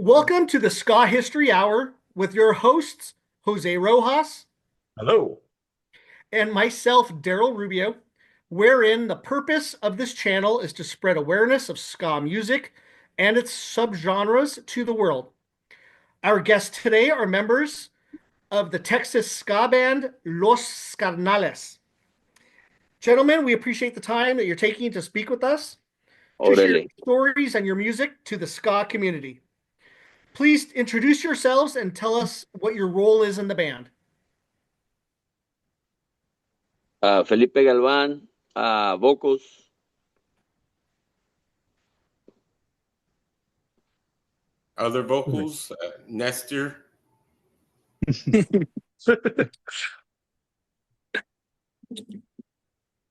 Welcome to the Ska History Hour with your hosts, Jose Rojas Hello. and myself, Daryl Rubio, wherein the purpose of this channel is to spread awareness of ska music and its subgenres to the world. Our guests today are members of the Texas ska band Los Skarnales. Gentlemen, we appreciate the time that you're taking to speak with us, to share Órale. stories and your music to the ska community. Please introduce yourselves and tell us what your role is in the band. Felipe Galván, vocals. Other vocals, Nestor.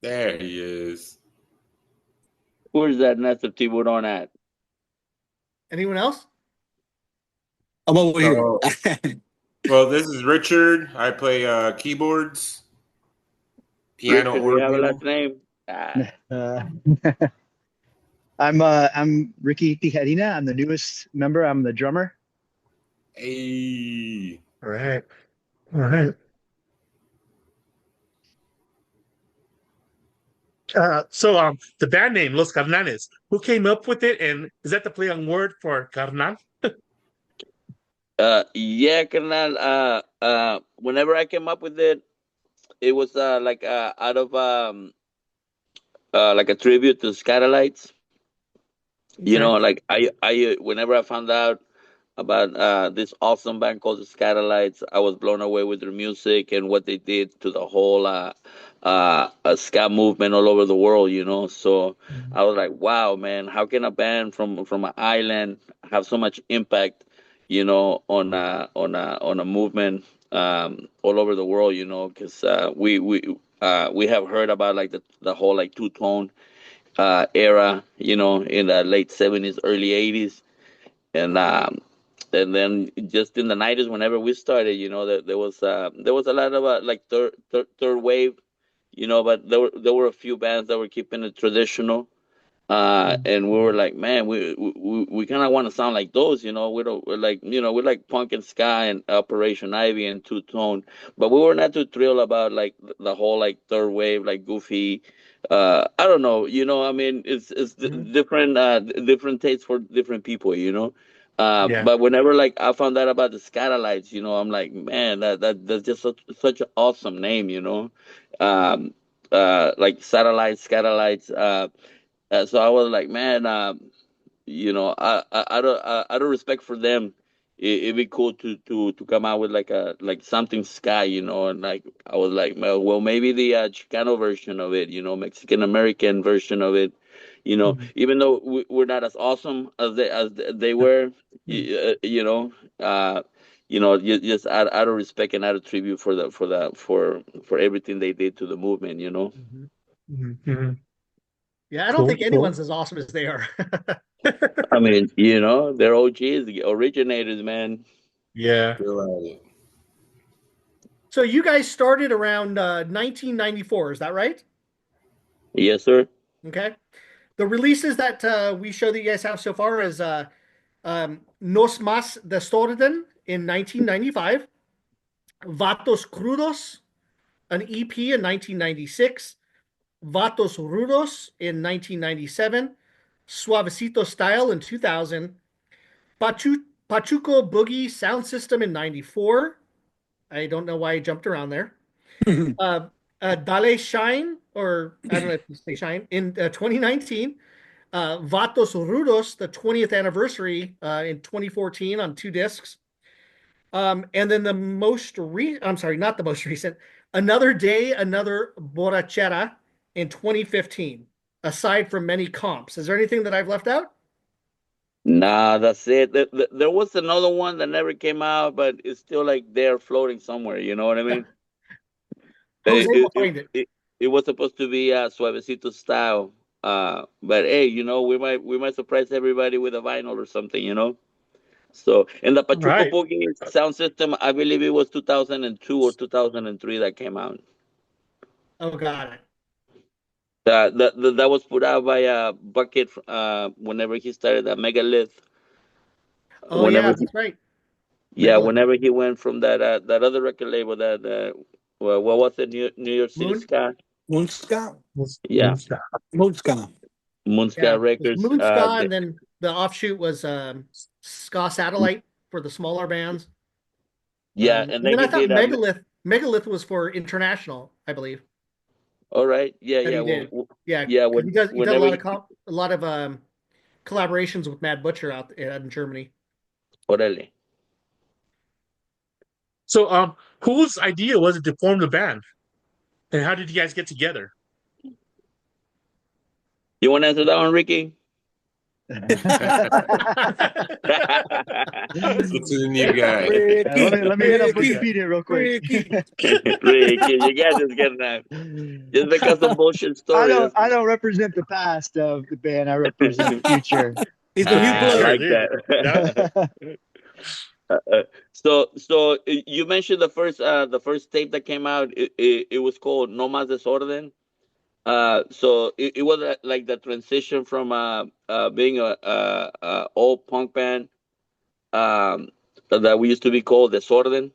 There he is. Where's that Nestor Tiburon at? Anyone else? I'm over here. So, well, this is Richard. I play keyboards, piano, Richard, do you have a organ. last name? I'm Ricky Tijerina. I'm the newest member. I'm the drummer. Hey. All right. All right. The band name Los Skarnales. Who came up with it, and is that the play on word for carnal? Yeah, carnal. Whenever I came up with it, it was like out of like a tribute to Skylights. You know, like I whenever I found out about this awesome band called the Skylights, I was blown away with their music and what they did to the whole ska movement all over the world. You know, so I was like, wow, man, how can a band from an island have so much impact? You know, on a movement all over the world. You know, because we have heard about like the whole like two tone era, you know, in the late 70s, early 80s. And then just in the 90s, whenever we started, you know, there was a lot of like third wave, you know, but there were a few bands that were keeping it traditional. And we were like, man, we kind of want to sound like those, you know. We're like, you know, we're like Punk and Ska and Operation Ivy and Two Tone, but we were not too thrilled about like the whole like third wave, like goofy. I don't know, you know. I mean, different tastes for different people, you know. Yeah. But whenever like I found out about the Skylights, you know, I'm like, man, that's just such an awesome name, you know. Um, like satellites. So I was like, man, you know, out of respect for them, it'd be cool to come out with like something sky, you know, and like I was like, well, maybe the Chicano version of it, you know, Mexican American version of it, you know, even though we're not as awesome as they were, you know, just out of respect and out of tribute for everything they did to the movement, you know. Mm-hmm. Yeah, I don't Cool. think anyone's as awesome as they are. I mean, you know, they're OGs, the originators, man. Yeah. Feel at it. So you guys started around 1994, is that right? Yes, sir. Okay. The releases that we show that you guys have so far is Nos Más Desorden in 1995, Vatos Crudos, an EP in 1996, Vatos Rudos in 1997, Suavecito Style in 2000, Pachuco Boogie Sound System in 94. I don't know why I jumped around there. Uh, Dale Shine, or I don't know if you say Shine, in 2019. Vatos Rudos, the 20th anniversary in 2014 on 2 discs. And then I'm sorry, not the most recent, Another Day, Another Borrachera in 2015, aside from many comps. Is there anything that I've left out? Nah, that's it. There was another one that never came out, but it's still like there floating somewhere. You know what I mean? Jose It will it it, find it. it, it was supposed to be Suavecito style. But hey, you know, we might surprise everybody with a vinyl or something. You know. So, and the Pachuco Right. Boogie sound system, I believe it was 2002 or 2003 that came out. Oh, got it. That was put out by Bucket whenever he started that Megalith. Oh yeah, Whenever that's right. Yeah, Megalith. whenever he went from that other record label that well, what was it, New York City Moon. Ska? Moonska? Yeah, Moonska. Moonska Yeah, it was Records. Moon Ska, and then the offshoot was Ska Satellite for the smaller bands. Yeah, and And then then I he thought did. Megalith was for international, I believe, All right, yeah, that yeah, he did. Yeah, yeah. because he does Whenever a lot of collaborations with Mad Butcher out in Germany. orale. So, whose idea was it to form the band, and how did you guys get together? You want to answer that one, Ricky? It's a new guy. Ricky, Let me hit up Ricky, Wikipedia real quick. Ricky. Ricky, you guys just getting that just because of bullshit story. I don't represent the past of the band. I represent the future. He's the new I blood. Future, like there you go. Yeah. that. So you mentioned the first tape that came out. It was called No Más Desorden. So it was like the transition from being a old punk band um, that we used to be called Desorden.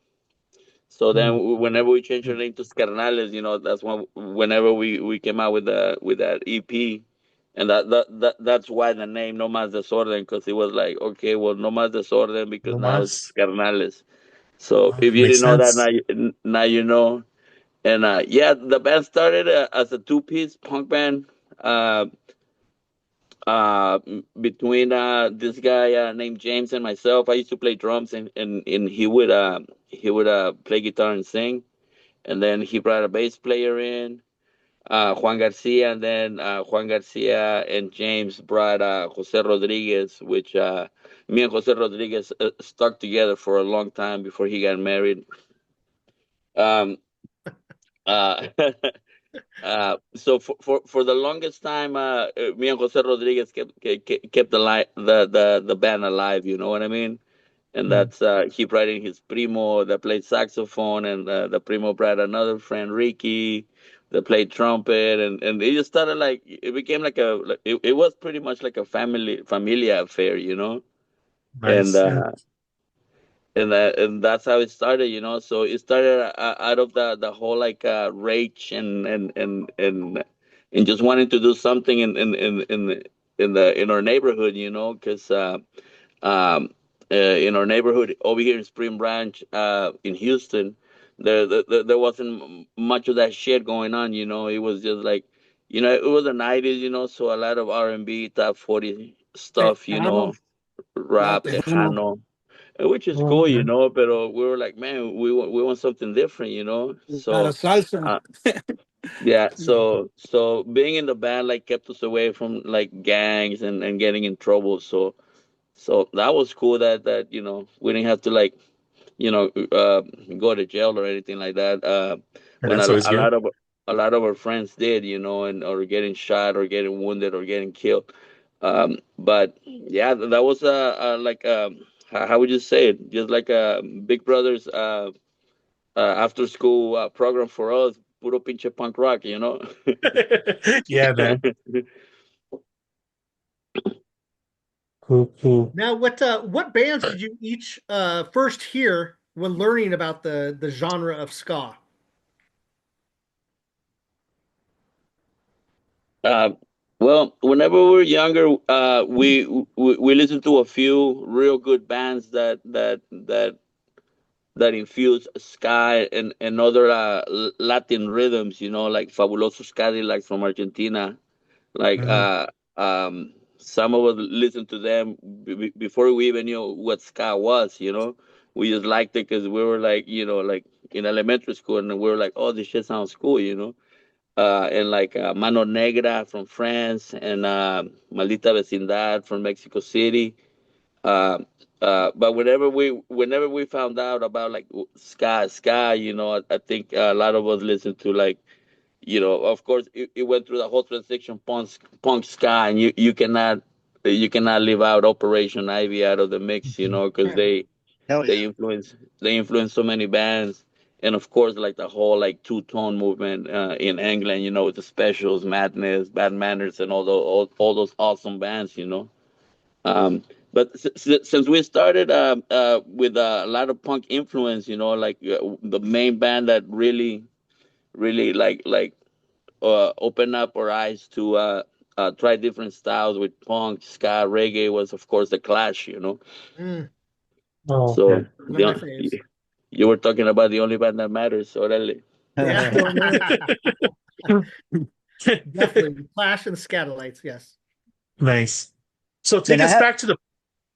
So then, Mm. whenever we changed our name to Skarnales, that's whenever we came out with that EP, and that's why the name No Más Desorden, because it was like, okay, well, No Más Desorden because No now it's mas. Skarnales. So if you Makes didn't know that, sense. now you know. And yeah, the band started as a two-piece punk band. Uh, Between this guy named James and myself, I used to play drums, and he would play guitar and sing. And then he brought a bass player in, Juan Garcia, and then Juan Garcia and James brought Jose Rodriguez, which me and Jose Rodriguez stuck together for a long time before he got married. Um, uh, so for the longest time, me and Jose Rodriguez kept the band alive. You know what I mean? And Mm. that's he brought in his primo that played saxophone, and the primo brought another friend, Ricky, that played trumpet, and it just started like it became it was pretty much like a familia affair, and Nice. Yeah. and that's how it started, so it started out of the whole like rage and just wanting to do something in our neighborhood, because um, in our neighborhood over here in Spring Branch, in Houston, there wasn't much of that shit going on. It was just like, it was the '90s, so a lot of R&B, top 40 stuff, Tejano. La rap, Tejano. Tejano, which is Oh, cool, okay. but we were like, man, we want something different, Not a so. salsa. Uh, yeah, Yeah. so being in the band like kept us away from like gangs and getting in trouble. So that was cool that we didn't have to like you know go to jail or anything like that. Yeah, When that's always good. a lot of our friends did, and or getting shot or getting wounded or getting killed. But yeah, that was like how would you say it? Just like a Big Brother's after school program for us, puro pinche punk rock. Yeah, man. Cool, cool. Now, what bands did you each first hear when learning about the genre of ska? Uh, well, whenever we were younger, we listened to a few real good bands that infuse ska and other Latin rhythms. Like Fabulosos Cadillacs from Argentina. Like Uh, some of us listened to them before we even knew what ska was. We just liked it because we were like, like in elementary school, and we were like, oh, this shit sounds cool. And like Mano Negra from France and Maldita Vecindad from Mexico City. Uh, but whenever we found out about like ska, I think a lot of us listened to like, of course, it went through the whole transition punk ska, and you cannot leave out Operation Ivy out of the mix, because Hell they yeah. influence so many bands, and of course, like the whole like two-tone movement in England, with the Specials, Madness, Bad Manners, and all those awesome bands. Um, But since we started with a lot of punk influence, like the main band that really opened up our eyes to try different styles with punk, ska, reggae was of course the Clash. Mm, Oh, So okay. one of my faves. you were talking about the only band that matters. So really, Yeah, definitely. Clash and Scatolites, yes. Nice. So take And I us have, back to the.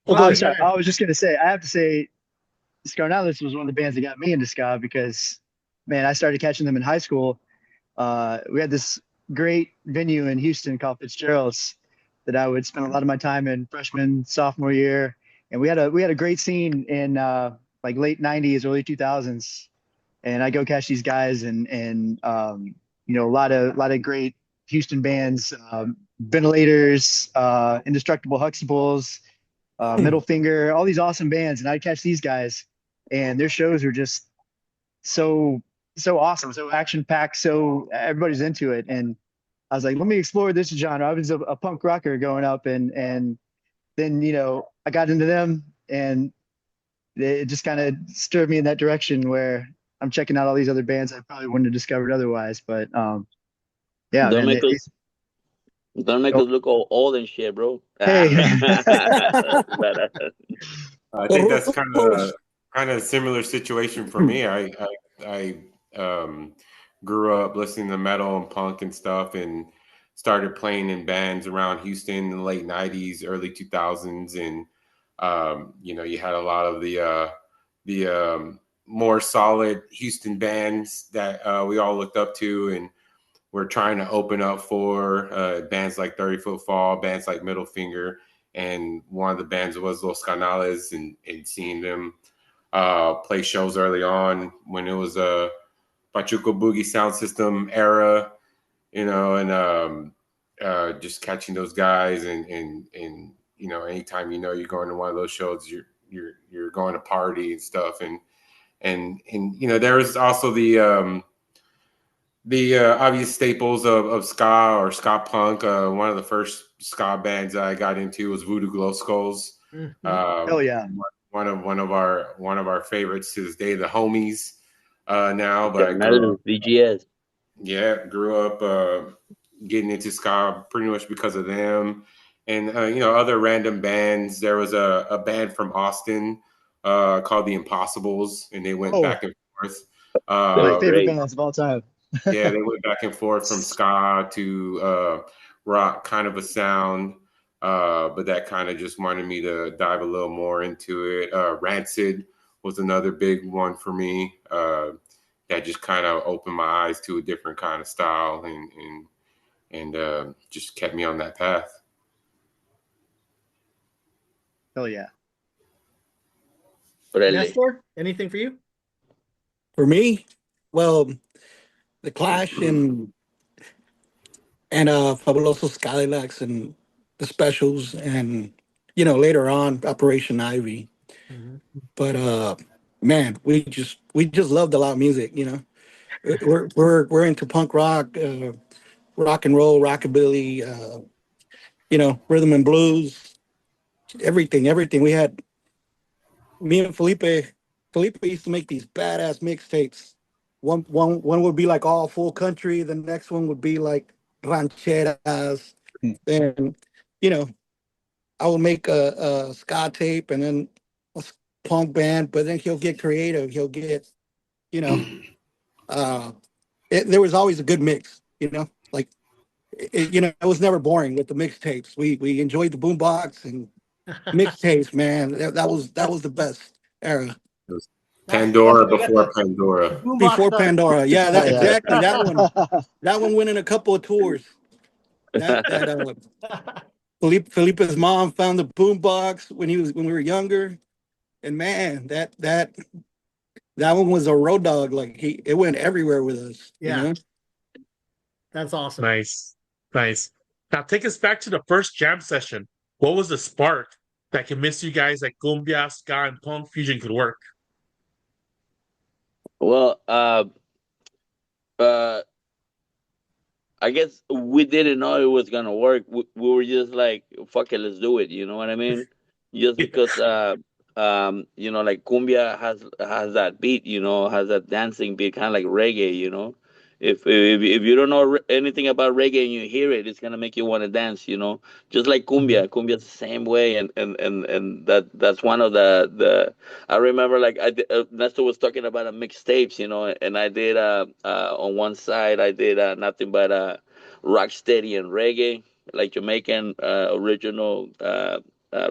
Oh, oh, go I'm ahead. Go sorry. ahead. I was just gonna say, I have to say, Skarnales was one of the bands that got me into ska because, man, I started catching them in high school. We had this great venue in Houston called Fitzgerald's that I would spend a lot of my time in freshman, sophomore year, and we had a great scene in like late '90s, early 2000s, and I go catch these guys and a lot of great Houston bands, Ventilators, Indestructible Huxtables, Middle Finger, all these awesome bands, and I'd catch these guys, and their shows are just so so awesome, so action packed, so everybody's into it. And I was like, let me explore this genre. I was a punk rocker growing up, and then I got into them, and it just kind of stirred me in that direction where I'm checking out all these other bands I probably wouldn't have discovered otherwise. But yeah, don't man, make us don't make oh, us look all old and shit, bro. hey, But, I think Well, that's kind of similar situation for me. I grew up listening to metal and punk and stuff, and started playing in bands around Houston in the late '90s, early 2000s, and you had a lot of the more solid Houston bands that we all looked up to, and we're trying to open up for bands like 30 Foot Fall, bands like Middle Finger, and one of the bands was Los Skarnales, and seeing them play shows early on when it was a Pachuco Boogie sound system era, and just catching those guys, and anytime you're going to one of those shows, you're going to party and stuff, and there was also the obvious staples of ska or ska punk. One of the first ska bands I got into was Voodoo Glow Skulls. Mhm. Uh, hell yeah, one of our favorites to this day, the Homies. Now, but I grew Carnales, up, VGS. yeah, grew up getting into ska pretty much because of them, and other random bands. There was a band from Austin called the Impossibles, and they went oh, back and forth. They one of my were Uh, favorite great. bands of all time. yeah, they went back and forth from ska to rock kind of a sound. But that kind of just wanted me to dive a little more into it. Rancid was another big one for me. That just kind of opened my eyes to a different kind of style, and just kept me on that path. Hell yeah. Really. Nestor, anything for you? for me, well, the Clash and Fabuloso Skylax and the Specials and later on Operation Ivy. Mhm. But man, we just loved a lot of music. We're into punk rock, rock and roll, rockabilly, rhythm and blues, everything. We had me and Felipe. Felipe used to make these badass mixtapes. One would be like all full country. The next one would be like rancheras. And you know, I would make a ska tape and then a punk band. But then he'll get creative. He'll get you know, uh, there was always a good mix. Like it was never boring with the mixtapes. We enjoyed the boombox and mixtapes. Man, that was the best era. It was That's Pandora we got before the Pandora. boombox Before done. Pandora. Yeah, that Hell yeah. exactly that one went in a couple of tours. That Felipe's mom found the boombox when we were younger, and man, that one was a road dog. Like it went everywhere with us. Yeah, that's awesome. Nice. Nice. Now take us back to the first jam session. What was the spark that convinced you guys that cumbia, ska, and punk fusion could work? Well, uh, I guess we didn't know it was gonna work. We were just like, "Fuck it, let's do it." You know what I mean? just because like cumbia has that beat, has that dancing beat, kind of like reggae, if you don't know anything about reggae and you hear it, it's gonna make you want to dance, just like Mhm. cumbia's the same way. And that's one of the I remember, like, Nestor was talking about a mixtapes, and I did on one side I did nothing but rock steady and reggae, like Jamaican original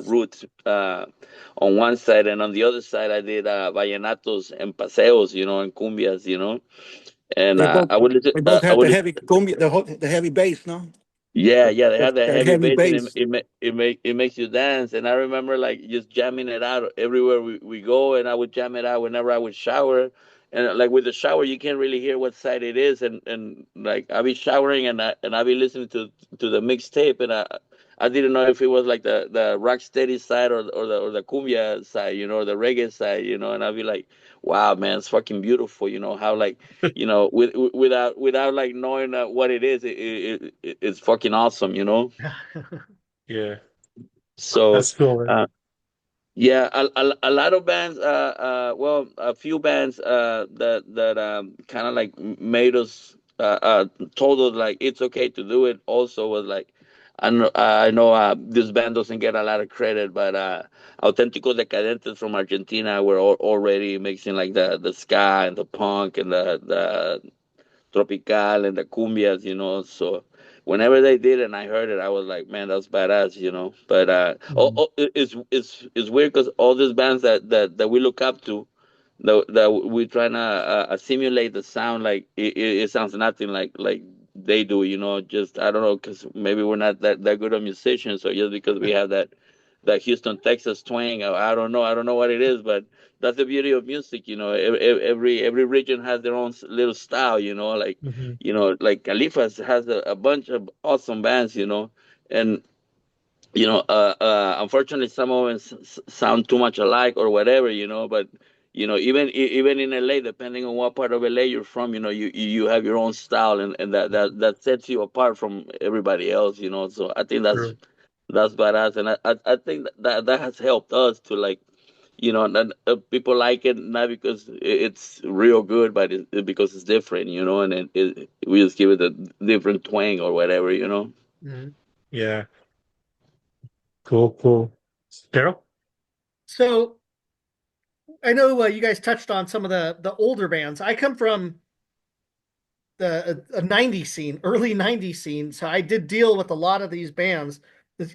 roots on one side, and on the other side I did vallenatos and paseos, and cumbias, and They both I had the would heavy cumbia, the heavy bass, no? yeah, yeah, they have that That heavy heavy bass, and bass. it makes you dance. And I remember, like, just jamming it out everywhere we go, and I would jam it out whenever I would shower. And like with the shower, you can't really hear what side it is, and like I be showering, and I be listening to the mixtape, and I didn't know if it was like the rock steady side, or the cumbia side, or the reggae side, and I'd be like, wow, man, it's fucking beautiful, how, like, without like knowing what it is, it's fucking awesome. Yeah, So that's cool, man. uh yeah, a lot of bands, well, a few bands that kind of like made us told us like it's okay to do it, also was like, I know this band doesn't get a lot of credit, but Auténticos Decadentes from Argentina were already mixing like the ska and the punk and the tropical and the cumbias, So whenever they did it and I heard it, I was like, man, that's badass. But Mhm. it's weird because all these bands that we look up to, that we're trying to simulate the sound, like it sounds nothing like they do. Just, I don't know, because maybe we're not that good of musicians, or just because we have that Houston, Texas twang. I don't know what it is, but that's the beauty of music. Every region has their own little style. Like, Mhm. like Califas has a bunch of awesome bands. And unfortunately, some of them sound too much alike or whatever. But even in LA, depending on what part of LA you're from, you have your own style, and that sets you apart from everybody else. So I think that's True. that's badass, and I think that has helped us to, like, that people like it, not because it's real good, but because it's different, and we just give it a different twang or whatever. Mhm. Yeah, cool, cool. Daryl? So I know you guys touched on some of the older bands. I come from the a 90s scene, early 90s scene, so I did deal with a lot of these bands,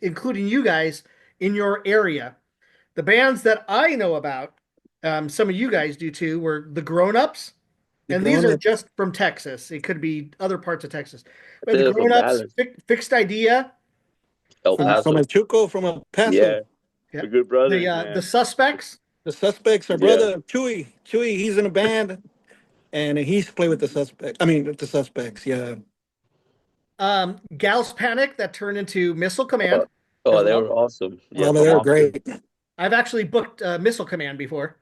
including you guys in your area. The bands that I know about, some of you guys do too, were the Grown Ups, The and these grown are ups just from Texas. It could be other parts of Texas, I but think the they're Grown from Ups, Dallas, Fixed Idea, El from Paso. El Chuco, from El Yeah, Paso. yeah, we're good brothers, the man. Suspects, The Suspects, our Yeah. brother Chewy. Chewy, he's in a band, and he used to play with the Suspects. I mean, with the Suspects. Yeah, Gals Panic that turned into Missile Oh, Command oh, as they well. were awesome. Yeah, oh, from they were Austin. great. I've actually booked Missile Command before.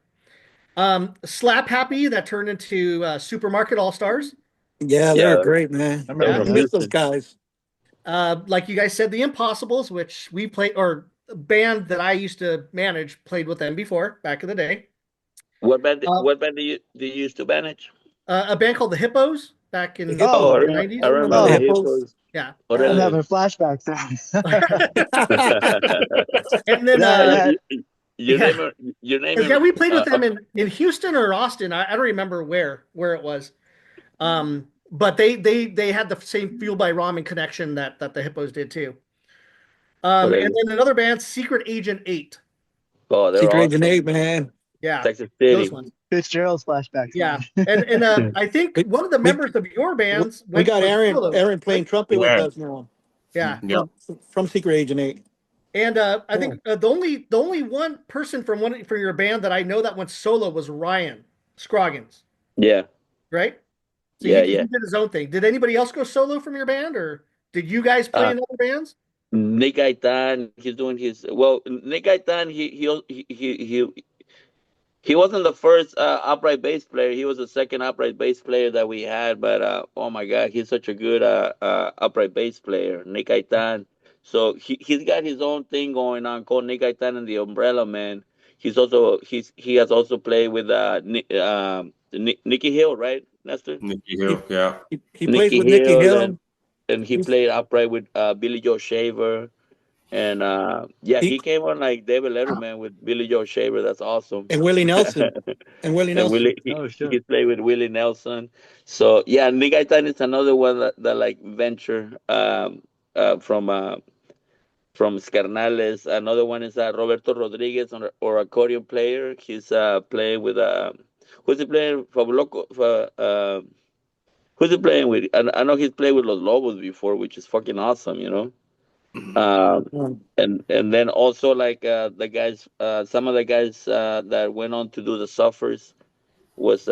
Slap Happy that turned into Supermarket All Stars. Yeah, they were Yeah, great, man. I they're remember Yeah. from that. Miss those Houston. guys. Like you guys said, the Impossibles, which we played, or a band that I used to manage, played with them before back in the day. What band? Uh, What band do you used to manage? a band called the Hippos back The in Oh, Oh, I the Hippos. yeah. remember. I 90s. remember The the Oh, Hippos. hippos. Yeah. I'm Orale. having flashbacks now. And then, Yeah, yeah. You yeah, name it. You name because yeah, it. we played with them in Houston or Austin. I don't remember where it was. But they had the same Fuel by Ramen connection that the Hippos did too. And Orale. then another band, Secret Agent 8. Oh, they were Secret Agent awesome. 8, man. Yeah, Texas those City. ones. Fitzgerald's flashbacks, Yeah, man. and I think We one of the we members of your bands we went got was Aaron solo, Aaron playing right? trumpet with Yeah. us now Yeah, Yeah. from Secret Agent 8. and I Cool. think the only one person from your band that I know that went solo was Ryan Scroggins, Yeah, right? So he yeah, he yeah. did his own thing. Did anybody else go solo from your band, or did you guys play Uh, in other bands? Nick Gaitan, he's doing his well. Nick Gaitan, he wasn't the first upright bass player. He was the second upright bass player that we had. But oh my God, he's such a good upright bass player. Nick Gaitan. So he's got his own thing going on called Nick Gaitan and the Umbrella Man. He has also played with Nicky Hill, right, Nestor? Nicky he, Hill, yeah. he plays Nicky with Nicky Hill, Hill. and he He's, played upright with Billy Joe Shaver. And yeah, he he came on like David Letterman with Billy Joe Shaver. That's awesome. and Willie Nelson. And Willie And Nelson. Oh, he sure. played with Willie Nelson. So yeah, Nick Gaitan is another one that like venture from Skarnales. Another one is Roberto Rodriguez or accordion player. He's playing with who's he playing for Loco for who's he playing with? I know he's played with Los Lobos before, which is fucking awesome, you know. Um, Um, and then also like the guys, some of the guys that went on to do the Suffers was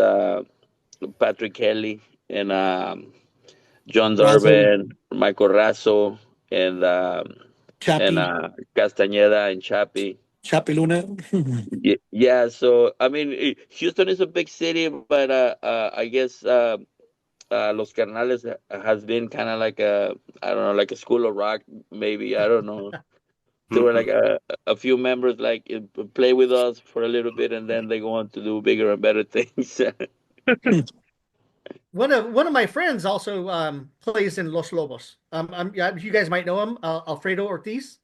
Patrick Kelly and John Razo, Durbin, Michael Rasso, and Chappie, Castañeda and Chappie. Chappie Luna. Yeah, so I mean, Houston is a big city, but I guess Los Carnales has been kind of like I don't know, like a school of rock, maybe. I don't know. There were like a few members like play with us for a little bit, and then they go on to do bigger and better things. One of my friends also plays in Los Lobos. Yeah, you guys might know him, Alfredo Ortiz.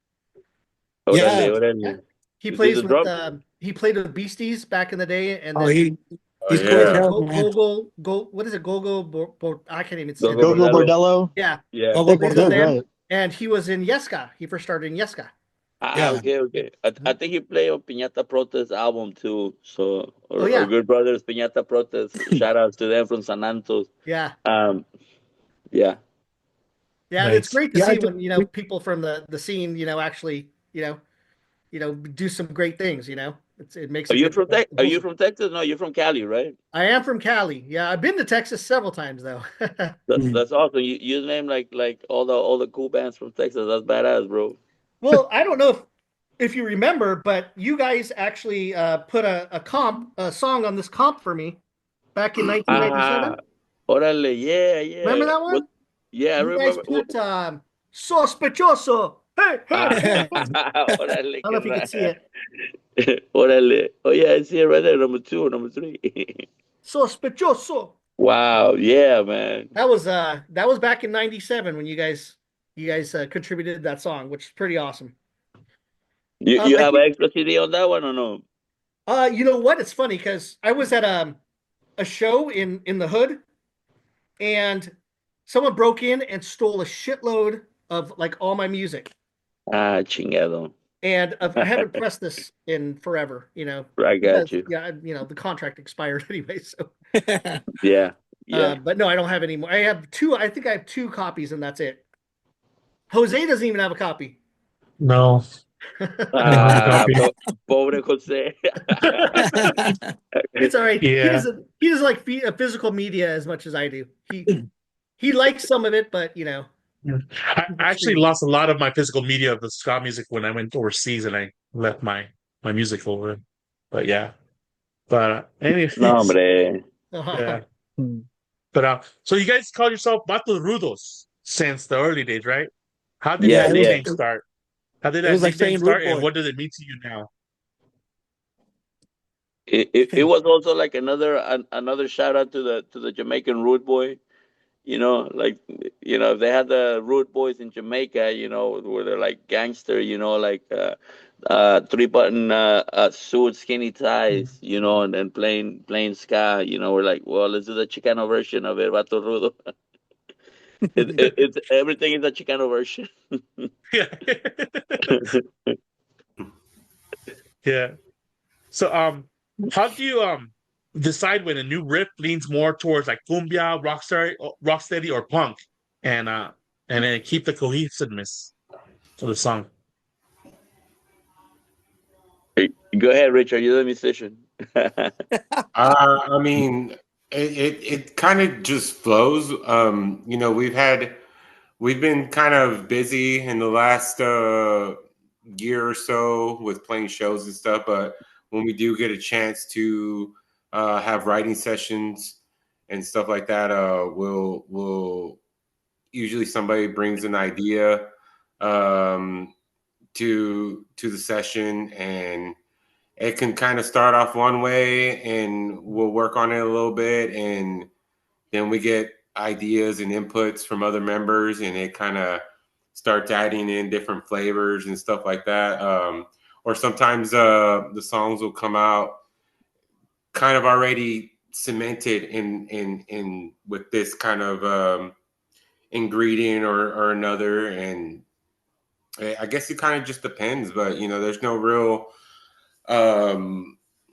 Órale, Yeah. Yeah, órale. he Is he plays the with drum? he played with Beasties back in the day, and Oh, then Oh he's he cool plays as yeah. with hell, man. What is it, Gogo? I can't even say the Gogo name. Gogo Bordello. Bordello. Yeah, Yeah. Gogo plays That's with it, Bordello. them, right? and he was in Yeska. He first started in Yeska. Ah, Yeah. okay, okay. I think he played on Piñata Protest album too. So, Oh our yeah, good brothers, Piñata Protest. Shout outs to them from San Antos. yeah, Um, yeah. yeah. And it's Nice. great to Yeah, see when people from the scene actually do some great things. It makes a good Are you wholesome. from Texas? No, you're from Cali, right? I am from Cali. Yeah, I've been to Texas several times though. That's awesome. You name like all the cool bands from Texas. That's badass, bro. Well, I don't know if you remember, but you guys actually put a song on this comp for me back in Ah, 1997. órale, yeah, Remember yeah. that What? one? Yeah, I You guys remember. put "Sospechoso." Hey, hey, Ah, hey. I órale, don't know if you could carnal. see it. Órale. Oh yeah, I see it right there, number 2 or number 3. Sospechoso. Wow, yeah, man. That was back in '97 when you guys contributed that song, which is pretty awesome. You I have an think extra CD on that one or no? you know what? It's funny because I was at a show in the hood, and someone broke in and stole a shitload of like all my music. Ah, chingado. And I haven't pressed this in forever, I got because you. yeah, the contract expired anyway. So, Yeah, yeah. but no, I don't have any more. I have two. I think I have two copies, and that's it. Jose doesn't even have a copy. No, I don't have a Ah, copy. pobre Jose. It's all right. He Yeah. doesn't. He doesn't like physical media as much as I do. He likes some of it, but I actually lost a lot of my physical media of the ska music when I went overseas and I left my music over. But yeah. But No, anyways, hombre. yeah. Hmm. But so you guys call yourself Bato Rudos since the early days, right? How did Yeah, that Yeah, yeah. nickname start? How did it that was like nickname saying Root start and Boy. what does it mean to you now? It was also like another shout out to the Jamaican Rude Boy. Like if they had the Rude Boys in Jamaica, where they're like gangster, like 3-button suit, skinny ties, and then playing ska. We're like, well, let's do the Chicano version of it, Vato Rudo. It's everything is a Chicano version. Yeah. Yeah. So how do you decide when a new riff leans more towards like cumbia, rocksteady or punk and then keep the cohesiveness of the song? Go ahead, Richard. You're the musician. I mean, it kind of just flows. We've been kind of busy in the last year or so with playing shows and stuff, but when we do get a chance to have writing sessions and stuff like that, we'll usually somebody brings an idea to the session, and it can kind of start off one way, and we'll work on it a little bit, and then we get ideas and inputs from other members, and it kind of starts adding in different flavors and stuff like that. Or sometimes the songs will come out kind of already cemented in with this kind of ingredient or another, and I guess it kind of just depends. But there's no real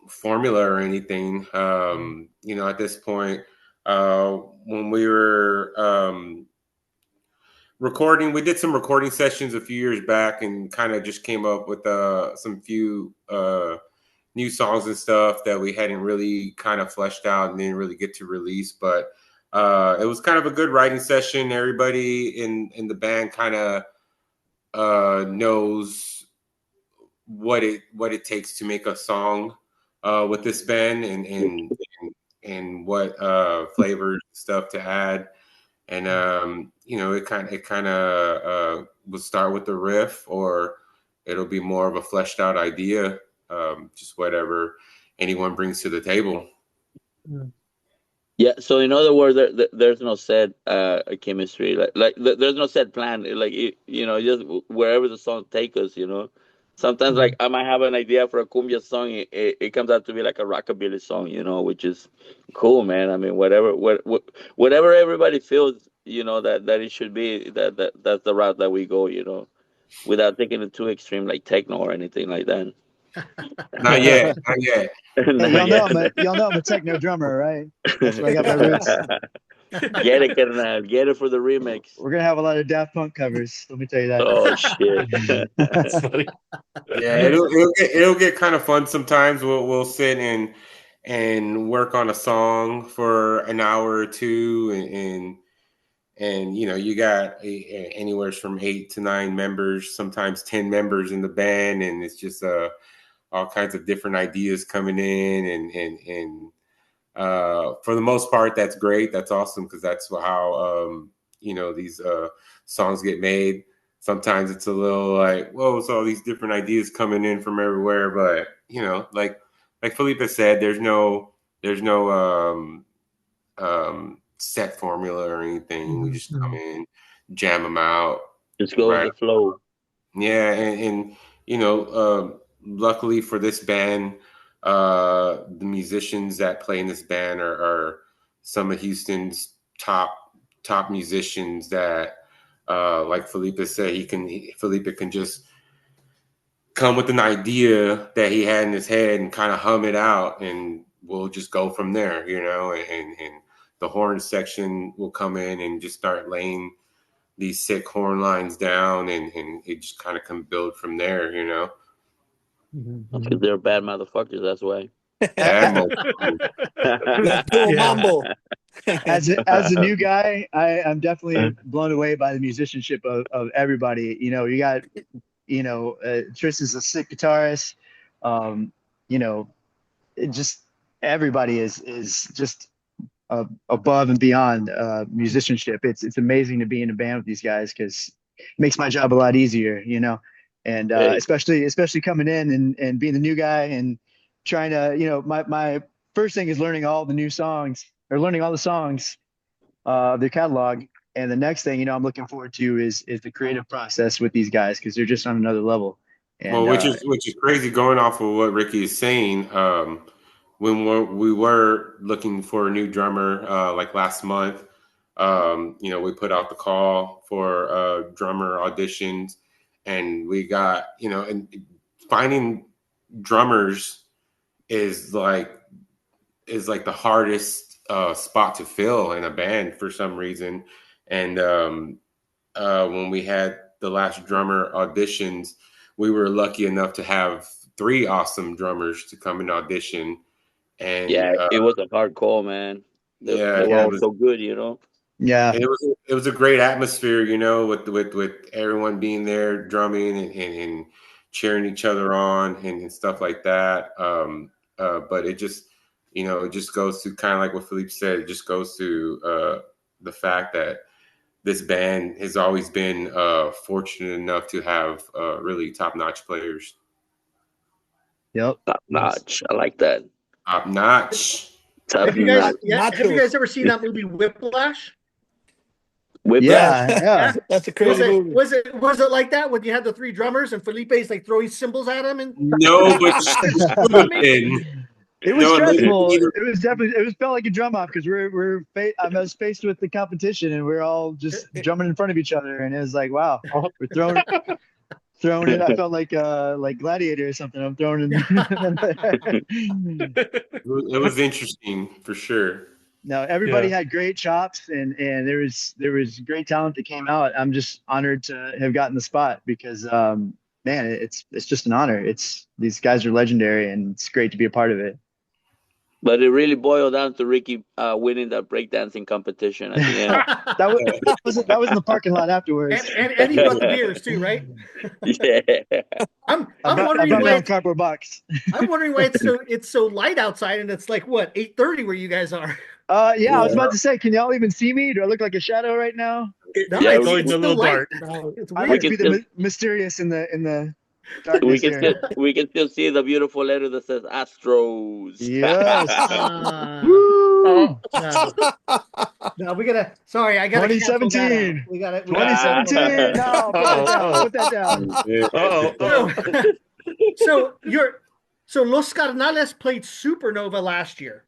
formula or anything. At this point, when we were recording, we did some recording sessions a few years back, and kind of just came up with some few new songs and stuff that we hadn't really kind of fleshed out and didn't really get to release. But it was kind of a good writing session. Everybody in the band kind of knows what it takes to make a song with this band, and what flavors stuff to add. And it kind of will start with the riff, or it'll be more of a fleshed out idea, just whatever anyone brings to the table. Yeah. So in other words, there's no set chemistry. There's no set plan. Just wherever the song take us. Sometimes like I might have an idea for a cumbia song. It comes out to be like a rockabilly song. Which is cool, man. I mean, whatever everybody feels, that it should be. That's the route that we go. Without taking it too extreme, like techno or anything like that. Not yet, not yet. Hey, y'all know I'm a techno drummer, right? That's where I got my roots. Get it, carnal. Get it for the remix. We're gonna have a lot of Daft Punk covers. Let me tell you that. Oh shit. That's funny. Yeah, it'll get kind of fun sometimes. We'll sit and work on a song for an hour or two, and you got anywhere from 8 to 9 members, sometimes 10 members in the band, and it's just all kinds of different ideas coming in, and for the most part, that's great. That's awesome, because that's how these songs get made. Sometimes it's a little like, whoa, it's all these different ideas coming in from everywhere. But like Felipe said, there's no set formula or anything. We just come in, jam them out. Just go with the flow. Yeah, and luckily for this band, the musicians that play in this band are some of Houston's top musicians that, like Felipe said, Felipe can just come with an idea that he had in his head and kind of hum it out, and we'll just go from there, and the horn section will come in and just start laying these sick horn lines down, and it just kind of can build from there, Because they're bad motherfuckers, that's why. Let's do a mambo. As a new guy, I'm definitely blown away by the musicianship of everybody. You got, Tristan's a sick guitarist. Just everybody is just above and beyond musicianship. It's amazing to be in a band with these guys, because it makes my job a lot easier, and especially coming in and being the new guy and trying to, my first thing is learning all the new songs, or learning all the songs, their catalog. And the next thing, I'm looking forward to is the creative process with these guys, because they're just on another level. And, which is crazy, going off of what Ricky is saying. When we were looking for a new drummer, like last month, we put out the call for drummer auditions, and we got, and finding drummers is like the hardest spot to fill in a band for some reason. And when we had the last drummer auditions, we were lucky enough to have 3 awesome drummers to come and audition. And it was a hard call, man. They were all so good, Yeah, it was a great atmosphere, with everyone being there, drumming and cheering each other on and stuff like that. But it just, it just goes to kind of like what Philippe said. It just goes to the fact that this band has always been fortunate enough to have really top-notch players. Yep. Top notch. I like that. Top-notch. Top Have you guys notch. have you Nachos. guys ever seen that movie Whiplash? Whiplash. Yeah, yeah. That's a Was crazy it movie. was it like that when you had the three drummers and Felipe's like throwing cymbals at him and No, but should have been. It was No, stressful. maybe It was definitely. It was felt like a drum off because I was faced with the competition and we're all just drumming in front of each other, and it was like, wow, we're throwing it. I felt like Gladiator or something. I'm throwing in. it was interesting for sure. No, everybody had great chops, and there was great talent that came out. I'm just honored to have gotten the spot because man, it's just an honor. These guys are legendary, and it's great to be a part of it. But it really boiled down to Ricky winning that breakdancing competition at the end. that was in the parking lot afterwards. and he brought the beers too, right? Yeah. I'm I brought wondering my why own cardboard box. I'm wondering why it's so light outside and it's like what 8:30 where you guys are. Yeah, I was about to say, can y'all even see me? Do I look like a shadow right now? No, Yeah, it's, we- it's a still little light. dark. It's I weird. like to can be the still- mysterious in the we darkness can here. still see the beautiful letter that says Astros. Yes. Woo! Woo! No, we gotta. Sorry, I gotta cancel that out. 2017. We gotta. 2017. No, put that down. Put that down. Uh-oh. So so Los Skarnales played Supernova last year.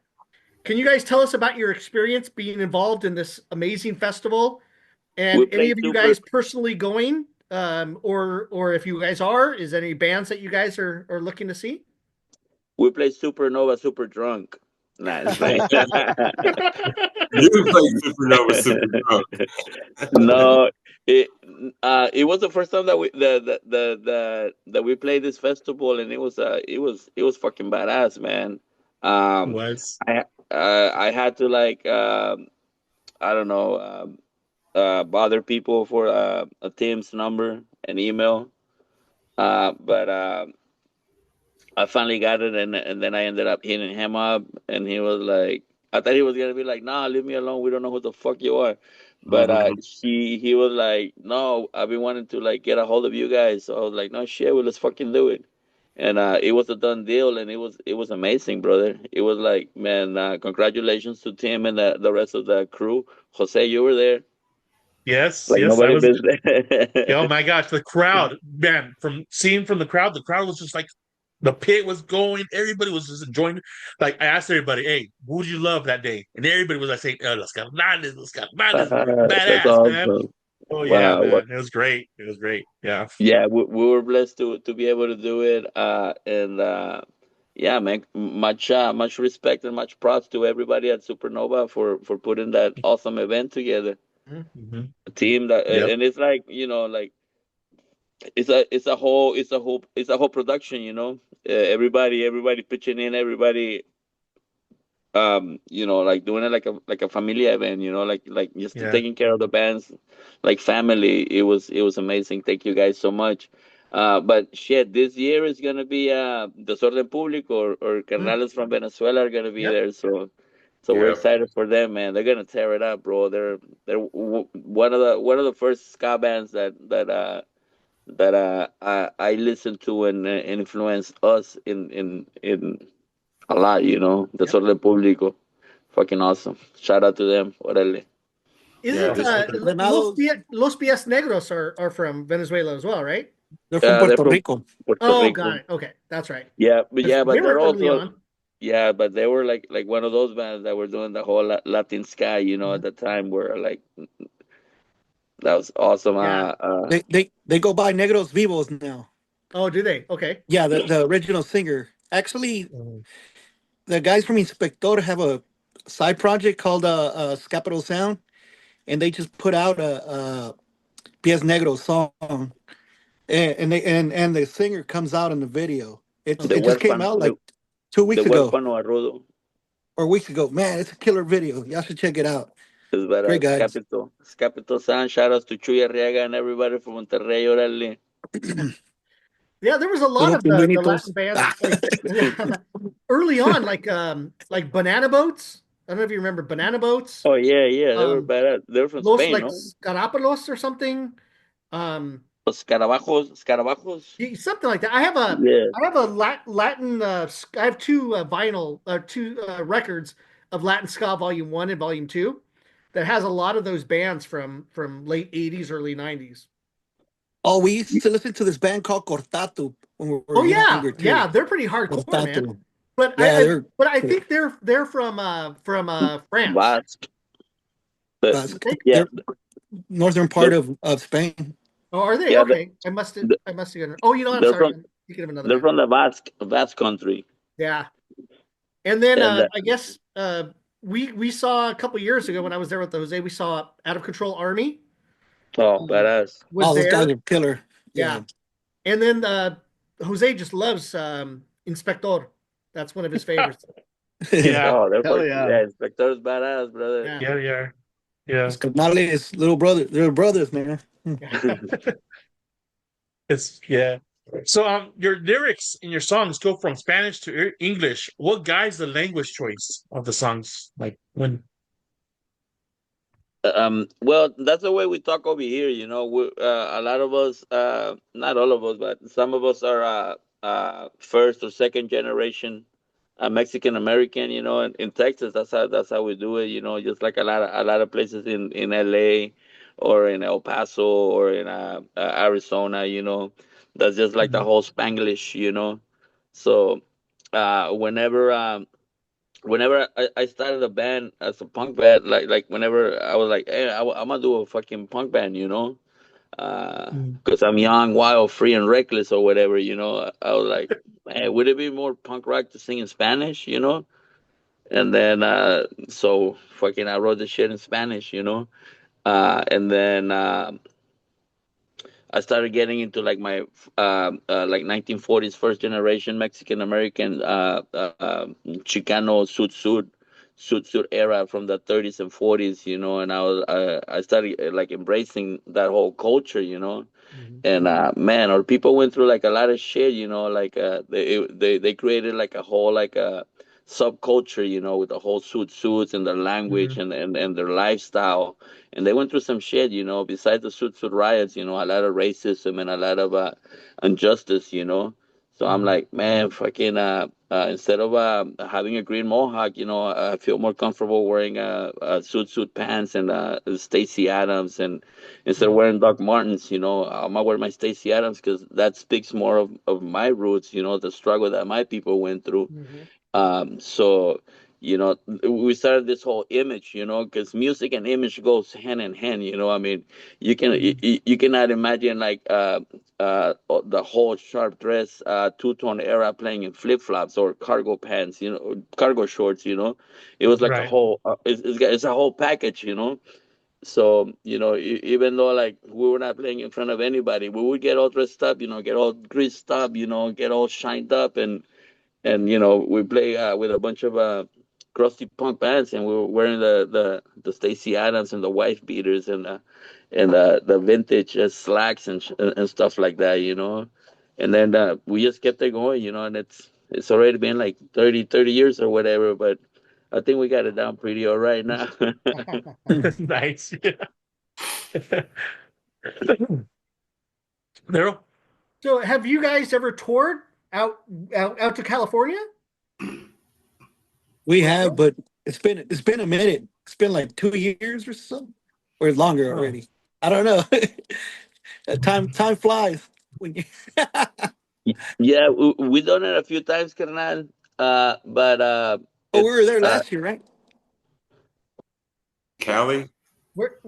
Can you guys tell us about your experience being involved in this amazing festival? And We any played of you Super. guys personally going? Or if you guys are, is there any bands that you guys are looking to see? We played Supernova super drunk. Nice. You played Supernova super drunk. No, it was the first time that that we played this festival, and it was fucking badass, man. Um, Was. I had to like I don't know bother people for a Tim's number and email, but I finally got it, and then I ended up hitting him up, and he was like, I thought he was gonna be like, "Nah, leave me alone. We don't know who the fuck you are." But Mhm. he was like, "No, I've been wanting to like get a hold of you guys." So I was like, "No shit, well let's fucking do it." And it was a done deal, and it was amazing, brother. It was like, man, congratulations to Tim and the rest of the crew. Jose, you were there, Yes, like yes, I nobody was. been Oh there. my gosh, the crowd, man, from the crowd was just like the pit was going, everybody was just enjoying. Like I asked everybody, hey, who would you love that day? And everybody was like saying, Los Skarnales, Los Skarnales, That's badass, man. awesome. Oh yeah, Wow. man. It was great. It was great. Yeah. Yeah, we were blessed to be able to do it, and yeah, man, much respect and much props to everybody at Supernova for putting that awesome event together. Mm-hmm. A team that, Yep. and it's like like it's a whole production. Everybody pitching in, everybody like doing it like a familia event, like just Yeah. taking care of the bands like family. It was amazing. Thank you guys so much. But shit, this year is gonna be Desorden Público or Mm. Carnales from Venezuela are gonna be Yep. there. So we're Yeah. excited for them, man. They're gonna tear it up, bro. They're one of the first ska bands that I listened to and influenced us in a lot, Yep. Desorden Público. Fucking awesome. Shout out to them. Orale. Isn't Yeah. This Granados, Los Pies Negros are from Venezuela as well, right? They're from They're Puerto from Rico. Puerto Oh, got Rico. it. Okay, that's right. Yeah, Because they but were they're early also on. yeah, but they were like one of those bands that were doing the whole Latin sky, at Mhm. the time where like that was awesome. Yeah. They go by Negros Vivos now. Oh, do they? Okay. Yeah, the original singer. Actually, mm, the guys from Inspector have a side project called Capital Sound, and they just put out a Pies Negros song, and the singer comes out in the video. the It just came huérfano, out the, like 2 weeks the ago huérfano Arrudo or weeks ago. Man, it's a killer video. Y'all should check it out. is Great badass. guys. Capital Sound. Shout outs to Chuy Arriaga and everybody from Monterrey. Orale. Yeah, there was a lot Little of the Pingüinitos. Latin bands like early on, like Banana Boats. I don't know if you remember Banana Boats, Oh yeah, yeah, they were um, badass. They're from Los Spain, like no? Scarapalos or something. Um, Los Scarabajos, Scarabajos. Something like that. Yeah. I have a Latin I have two vinyl two records of Latin ska volume 1 and volume 2 that has a lot of those bands from late 80s early 90s. Oh, we used to listen to this band called Cortato when we were Oh yeah, younger yeah, too. they're pretty hardcore, man. Cortato. But Yeah, they're but I think they're from France. Basque. But yeah, they're northern they're part of Spain. Oh, are they? yeah, Okay. I must have gotten. Oh, you know what? I'm they're sorry. from I'm thinking of another they're band. from the Basque country. Yeah. And then And I guess we saw a couple years ago when I was there with Jose, we saw Out of Control Army oh, um, badass. was Oh, those guys there. are killer. Yeah. Yeah. And then Jose just loves Inspector. That's one of his favorites. Yeah, Oh, Hell yeah. yeah, Inspector's badass, brother. Yeah. yeah, yeah, yeah. Los Skarnales, little brothers, man. Yeah. It's yeah. So your lyrics in your songs go from Spanish to English. What guides the language choice of the songs? Like when Well, that's the way we talk over here. You know, a lot of us, not all of us, but some of us are first or second generation Mexican American. You know, in Texas, that's how we do it. You know, just like a lot of places in LA or in El Paso or in Arizona. You know, that's just like the Mhm. whole Spanglish. You know, so whenever I started a band as a punk band, like whenever I was like, hey, I'm gonna do a fucking punk band, you know, Mm. because I'm young, wild, free, and reckless or whatever, you know. I was like, man, would it be more punk rock to sing in Spanish, you know? And then so fucking I wrote the shit in Spanish, you know. And then I started getting into like my like 1940s first generation Mexican American Chicano suit era from the 30s and 40s, you know, and I started like embracing that whole culture, you know, Mhm. and man, our people went through like a lot of shit, you know, like they created like a whole like a subculture, you know, with the whole suits and their language Mhm. and their lifestyle, and they went through some shit, you know, besides the suit riots, you know, a lot of racism and a lot of injustice, you know. So I'm Mhm. like, man, fucking instead of having a green mohawk, you know, I feel more comfortable wearing suit pants and Stacy Adams, and instead of Mhm. wearing Doc Martens, you know, I'm gonna wear my Stacy Adams because that speaks more of my roots, you know, the struggle that my people went through. Mhm. So, you know, we started this whole image, you know, because music and image goes hand in hand. You know, I mean, Mhm. you cannot imagine like the whole sharp dress, two-tone era playing in flip-flops or cargo pants, you know, cargo shorts. You know, it was like a Right. whole it's a whole package. You know, so you know, even though like we were not playing in front of anybody, we would get all dressed up, you know, get all greased up, you know, get all shined up, and you know we play with a bunch of crusty punk bands, and we were wearing the Stacy Adams and the wife beaters and the vintage slacks and stuff like that, you know. And then we just kept it going, you know, and it's already been like 30 years or whatever, but I think we got it down pretty all right now. Nice. Yeah. Daryl? So, have you guys ever toured out out to California? We Or have, but it's been a minute. It's been like 2 years or so, or longer Oh. already. I don't know. Time flies when you. Yeah, we done it a few times, carnal. But Oh, we were it's there last year, right? Cali.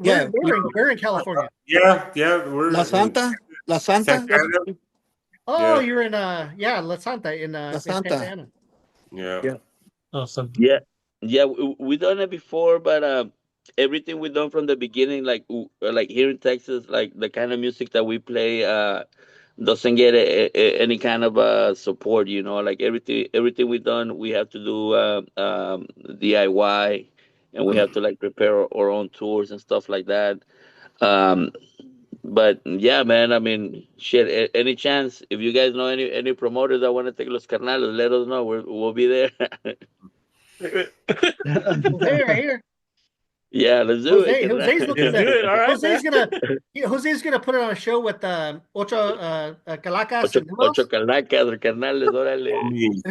Yeah, where in California? Yeah, yeah, La we're in Santa, La Santa, Santa Ana. Oh, Yeah, you're in yeah, La Santa La in Santa Santa. Ana. yeah. Yeah. Awesome. Yeah, yeah, we done it before, but everything we done from the beginning, like here in Texas, like the kind of music that we play, doesn't get any kind of support. You know, like everything we done, we have to do DIY, and we have to like prepare our own tours and stuff like that. Um, but yeah, man, I mean, shit. Any chance if you guys know any promoters that want to take Los Carnales, let us know. We'll be there. Jose right here. Yeah, let's do it. Jose's looking Let's do it. All right, Jose's man. gonna Jose's gonna put it on a show with Ocho Calacas and who Ocho else? calacas, carnales, órale.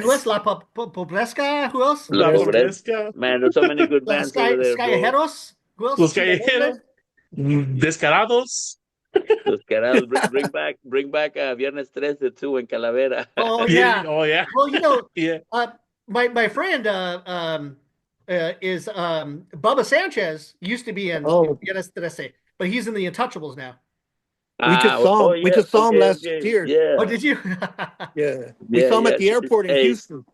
Who else? La Pobresca. Who else? La La pobreza. Pobresca, Man, there's so many good La bands over there, bro. Callejeros. Who else Los is gonna be Callejeros, there? Descarados. Descarados, bring back Viernes 13 too in Calavera. Oh Yeah. yeah. Oh yeah. Well, Yeah. my friend is Bubba Sanchez used to be in Oh, Viernes Trece, but he's in the Untouchables now. Oh we yeah, just saw him last okay. year. Oh, Yeah, did you? Yeah, we yeah, saw him yeah. at the airport in Hey, Houston.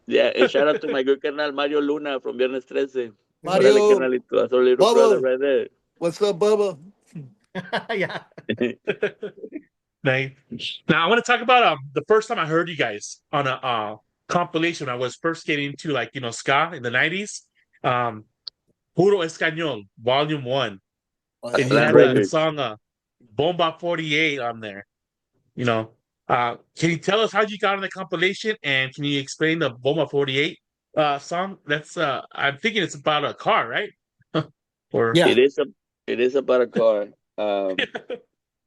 yeah, and shout out to my good carnal Mario Luna from Viernes 13. Órale, Mario, carnalito, that's our little brother Bubba, right there. what's up, Bubba? Yeah. Nice. Now I want to talk about the first time I heard you guys on a compilation. I was first getting into ska in the 90s. Puro Español, Volume 1. Oh, And that's you Slam had the great. Records. song Bomba 48 on there. You know. Can you tell us how you got on the compilation, and can you explain the Bomba 48 song? That's I'm thinking it's about a car, right? Or Yeah, It is about a car.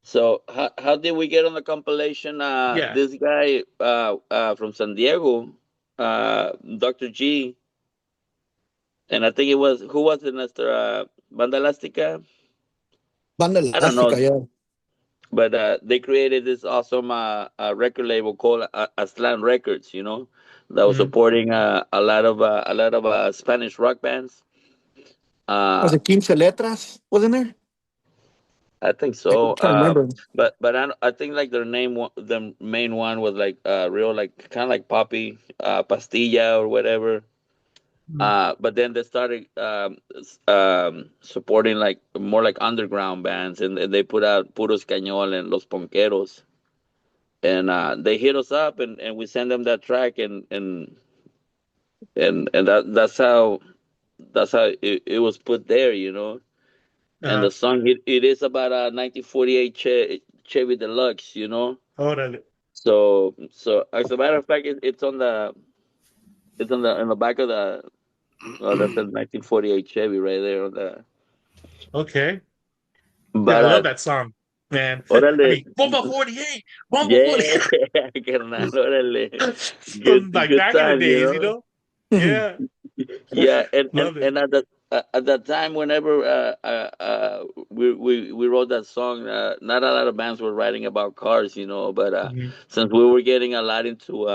So how did we get on the compilation? yeah. This guy from San Diego, Dr. G, and I think it was who was it, Mr. Banda Elástica? Banda I don't know, Elástica, yeah. but they created this awesome record label called Aslan Records. That was Mhm. supporting a lot of Spanish rock bands. Was Uh, it Quince Letras? Wasn't there? I think I'm so. trying to remember. But I think like their the main one was like real like kind of like Poppy, Pastilla or whatever. Mhm. But then they started supporting like more like underground bands, and they put out Puros Cañol and Los Ponqueros, and they hit us up, and we sent them that track, and that's how it was put there, And Uh, the song it is about a 1948 Chevy Deluxe, Órale. So as a matter of fact, it's on the in the back of the that's a 1948 Chevy right there on the. Okay. Yeah, I But love that song, man. I órale, mean, Bomba 48, Bomba yeah, 48. carnal, órale, From like good back in the time, days, you know? Yeah. Yeah, Love it. and at that time, whenever we wrote that song, not a lot of bands were writing about cars, But Mhm. since we were getting a lot into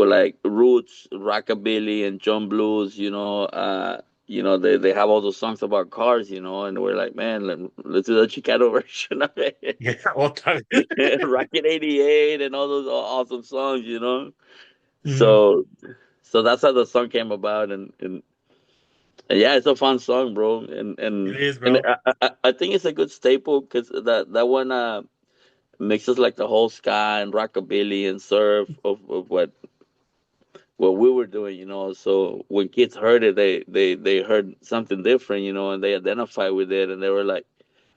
like roots, rockabilly, and John blues, they have all those songs about cars, and we're like, man, let's do the Chicano version of it, Yeah, all time. Rocket '88, and all those awesome songs. Mhm. So so that's how the song came about, and yeah, it's a fun song, bro, It is, and bro. I think it's a good staple because that one mixes like the whole ska and rockabilly and surf of what we were doing, So when kids heard it, they heard something different, and they identified with it, and they were like,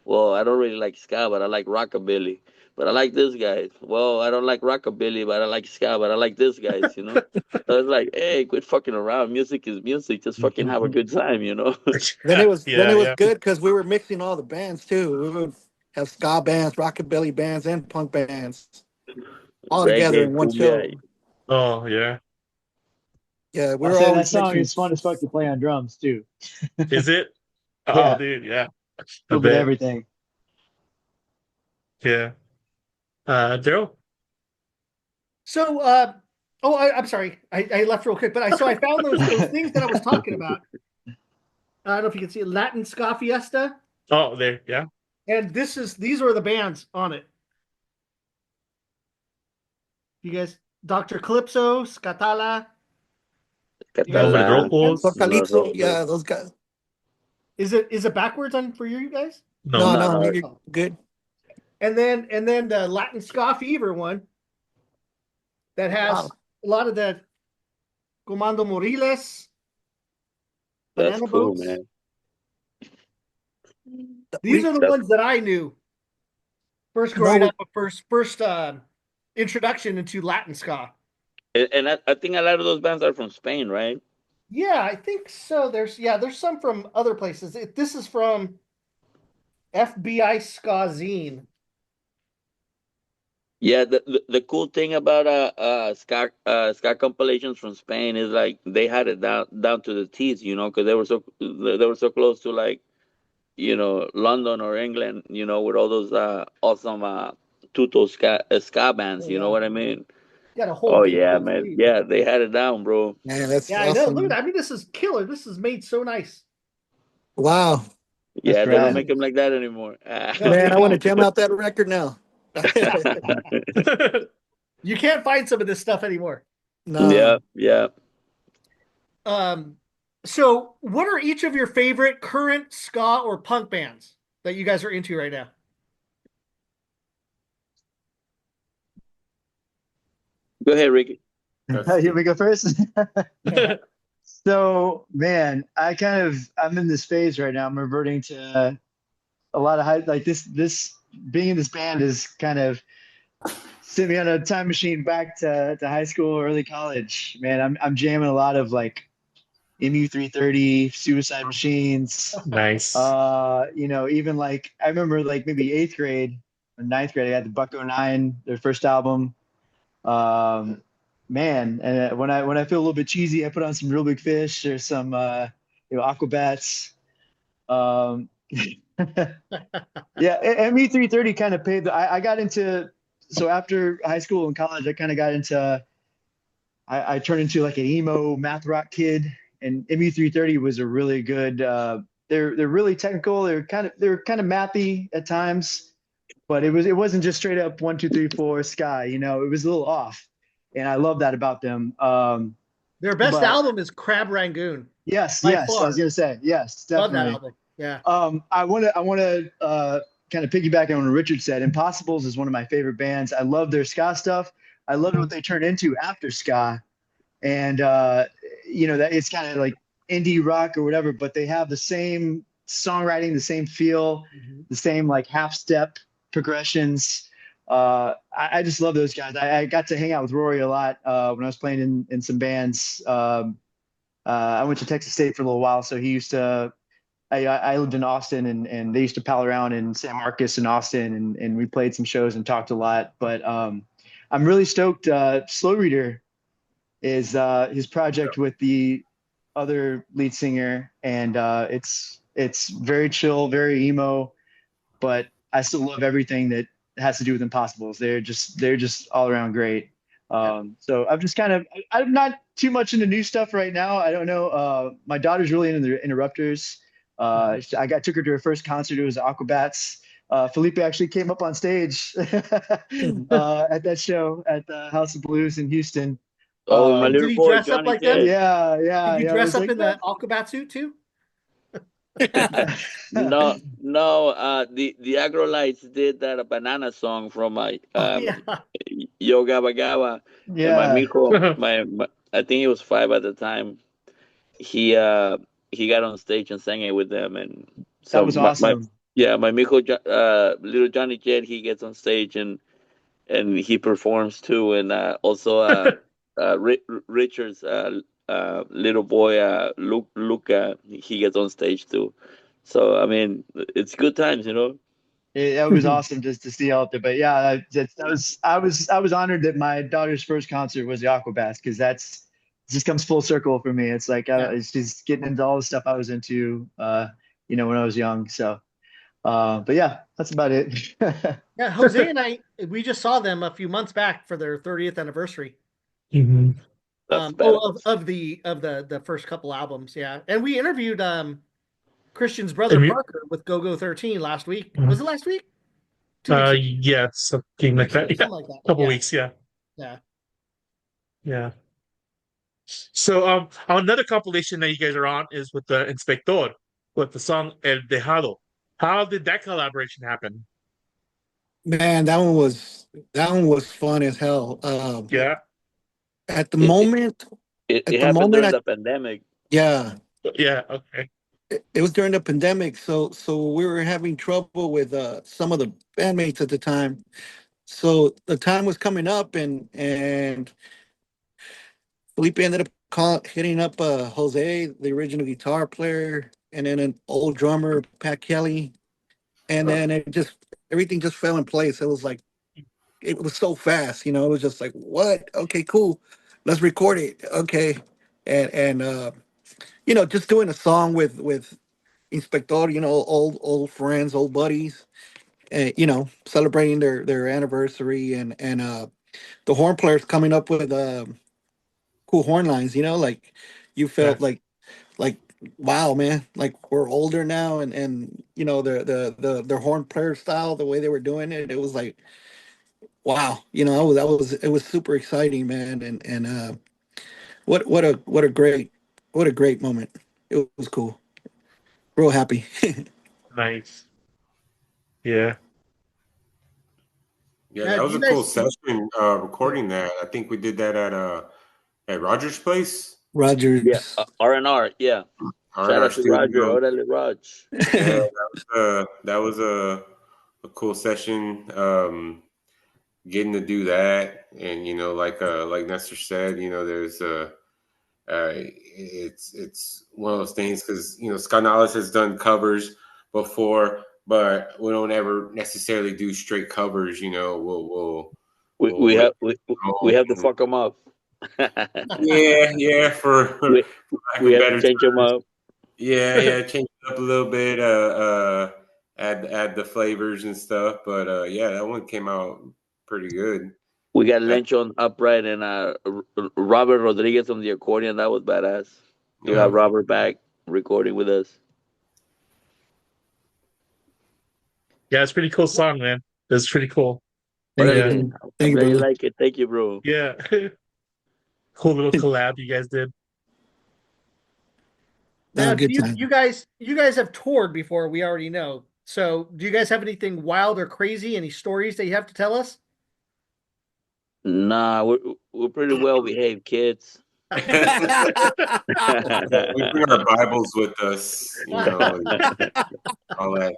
"Well, I don't really like ska, but I like rockabilly." But I like this guy. Well, I don't like rockabilly, but I like ska, but I like this guys. So it's like, hey, quit fucking around. Music is music. Just fucking have a good time. Then Yeah, it was yeah. good because we were mixing all the bands too. We would have ska bands, rockabilly bands, and punk bands all together Reggae, in one cumbia. show. Oh, yeah. Yeah, we I'll were say that always song mixing. is fun as fuck to play on drums too. Is it? Oh, Yeah, dude, yeah. a I little bit of bet. everything. Yeah. Daryl? So, I'm sorry, I left real quick, but I found those things that I was talking about. I don't know if you can see it, Latin Ska Fiesta, Oh, there. Yeah. and these are the bands on it. You guys, Doctor Calypso, Scatala. You guys Los know those Catalan, bands? Locos. Los Vocalizo, Rojos. yeah, those guys. Is it backwards on for you guys? No. No, No, no, no, you're good. And then the Latin Ska Fever one that Wow. has a lot of the Comando Moriles, that's Banana cool, Boats. man. These We are the That's ones that I knew first no, growing up. First introduction into Latin ska. and I think a lot of those bands are from Spain, right? Yeah, I think so. There's some from other places. This is from FBI Skazine. Yeah, the cool thing about ska compilations from Spain is like they had it down to the teeth, you know, because they were so close to like, London or England, with all those awesome tuto ska bands, Oh you know yeah, what I mean? got a whole Oh big yeah, full man. sleeve. Yeah, they had it down, bro. Man, that's Yeah, I know. Look at awesome. that. I mean, this is killer. This is made so nice. Wow. That's Yeah, they don't rad. make them like that anymore. No, they Man, I want to don't. jam out that record now. You can't find some of this stuff anymore. Yeah, No. yeah. Um, so what are each of your favorite current ska or punk bands that you guys are into right now? Go ahead, Ricky. That's Here we good. go first. So, man, I'm in this phase right now. I'm reverting to a lot of high like this being in this band is kind of sent me on a time machine back to high school, early college. Man, I'm jamming a lot of like MU330, Suicide Machines. Nice. Even like I remember like maybe eighth grade or ninth grade, I had the Bucko Nine, their first album. Um, Man, and when I feel a little bit cheesy, I put on some Real Big Fish or some Aquabats. Um, yeah, ME330 kind of paved. I got into so after high school and college, I kind of got into. I turned into like an emo math rock kid, and ME330 was a really good. They're really technical. They're kind of mathy at times, but it wasn't just straight up 1 2 3 4 sky. It was a little off, and I love that about them. Their best But album is Crab Rangoon yes, by yes, I was far. gonna say yes, Love that definitely. album. Yeah. I want to kind of piggyback on what Richard said. Impossibles is one of my favorite bands. I love their ska stuff. I love what they turned into after ska, and that it's kind of like indie rock or whatever, but they have the same songwriting, the same feel, Mhm. the same like half step progressions. I just love those guys. I got to hang out with Rory a lot when I was playing in some bands. I went to Texas State for a little while, so he used to. I lived in Austin, and they used to pal around in San Marcos and Austin, and we played some shows and talked a lot. But I'm really stoked. Slow Reader is his project with the other lead singer, and it's very chill, very emo, but I still love everything that has to do with Impossibles. They're just all around great. Yeah. So I'm just kind of I'm not too much into new stuff right now. I don't know. My daughter's really into the Interrupters. Mhm. I took her to her first concert. It was Aquabats. Felipe actually came up on stage at that show at the House of Blues in Houston. Oh, my Did little he boy dress up Johnny like them? J. Yeah, Did yeah, you yeah. It dress was up like in the Alcabat suit too? No, no. The Agrolites did that banana song from my Oh yeah. Yo Gabba Gabba, and my yeah, Mijo, my I think he was 5 at the time. He uh he got on stage and sang it with them, and that so was my awesome. yeah, my Mijo, little Johnny Jet, he gets on stage and he performs too, and also Richard's little boy Luca, he gets on stage too. So I mean, it's good times, you know. That was awesome just to see out there. But yeah, I was honored that my daughter's first concert was the Aquabats because it just comes full circle for me. It's like Yeah. she's getting into all the stuff I was into, when I was young. So, but yeah, that's about it. Yeah, Jose and I we just saw them a few months back for their 30th anniversary. Mhm. That's badass. Of the first couple albums, yeah. And we interviewed Christian's brother And we, Parker with Go Go 13 last week. Was it last week? 2 weeks ago. yeah, something like that. Yeah, Something like that. couple Yeah. weeks. Yeah, Yeah. yeah. So, another compilation that you guys are on is with the Inspector with the song El Dejado. How did that collaboration happen? Man, that one was fun as hell. Yeah, At the It it, moment, it at the happened moment, during the pandemic. yeah, yeah, okay. it was during the pandemic, so we were having trouble with some of the bandmates at the time. So the time was coming up, and Felipe ended up hitting up Jose, the original guitar player, and then an old drummer, Pat Kelly, and then everything just fell in place. It was like it was so fast, you know. It was just like, what? Okay, cool. Let's record it. Okay, and you know, just doing a song with Inspector, you know, old friends, old buddies, you know, celebrating their anniversary, and the horn players coming up with cool horn lines, you know, like you felt Yeah. like wow, man, like we're older now, and you know their horn player style, the way they were doing it, it was like wow, you know, it was super exciting, man, and what a great moment. It was cool, real happy. Nice. Yeah. Yeah, Now, that do was you a cool guys? session Yeah. recording that. I think we did that at Rogers Place. Yeah, Rogers. R&R. Yeah. Shout R&R out to Roger. Studio. Orale Raj. Yeah, that was a cool session. Getting to do that, and you know, like Nestor said, you know, there's it's one of those things because you know Skarnales has done covers before, but we don't ever necessarily do straight covers. You know, We we'll we let have we, we go. have to fuck them up. Yeah, for we lack we of have to better change them terms. up. Yeah, change it up a little bit. Add the flavors and stuff. But yeah, that one came out pretty good. We got That Lencho on upright and Robert Rodriguez on the accordion. That was badass. To yeah. have Robert back recording with us. Yeah, it's a pretty cool song, man. It's pretty cool. Thank Yeah. Orale. you, thank I'm you, glad you brother. like it. Thank you, bro. Yeah. Cool little collab you guys did. Now, do Good time. you guys have toured before? We already know. So, do you guys have anything wild or crazy? Any stories that you have to tell us? Nah, we're pretty well behaved kids. We bring our Bibles with us, you know, and all that.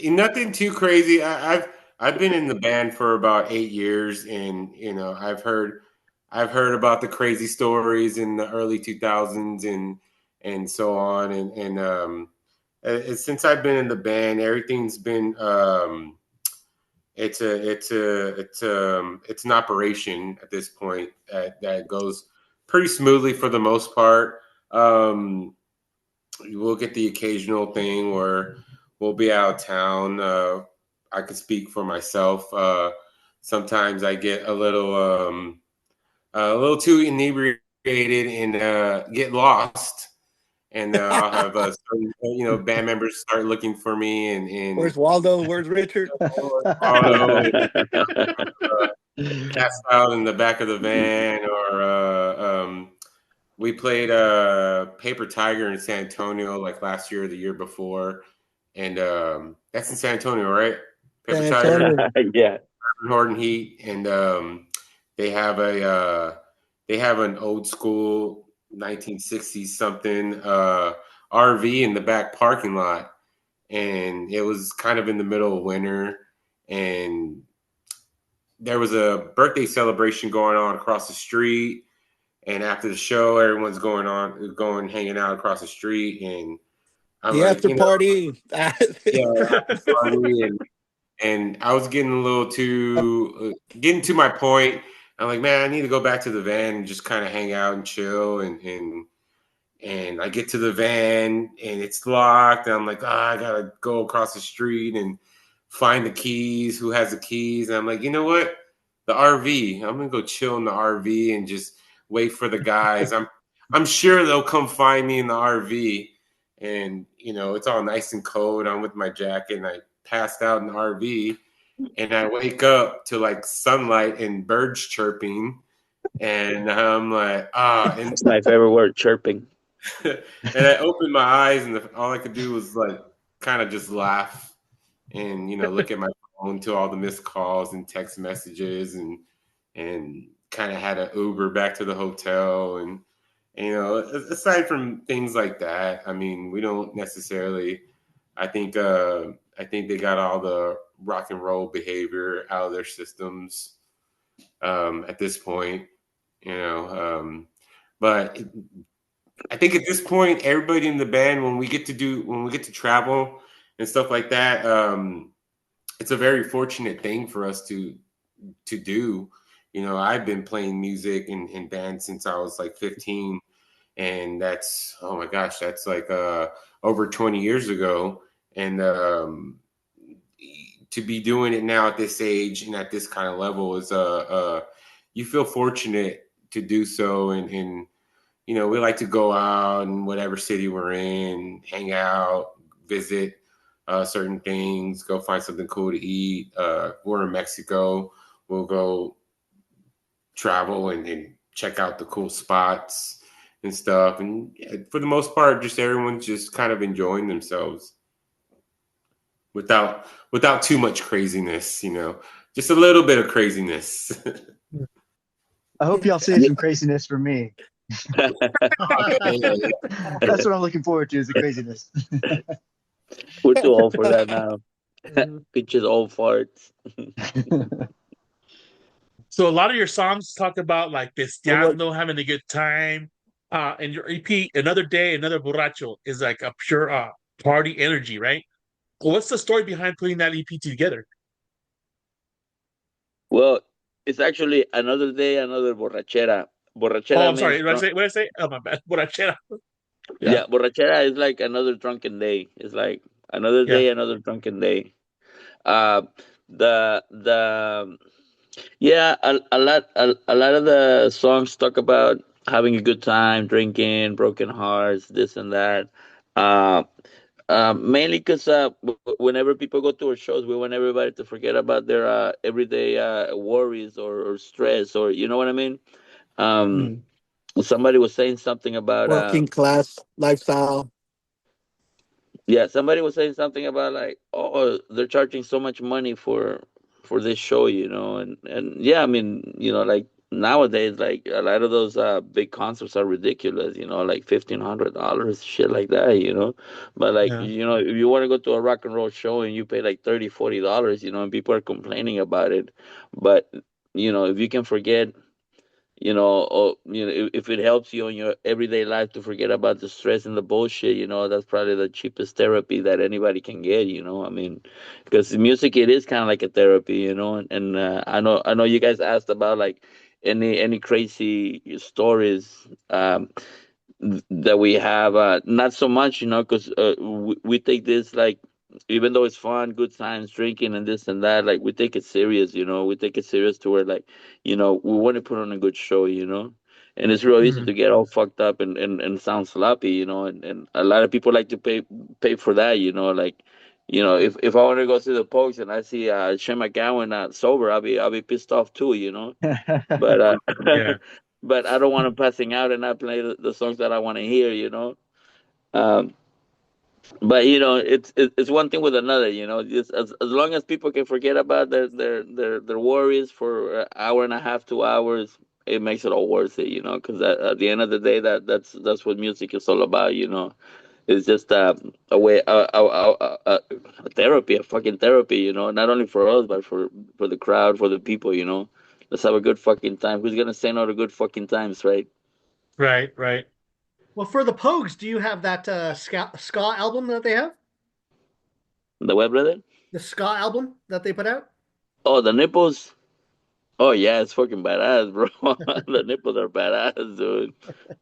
Nothing too crazy. I've been in the band for about 8 years, and you know, I've heard about the crazy stories in the early 2000s and so on, since I've been in the band, everything's been it's an operation at this point that goes pretty smoothly for the most part. We'll get the occasional thing where we'll be out of town. I could speak for myself. Sometimes I get a little too inebriated and get lost, and I'll have some, you know, band members start looking for me, and Where's Waldo? Where's Richard? Auto passed out in the back of the van, or we played Paper Tiger in San Antonio like last year or the year before, and that's in San Antonio, right? Paper San Tiger, Antonio. Yeah. Horton Heat, and they have they have an old school 1960s something RV in the back parking lot, and it was kind of in the middle of winter, and there was a birthday celebration going on across the street, and after the show everyone's going hanging out across the street, and I'm The like, after you know, party. yeah, after party, and I was getting a little too getting to my point. I'm like, man, I need to go back to the van and just kind of hang out and chill, and I get to the van and it's locked, and I'm like, I gotta go across the street and find the keys. Who has the keys? And I'm like, you know what? The RV. I'm gonna go chill in the RV and just wait for the guys. I'm sure they'll come find me in the RV. And you know, it's all nice and cold. I'm with my jacket, and I passed out in the RV, and I wake up to like sunlight and birds chirping, and I'm like, and That's my favorite word, chirping. and I opened my eyes, and all I could do was like kind of just laugh and you know look at my phone to all the missed calls and text messages, and kind of had an Uber back to the hotel, and you know, aside from things like that, I mean, we don't necessarily. I think they got all the rock and roll behavior out of their systems. at this point, you know. But I think at this point, everybody in the band, when we get to travel and stuff like that, it's a very fortunate thing for us to do. You know, I've been playing music in bands since I was like 15, and that's, oh my gosh, that's like over 20 years ago. And to be doing it now at this age and at this kind of level is you feel fortunate to do so. And you know, we like to go out in whatever city we're in, hang out, visit certain things, go find something cool to eat. We're in Mexico, we'll go travel and check out the cool spots and stuff. And yeah, for the most part, just everyone's just kind of enjoying themselves without too much craziness, you know, just a little bit of craziness. I hope y'all save some craziness for me. That's what I'm looking forward to, is the craziness. We're too old for that now. Bitches old farts. So a lot of your songs talk about like Well, what bestiando, having a good time. And your EP, Another Day, Another Borracho, is like a pure party energy, right? Well, what's the story behind putting that EP together? Well, it's actually another day, another borrachera. Oh, Borrachera I'm sorry. means drunk. What did I say? Oh, my bad. Borrachera. Yeah, Yeah, borrachera is like another drunken day. It's like another yeah. day, another drunken day. Uh, the yeah, a lot of the songs talk about having a good time, drinking, broken hearts, this and that. Uh, Mainly because whenever people go to our shows, we want everybody to forget about their everyday worries or stress, or you know what I mean. Um, mm, Somebody was saying something about working class lifestyle. yeah, somebody was saying something about like, oh, they're charging so much money for this show, you know, and yeah, I mean, you know, like nowadays, like a lot of those big concerts are ridiculous, you know, like $1,500, shit like that, you know. But like, Yeah. you know, if you want to go to a rock and roll show and you pay like $30, $40, you know, and people are complaining about it, but you know, if you can forget, you know, or you know, if it helps you in your everyday life to forget about the stress and the bullshit, you know, that's probably the cheapest therapy that anybody can get, you know. I mean, because music, it is kind of like a therapy, you know. And I know you guys asked about like any crazy stories. That we have, not so much, you know, because we take this like, even though it's fun, good times, drinking and this and that, like we take it serious, you know. We take it serious to where like, you know, we want to put on a good show, you know. And it's real easy Mhm. to get all fucked up and sound sloppy, you know. And a lot of people like to pay for that, you know. Like, you know, if I want to go to the Pokes and I see Shane McGowan sober, I'll be pissed off too, you know. But Yeah. but I don't want them passing out and not play the songs that I want to hear, you know. Um, but you know, it's one thing with another, you know. Just as long as people can forget about their worries for an hour and a half, 2 hours, it makes it all worth it, you know. Because at the end of the day, that's what music is all about, you know. It's just a way, a therapy, a fucking therapy, you know. Not only for us, but for the crowd, for the people, you know. Let's have a good fucking time. Who's gonna say no to good fucking times, right? Right, right. Well, for the Pogues, do you have that ska album that they have? The web brother. The ska album that they put out? Oh, the nipples. Oh yeah, it's fucking badass, bro. The nipples are badass, dude.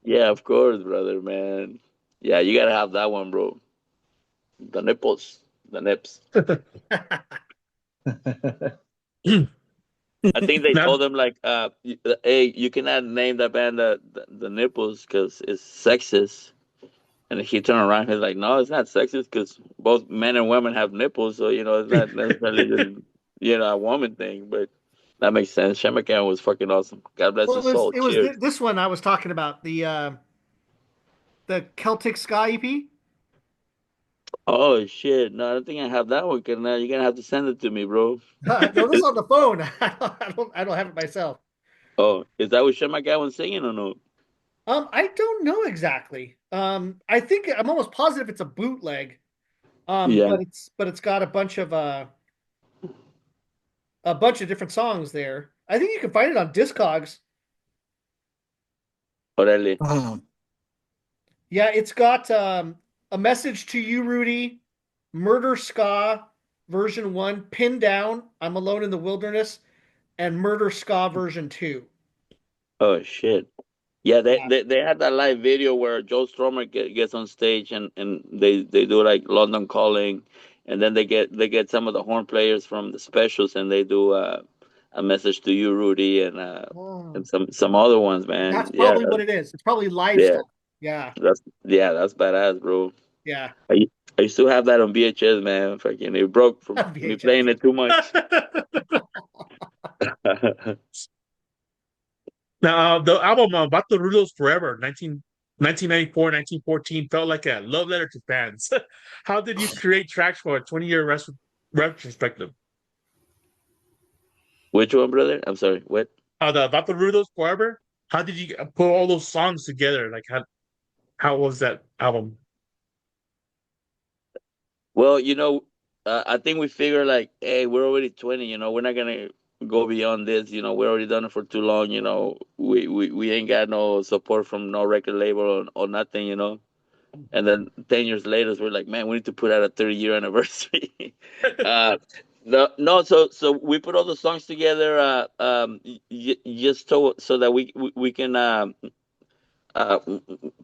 Yeah, of course, brother, man. Yeah, you gotta have that one, bro. The nipples, the nips. I think they Now, told him like, hey, you cannot name that band the nipples because it's sexist. And he turned around, he's like, no, it's not sexist because both men and women have nipples, so you know it's not necessarily just, you know, a woman thing. But that makes sense. Shemakan was fucking awesome. God bless Well, his soul. it was Cheers. this one I was talking about, the Celtic Ska EP. Oh shit! No, I don't think I have that one. Cause you're gonna have to send it to me, bro. No, this is on the phone. I don't have it myself. Oh, is that what Shema guy was singing or no? I don't know exactly. I think I'm almost positive it's a bootleg. Yeah. But it's got a bunch of a bunch of different songs there. I think you can find it on Discogs. Orale. Yeah, it's got a message to you, Rudy, Murder Ska version 1, Pinned Down, I'm Alone in the Wilderness, and Murder Ska version 2. Oh shit. Yeah, Yeah. they had that live video where Joe Stromer gets on stage and they do like London Calling, and then they get some of the horn players from the specials and they do a message to you, Rudy, Oh, and some other ones, man. that's Yeah, probably what it is. It's probably live yeah, stuff. Yeah. that's badass, bro. Yeah. I I still have that on VHS, man. Fucking it broke from me VHS. playing it too much. Now, the album Vato Rudos Forever, 1994, 1914, felt like a love letter to fans. How did you create tracks for a 20-year retrospective? Which one, brother? I'm sorry. What? The Vato Rudos Forever, how did you put all those songs together? Like, how was that album? Well, I think we figure like, hey, we're already 20. We're not gonna go beyond this. We're already done it for too long. We ain't got no support from no record label or nothing. And then 10 years later, we're like, man, we need to put out a 30-year anniversary. uh, no, so we put all the songs together, just so that we can uh,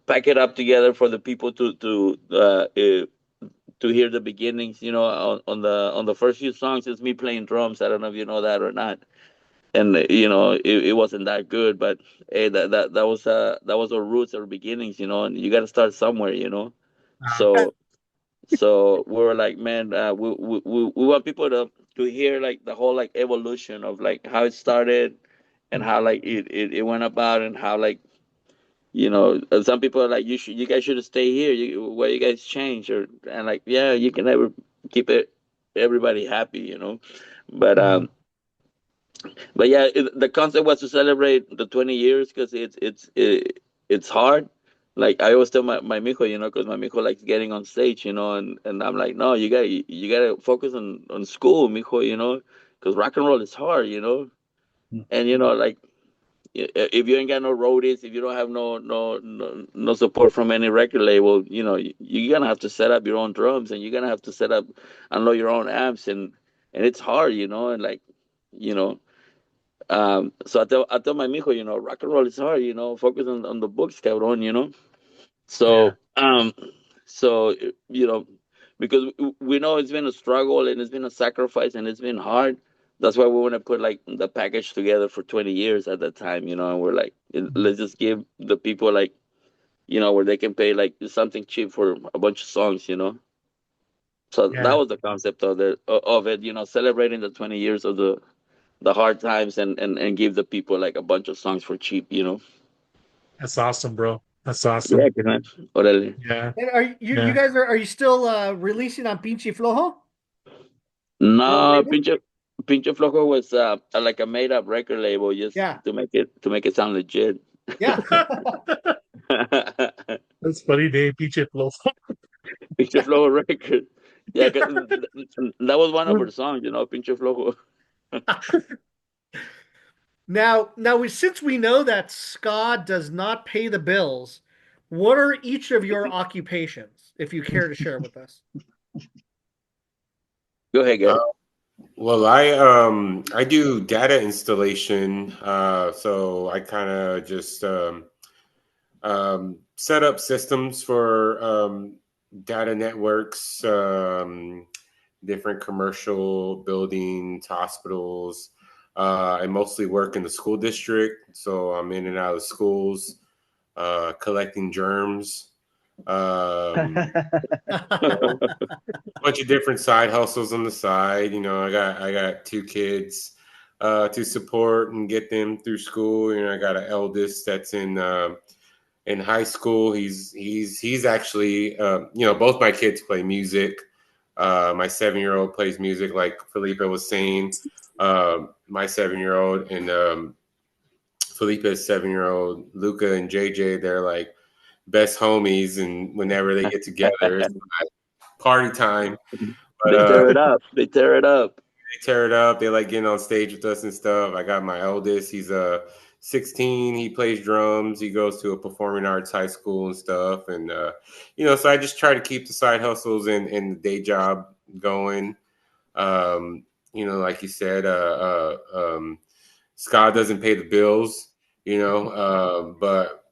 pack it up together for the people to hear the beginnings. On the first few songs, it's me playing drums. I don't know if you know that or not. And it wasn't that good, but hey, that was our roots, our beginnings. And you got to start somewhere. Uh, So we were like, man, we want people to hear like the whole like evolution of like how it started and how like it went about and how like some people are like, you guys should have stayed here. Why you guys change? And like, yeah, you can never keep everybody happy, But yeah, the concept was to celebrate the 20 years because it's hard. Like I always tell my mijo, because my mijo likes getting on stage, and I'm like, no, you gotta focus on school, mijo, because rock and roll is hard, and like if you ain't got no roadies, if you don't have no support from any record label, you're gonna have to set up your own drums and you're gonna have to unload your own amps and it's hard, and like, you know. So I tell my mijo, rock and roll is hard, focus on the books, cabron, yeah, So so you know, because we know it's been a struggle and it's been a sacrifice and it's been hard. That's why we want to put like the package together for 20 years at that time, and we're like, let's just give the people like, where they can pay like something cheap for a bunch of songs. So that yeah. was the concept of it, celebrating the 20 years of the hard times and give the people like a bunch of songs for cheap. That's awesome, bro. That's Yeah, awesome. man. Orale. Yeah, And are you yeah. guys are you still releasing on Pinche Flojo? Your own No, label? Pinche Flojo was like a made up record label just Yeah. to make it sound legit. Yeah. That's funny, Dave. PJ Flow. Pinche Flojo record. Yeah, 'cause that was one of her songs, Pinche Flojo. Since we know that ska does not pay the bills, what are each of your occupations, if you care to share with us? Go ahead, Uh, Gary. well, I do data installation, so I kind of just set up systems for data networks, different commercial buildings, hospitals. I mostly work in the school district, so I'm in and out of schools, collecting germs. Um, Bunch of different side hustles on the side. I got two kids to support and get them through school. I got an eldest that's in high school. He's actually both my kids play music. My 7-year-old plays music, like Felipe was saying. My 7-year-old and Felipe's 7-year-old, Luca and JJ, they're like best homies, and whenever they get together, it's party time. But They tear it up. They tear it up. tear it up. They like getting on stage with us and stuff. I got my eldest. He's 16. He plays drums. He goes to a performing arts high school and stuff. And so I just try to keep the side hustles and the day job going. Like you said, ska doesn't pay the bills. But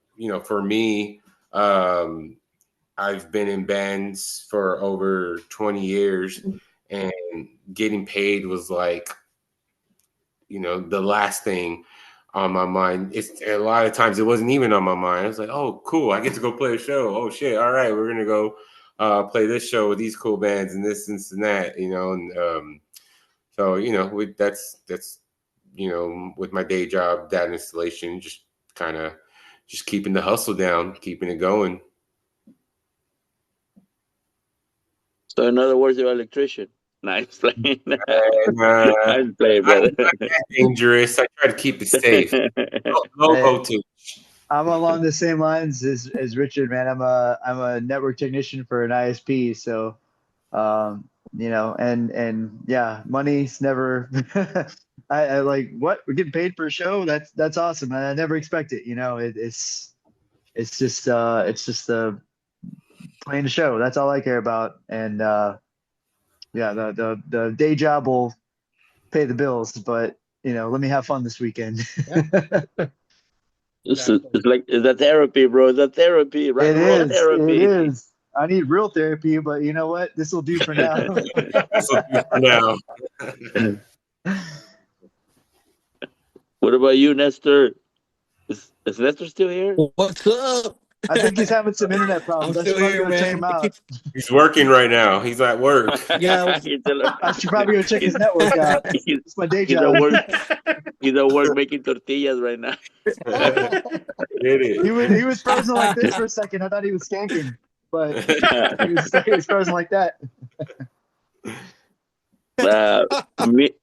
for me, I've been in bands for over 20 years, and getting paid was like, the last thing on my mind. It's a lot of times it wasn't even on my mind. I was like, oh, cool, I get to go play a show. Oh shit, all right, we're gonna go play this show with these cool bands and this and that, and so that's with my day job, data installation, just kind of just keeping the hustle down, keeping it going. So in other words, you're an electrician. Nice playing. And, I'm playing, brother. I'm not that dangerous. I try to keep it safe. No voltage. I'm along the same lines as Richard, man. I'm a network technician for an ISP, so and yeah, money's never. I like what we're getting paid for a show. That's awesome, and I never expect it. It's just playing the show. That's all I care about, and the day job will pay the bills, but let me have fun this weekend. It's like, it's a therapy, bro. It's a therapy. Rock and roll therapy. It is. I need real therapy, but you know what? This will do for now. This will do for now. What about you, Nestor? Is Nestor still here? What's up? I think he's having some internet problems. I'm still here, man. Check him out. He's working right now. He's at work. Yeah, I should probably go check his network out. It's my day job. He's at work making tortillas right now. He was frozen like this for a second. I thought he was skanking, but he was frozen like that. Me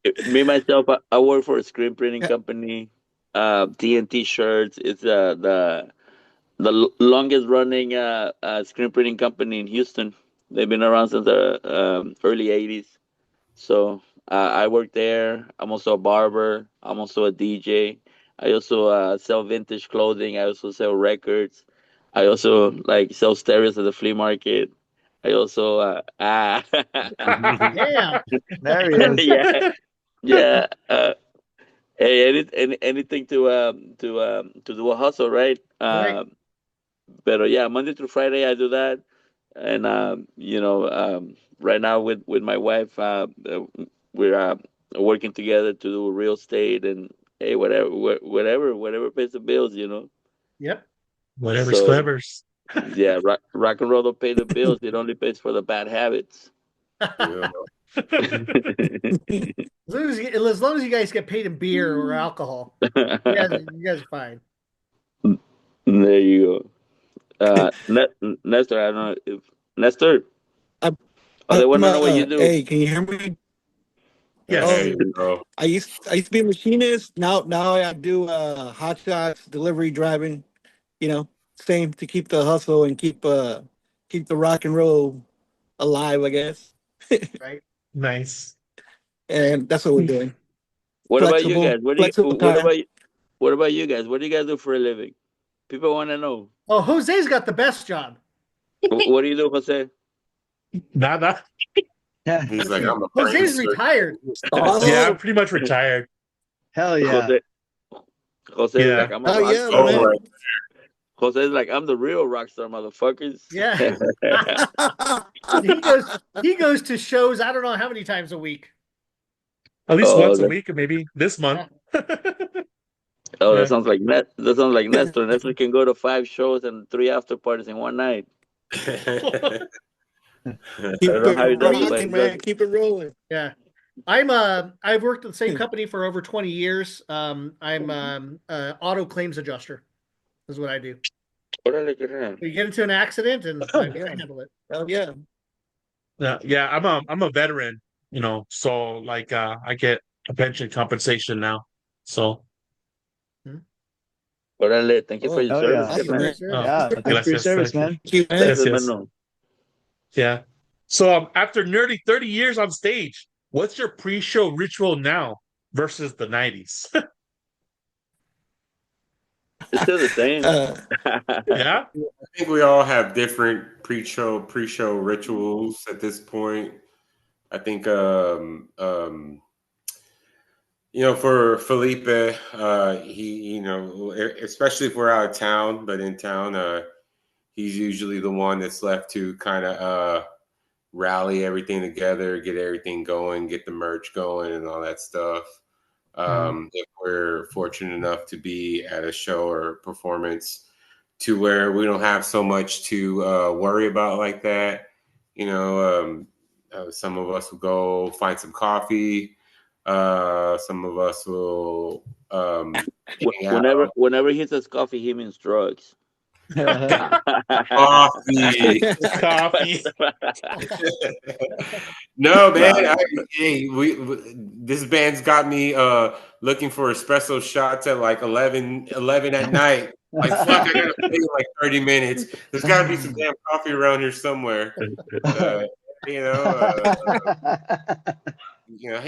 myself, I work for a screen printing company. TNT Shirts. It's the longest running screen printing company in Houston. They've been around since the early 80s. So I work there. I'm also a barber. I'm also a DJ. I also sell vintage clothing. I also sell records. I also sell stereos at the flea market. I also Yeah. There he is. yeah. Hey, anything to do a hustle, right? Right. But yeah, Monday through Friday I do that, and right now with my wife, we're working together to do real estate and hey, whatever pays the bills, Yep. Whatever's So, clever. Yeah, rock and roll don't pay the bills; it only pays for the bad habits. Yeah. As long as you guys get paid in beer or alcohol, you guys are fine. There you go. Nestor, I don't know if Nestor. They want to know what you do. Hey, can you hear me? Yes. There you go. I used to be a machinist. Now I do hot shots, delivery, driving. Same to keep the hustle and keep the rock and roll alive, I guess. Right. Nice. And that's what we're doing. What about you guys? Flexible time. What about you guys? What do you guys do for a living? People want to know. Oh, Jose's got the best job. What do you do, Jose? Nada. He's like, I'm a Jose's prankster. retired. Awesome. Yeah, I'm pretty much retired. Hell yeah. Jose Yeah. is like, I'm a Oh, rock yeah, star. man. right. Jose is like, I'm the real rock star, motherfuckers. Yeah. he goes to shows I don't know how many times a week. At least once a that- week, or maybe this month. Oh, Yeah. that sounds like Nestor. Nestor can go to 5 shows and 3 after parties in one night. Keep I don't know how he it does it, but he rocking, man. does. Keep it rolling. Yeah. I've worked at the same company for over 20 years. I'm auto claims adjuster is what I do. Órale, qué raro. You get into an accident and I handle it. Oh yeah. Yeah, I'm a veteran, so I get a pension compensation now. So Órale, thank you for your Oh, service. yeah. Good man. Yes, sir. Yeah, thanks for your gracias, service, thank man. Thank you, man. Yes, Gracias, yes. mano. Yeah. So after nearly 30 years on stage, What's your pre-show ritual now versus the 90s? It's still the same. Uh, Yeah. I think we all have different pre-show rituals at this point. I think for Felipe, he especially if we're out of town, but in town, he's usually the one that's left to kind of rally everything together, get everything going, get the merch going, and all that stuff. If we're fortunate enough to be at a show or performance to where we don't have so much to worry about like that, some of us will go find some coffee. Some of us will hang out. Whenever he says coffee, he means drugs. Coffee. Coffee. No, man. No. Hey, this band's got me looking for espresso shots at like 11 at night. Like, fuck, I gotta play in like 30 minutes. There's gotta be some damn coffee around here somewhere. Uh, you know,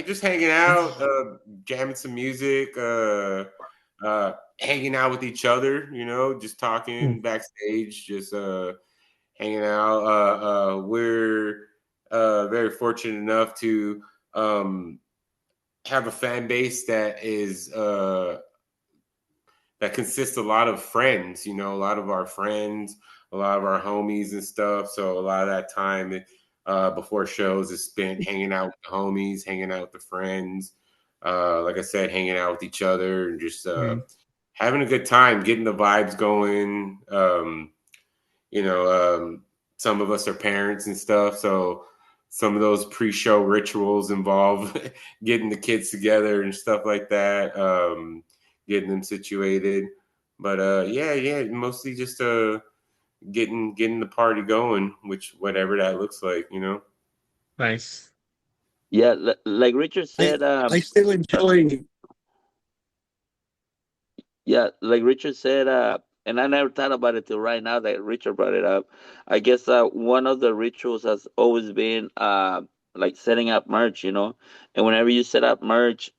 just hanging out, jamming some music, hanging out with each other, just talking backstage, just hanging out. We're very fortunate enough to have a fan base that consists of a lot of friends, a lot of our friends, a lot of our homies and stuff. So a lot of that time before shows is spent hanging out with the homies, hanging out with the friends. Like I said, hanging out with each other and just having a good time, getting the vibes going. Some of us are parents and stuff, so some of those pre-show rituals involve getting the kids together and stuff like that, getting them situated. But yeah, mostly just getting the party going, which whatever that looks like. Nice. Yeah, like Richard I said, I still enjoy. yeah, like Richard said, and I never thought about it till right now that Richard brought it up. I guess one of the rituals has always been like setting up merch, and whenever you set up merch,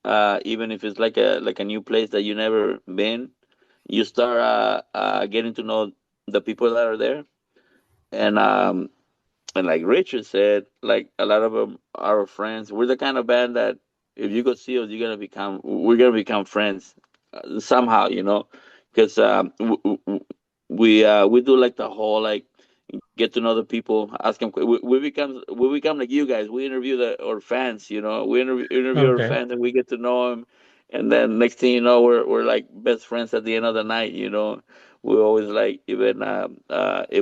even if it's like a new place that you never been, you start getting to know the people that are there, and like Richard said, like a lot of them are our friends. We're the kind of band that if you go see us, we're gonna become friends somehow, because we do like the whole like get to know the people, ask them. We become like you guys. We interview our fans, We interview our Okay. fans and we get to know them, and then next thing you know, we're like best friends at the end of the night, We always like even if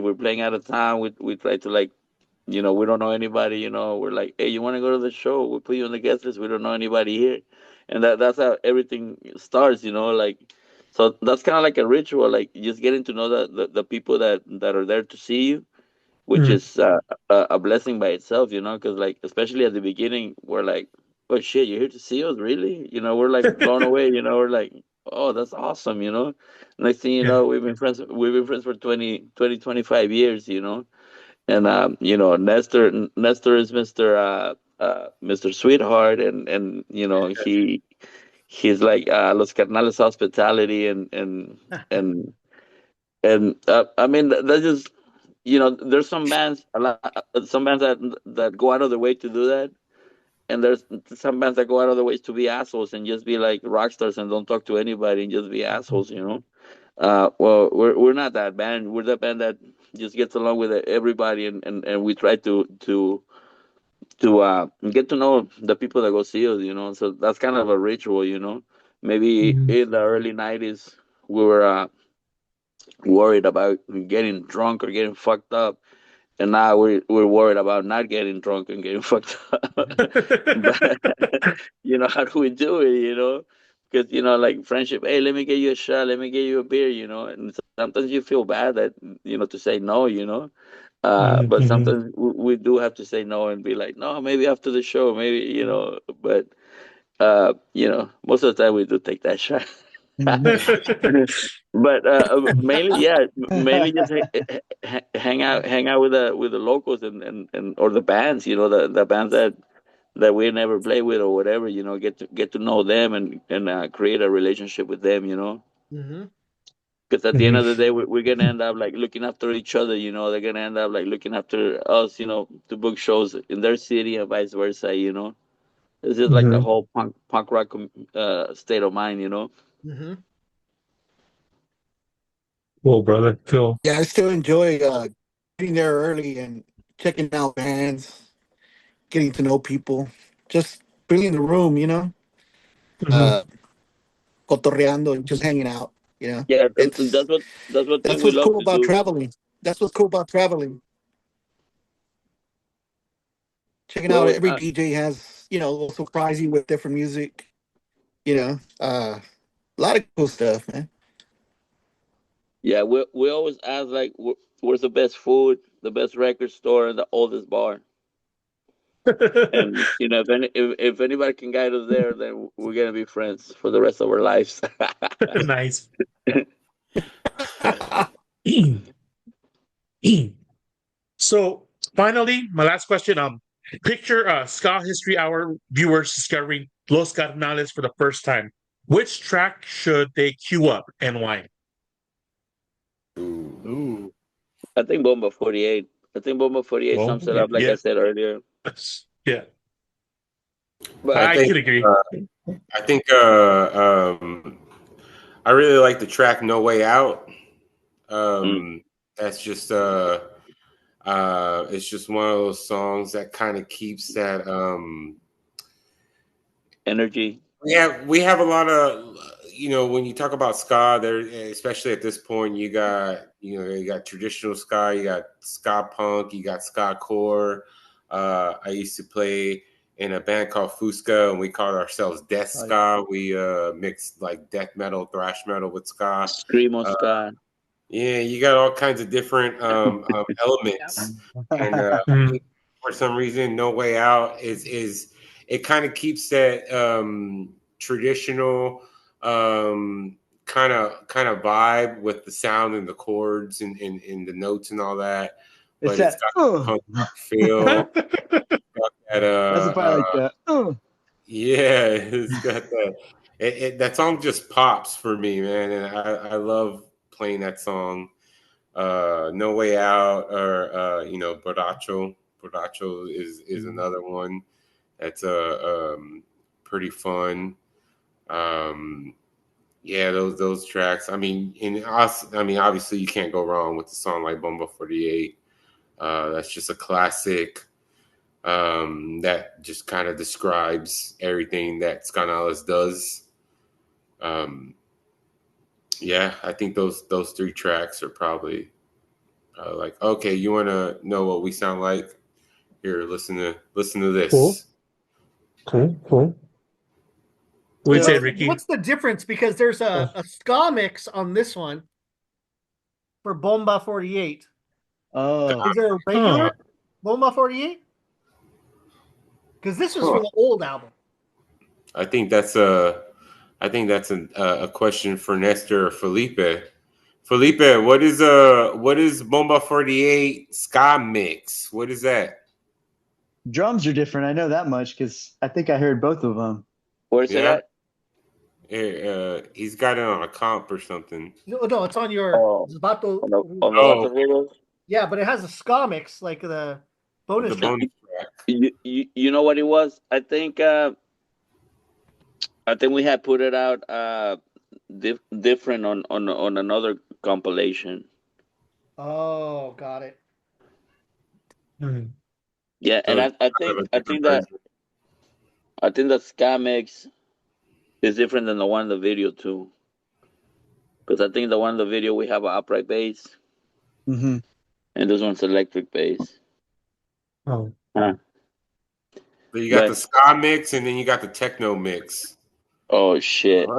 we're playing out of town, we try to like we don't know anybody, we're like, hey, you want to go to the show? We'll put you on the guest list. We don't know anybody here. And that's how everything starts, like, so that's kind of like a ritual, like just getting to know the people that are there to see you, which Mm. is a blessing by itself, because like, especially at the beginning, we're like, oh shit, you're here to see us? Really? We're like blown away, we're like, oh, that's awesome, Next thing you Yeah. know, we've been friends for 25 years, and Nestor is Mr. Sweetheart, and he's like Los Skarnales hospitality, and I mean that's just there's some bands that go out of their way to do that, and there's some bands that go out of their ways to be assholes and just be like rock stars and don't talk to anybody and just be assholes, well, we're not that band. We're the band that just gets along with everybody, and we try to get to know the people that go see us. So that's kind of a ritual. Maybe Mm. in the early '90s we were worried about getting drunk or getting fucked up, and now we're worried about not getting drunk and getting fucked up. But how do we do it? Because like friendship. Hey, let me get you a shot. Let me get you a beer. And sometimes you feel bad that to say no. But Mhm. sometimes we do have to say no and be like, no, maybe after the show, maybe But most of the time we do take that shot. But mainly, yeah, mainly just hang out with the locals and or the bands, the bands that we never play with or whatever. Get to know them and create a relationship with them. Hmm. Because at the end Mhm. of the day, we're gonna end up like looking after each other. They're gonna end up like looking after us. To book shows in their city and vice versa. It's just like the Mhm. whole punk rock state of mind. Hmm. Cool, brother. Cool. Yeah, I still enjoy getting there early and checking out bands, getting to know people, just being in the room, Mhm. uh, cotorreando and just hanging out. Yeah, It's that's what thing that's we what's love cool to about do. traveling. That's what's cool about traveling. Checking We out always every DJ has, a little surprise you with different music. A lot of cool stuff, man. Yeah, we always ask like where's the best food, the best record store, and the oldest bar. And if anybody can guide us there, then we're gonna be friends for the rest of our lives. Nice. So finally, my last question. Picture Ska History Hour viewers discovering Los Skarnales for the first time. Which track should they queue up and why? Ooh. Ooh. I think Bomba 48. I think Bomba 48 Well, sums it up, like I yeah, said earlier. yeah, I But I think could agree. uh, I think I really like the track "No Way Out." mm, That's just it's just one of those songs that kind of keeps that energy. we have a lot of when you talk about ska there, especially at this point, you got traditional ska, you got ska punk, you got ska core. I used to play in a band called Fusca, and we called ourselves Death Oh, yeah. Ska. We mixed like death metal, thrash metal with ska. Screamo Uh, ska. yeah, you got all kinds of different elements, and I Mm. think for some reason, No Way Out is it kind of keeps that traditional kind of vibe with the sound and the chords and the notes and all that, It's but it's that. got that punk rock feel. That That's the part I like that. yeah, it's got that. That song just pops for me, man, and I love playing that song. No Way Out, or Borracho. Borracho is another one that's pretty fun. Um, yeah, those tracks. I mean, obviously you can't go wrong with a song like Bomba 48. That's just a classic. That just kind of describes everything that Skarnales does. Um, yeah, I think those three tracks are probably like, okay, you want to know what we sound like? Here, listen to Cool, this. cool, cool. What do you So say, Uh, Ricky? what's the difference? Because there's Oh, a ska mix on this one for Bomba 48. Oh. Is there a oh, regular Bomba 48? Because this was huh. from the old album. I think that's a question for Nestor or Felipe. Felipe, what is Bomba 48 ska mix? What is that? Drums are different. I know that much because I think I heard both of them. Where's it Yeah, at? he's got it on a comp or something. No, no, it's on your Oh, Zapato. on the Oh, Vato Rulos. Yeah, but it has a ska mix, like the bonus the track. bonus track. You know what it was? I think we had put it out different on another compilation. Oh, got it. hmm. Yeah, So and it's I kind of think a I different think that version. I think that ska mix is different than the one in the video too. Because I think the one in the video we have an upright bass, Hmm. and this one's electric bass. Oh, Huh. So you got the But ska mix, and then you got the techno mix. oh shit!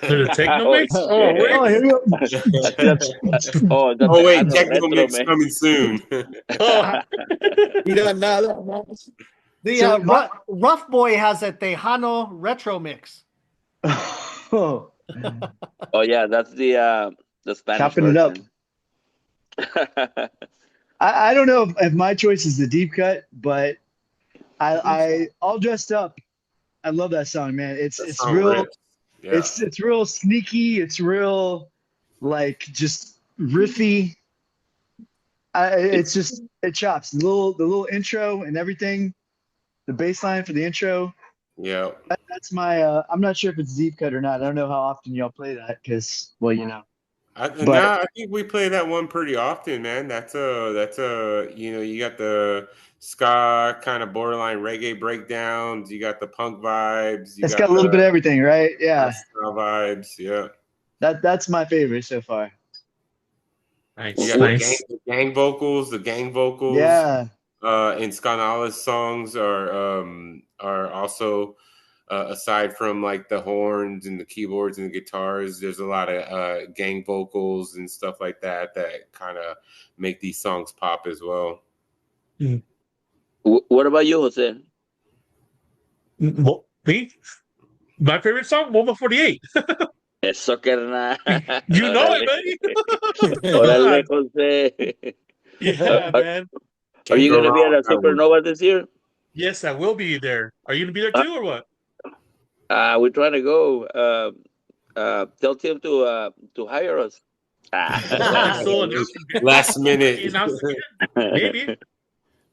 there's a techno Oh mix. Oh, shit! Oh, here we go. I think that's oh, is that Oh wait, Tejano techno Retro mix man? coming soon. oh. Mira nada más. The So Rough Boy has a Tejano retro mix. oh, Oh yeah, that's the Spanish chopping it up. version. I don't know if my choice is the deep cut, but I all dressed up. I love that song, man. That It's song real. rips. Yeah. It's real sneaky. It's real like just riffy. It's just it chops the little intro and everything. The bass line for the intro. Yeah. That's my. I'm not sure if it's deep cut or not. I don't know how often y'all play that because, well, you know. But I think we play that one pretty often, man. That's a you know, you got the ska kind of borderline reggae breakdowns, you got the punk vibes, you it's got got a little bit the of everything, right? Yeah. ska vibes, yeah. That's my favorite so far. You Nice, got nice. the gang vocals Yeah. in Skarnales songs are also aside from like the horns and the keyboards and the guitars, there's a lot of gang vocals and stuff like that that kind of make these songs pop as well. Mm. What about you, Jose? Me? My favorite song, Mobile 48. Eso, carnal. You know it, Órale. buddy. Come Órale, on. Jose. Are, Yeah, are, man. are Can't you go going to be wrong at a with that one. Supernova this year? Yes, I will be there. Are you gonna be there Uh, too, or what? we're trying to go. Tell Tim to hire us. Oh, he's still announcing. Last Has he minute. announced it yet? Maybe.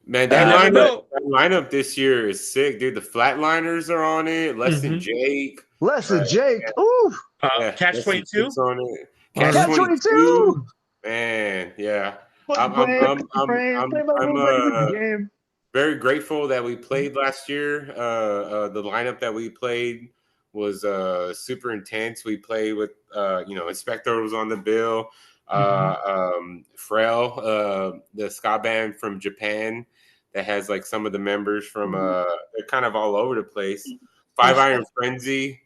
Man, You never know. that lineup this year is sick, dude. The Flatliners are on it. Less than Hmm. Jake. Less of Jake. Ooh. Catch Less than 22. Jake's on it. All Catch right. Catch 22. 22. Man, yeah. Fucking playing, play my I'm little buddy with the game. very grateful that we played last year. The lineup that we played was super intense. We played with Inspector was on the bill. Frail, the ska band from Japan that has like some of the members from they're kind of all over the place. Five Iron Frenzy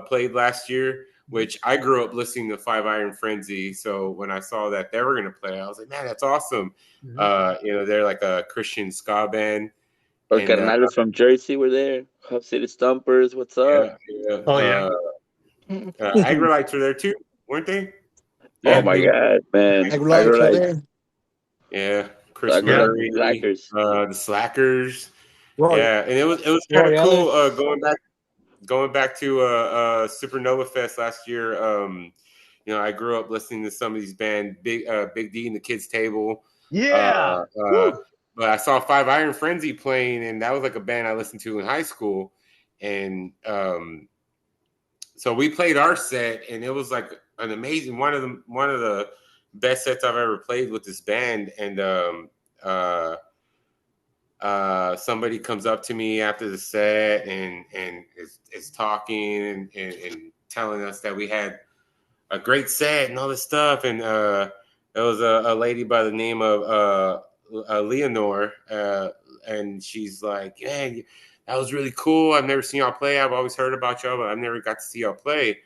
played last year, which I grew up listening to Five Iron Frenzy. So when I saw that they were going to play, I was like, man, that's awesome. They're like a Christian ska band. Our And carnales from Jersey were there. Hub City Stompers, what's up? yeah. Oh yeah. Agrolites were there too, weren't they? Oh Yeah. my God, man. Agrolites are Agrolites. there. Yeah. Chris Yeah. Agrolites Murray, Slackers. the Slackers. Roy, Yeah. And it was kind of cool Royales. going back to Supernova Fest last year. I grew up listening to some of these bands, Big D and the Kids Table. Yeah. Woo. But I saw Five Iron Frenzy playing, and that was like a band I listened to in high school. And so we played our set, and it was like an amazing one of the best sets I've ever played with this band. And somebody comes up to me after the set and is talking and telling us that we had a great set and all this stuff. And there was a lady by the name of Leonore, and she's like, "Yeah, that was really cool. I've never seen y'all play. I've always heard about y'all, but I've never got to see y'all play."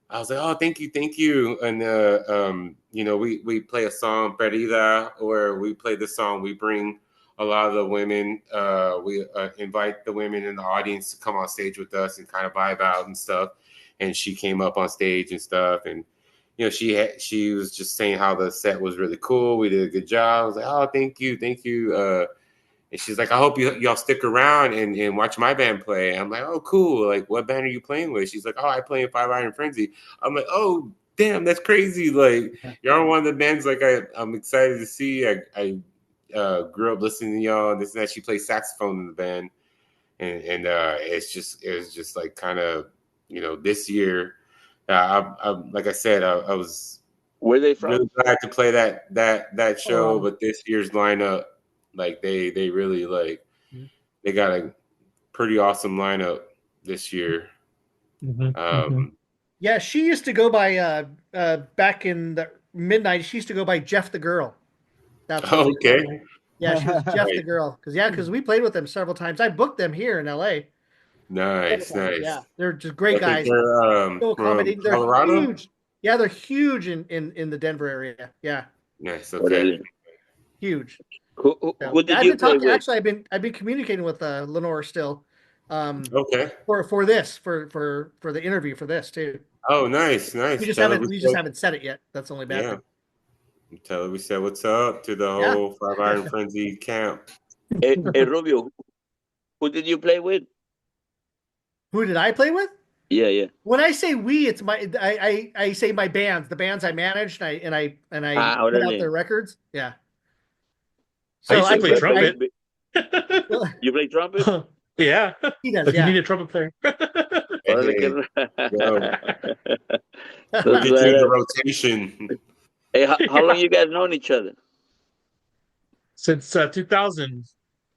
I was like, "Oh, thank you." And we play a song, Perida, where we play the song. We bring a lot of the women. We invite the women in the audience to come on stage with us and kind of vibe out and stuff. And she came up on stage and stuff, and she was just saying how the set was really cool. We did a good job. I was like, "Oh, thank you." And she's like, "I hope y'all stick around and watch my band play." I'm like, "Oh, cool. Like, what band are you playing with?" She's like, "Oh, I play in Five Iron Frenzy." I'm like, "Oh, damn, that's crazy. Like, you're on one of the bands like I'm excited to see. I grew up listening to y'all and this and that." She plays saxophone in the band. And it was just like kind of, this year, like I said, I was Where are they really from? glad to play that show, Oh, but this year's lineup, like they really they got a pretty awesome lineup this year. Yeah, she used to go by back in the mid-90s. She used to go by Jeff the Girl. That's what they called Okay, her. Yeah, she was Jeff the Girl. Because we played with them several times. I booked them here in LA. nice. Yeah, they're just great I think guys. they're So from accommodating. They're Colorado. huge. Yeah, they're huge in the Denver area. Yeah, Nice. Okay. Órale. huge. Who Yeah, did I've you been play talking. with? Actually, I've been communicating with Lenore still, Okay. for this for the interview for this too. Oh, nice. We just Tell her haven't we we just said, haven't said it yet. That's the only bad yeah. thing. Tell her we said what's up to the Yeah. whole Five Iron Frenzy camp. Hey, Rubio, Who did you play with? Who did I play with? Yeah, yeah. When I say we, it's I say my bands, the bands I managed, and I Ah, put out their órale. records. Yeah. I So used to I play But, could but, I trumpet. but well, you play trumpet? Yeah. he does, If you yeah. need a trumpet player. Órale, Hey, qué... yo, we'll That's get you in the right. rotation. Hey, how long Yeah. you guys known each other? Since 2020.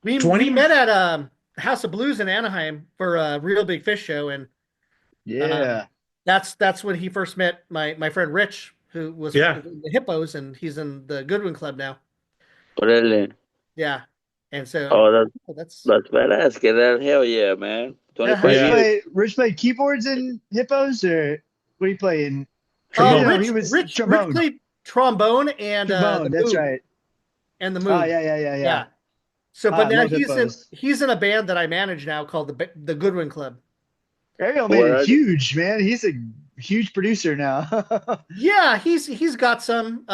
We met at House of Blues in Anaheim for a Real Big Fish show, and um, Yeah. that's when he first met my friend Rich, who was Yeah. in the Hippos, and he's in the Goodwin Club now. Órale. Yeah, and so Oh, that's that's badass. Get that hell yeah, man. 25 Rich Yeah. years. play Rich played keyboards in Hippos, or what do you play in? Trombone. No, he Rich was Rich trombone. played trombone and Trombone, that's right. the Oh Moog. yeah, yeah, yeah, yeah. Yeah. So, Ah, but I now love Hippos. he's in a band that I manage now called the Goodwin Club. Ariel made it Word. huge, man. He's a huge producer now. Yeah, he's got some.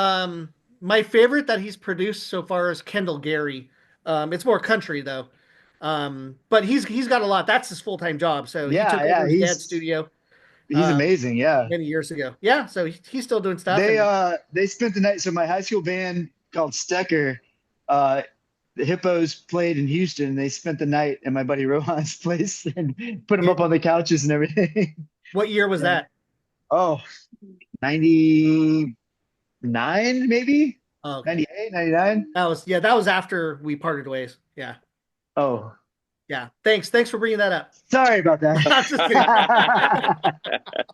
My favorite that he's produced so far is Kendall Gary. It's more country though. But he's got a lot. That's his full-time job. So he Yeah, took over yeah, his dad's studio he's um, amazing. Yeah. many years ago. Yeah, so he's still doing stuff. And They spent the night. So my high school band called Stecker, uh, the Hippos played in Houston. And they spent the night at my buddy Rohan's place and put them up on in the couches and everything. what year was Yeah. that? Oh, 99 maybe? Oh, okay. 98, 99? That was after we parted ways. Yeah, Oh, yeah. Thanks for bringing that up. sorry about I'm just kidding. that.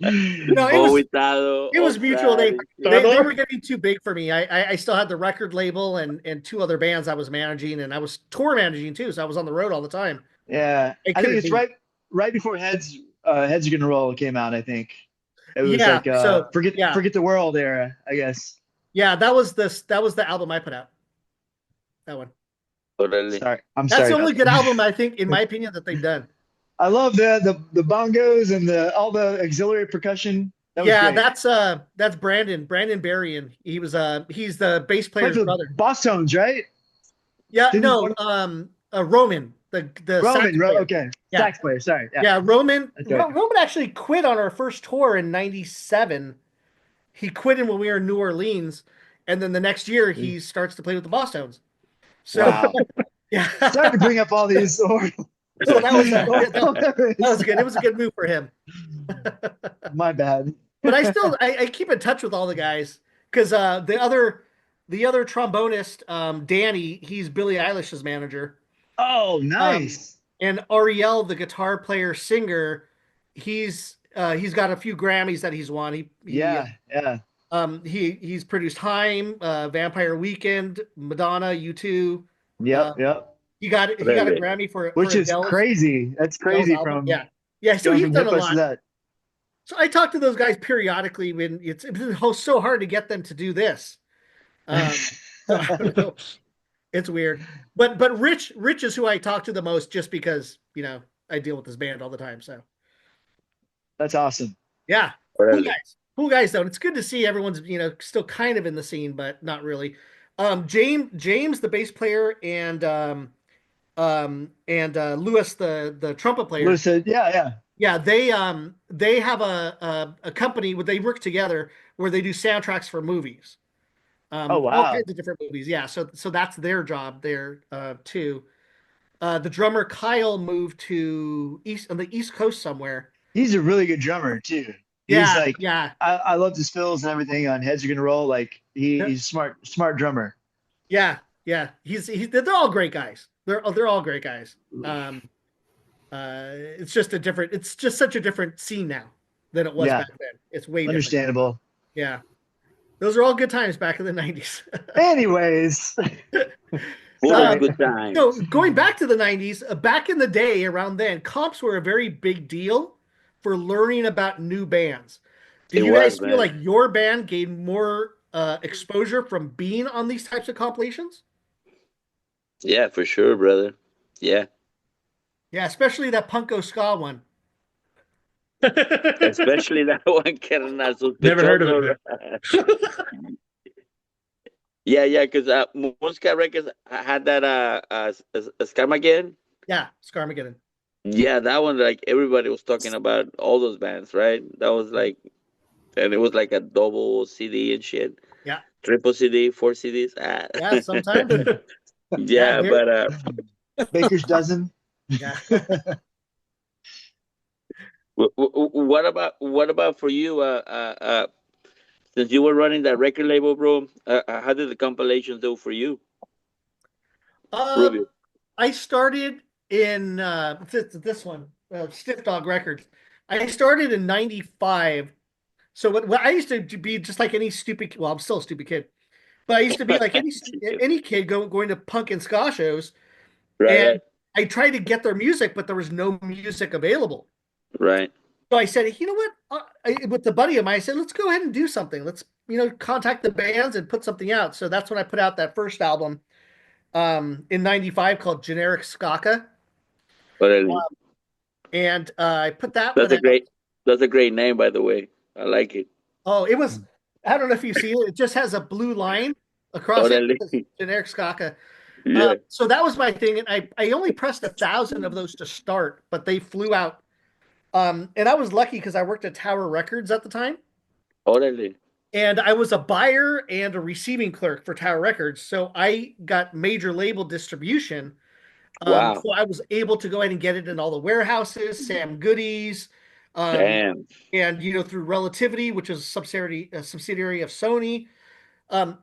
No, Vomitado, it was mutual. Osar. They were getting too big for me. I still had the record label and two other bands I was managing, and I was tour managing too, so I was on the road all the time. Yeah, I I think couldn't it's do. right before Heads Are Gonna Roll came out. I think it was Yeah. like So yeah, forget the world era, I guess. yeah. That was the album I put out. That one. Órale. I'm That's sorry the about only that. good album I think, in my opinion, that they've done. I love the bongos and the all the auxiliary percussion. That was Yeah, great. that's Brandon Berry, and he's the bass Played player's for brother. Boss Tones, right? Yeah, Didn't no, Roman, the sax player. Okay, Yeah, sax player. Sorry, yeah, yeah. that's right. Roman actually quit on our first tour in '97. He quit in when we were in New Orleans, and then the next year he starts to play with the Bosstones. So Wow. yeah, Sorry to bring up all these. so that was that was memories. good. It was a good move for him. My bad. But I keep in touch with all the guys because the other trombonist, Danny, he's Billie Eilish's manager. Oh, Um, nice. and Ariel, the guitar player singer, he's got a few Grammys that he's won. Yeah, yeah. He's produced Haim, Vampire Weekend, Madonna, U2. Yep, yep. He got a Órale. Grammy Which for is crazy. That's crazy album. from Yeah, yeah. So going he's from done a hippos to lot. that. So I talk to those guys periodically when it's been so hard to get them to do this. So I don't know. It's weird. But Rich is who I talk to the most just because, I deal with this band all the time. So That's awesome. yeah. Cool Órale. guys. Cool guys though. And it's good to see everyone's, still kind of in the scene, but not really. James, the bass player, and Lewis, the trumpet player. Lewis said, yeah, yeah. Yeah, they have a company where they work together where they do soundtracks for movies. Oh, All wow. kinds of different movies. Yeah, so that's their job there too. The drummer Kyle moved to on the East Coast somewhere. He's a really good drummer too. He's Yeah, like, yeah, I love his fills and everything on Heads Are Gonna Roll. Like he's smart drummer. yeah, yeah. They're all great guys. They're all great guys. It's just such a different scene now than it was Yeah, back then. It's way different. understandable. Yeah. Those are all good times back in the 90s. Anyways, Full sorry. of good times. So going back to the 90s, back in the day around then, comps were a very big deal for learning about new bands. Did It you guys was, feel man. like your band gained more exposure from being on these types of compilations? Yeah, for sure, brother. Yeah. Yeah, especially that Punko Ska one. Especially that one, carnal. Never heard of it. Sospechoso. Yeah, because Moonska Records had that Skarmageddon. Yeah, Skarmageddon. Yeah, that one, like everybody was talking about all those bands, right? That was like, and it was like a double CD and shit, Yeah, triple CD, four CDs. Ah. yeah, sometimes. Yeah, Yeah, there. but Baker's dozen. Yeah. what about for you? Since you were running that record label, bro, how did the compilations do for you, Uh, Rubio? I started in this one, Stiff Dog Records. I started in '95. So what I used to be just like any stupid. Well, I'm still a stupid kid, but I used to be like any kid going to punk and ska shows, Right, and right, I tried to get their music, but there was no music available. right, So I said, you know what? With the buddy of mine, I said, let's go ahead and do something. Let's contact the bands and put something out. So that's when I put out that first album in '95 called Generic Skaka. totally. And I put that one That's a out. great, that's a great name, by the way. I like it. Oh, it was, I don't know if you see it. It just has a blue line across it. Totally. It says Generic Skaka. Yeah, So that was my thing. And I only pressed 1,000 of those to start, but they flew out. And I was lucky because I worked at Tower Records at the time. totally. And I was a buyer and a receiving clerk for Tower Records. So I got major label distribution. Wow. So I was able to go ahead and get it in all the warehouses, Sam Goodies, um, Damn. and through Relativity, which is a subsidiary of Sony.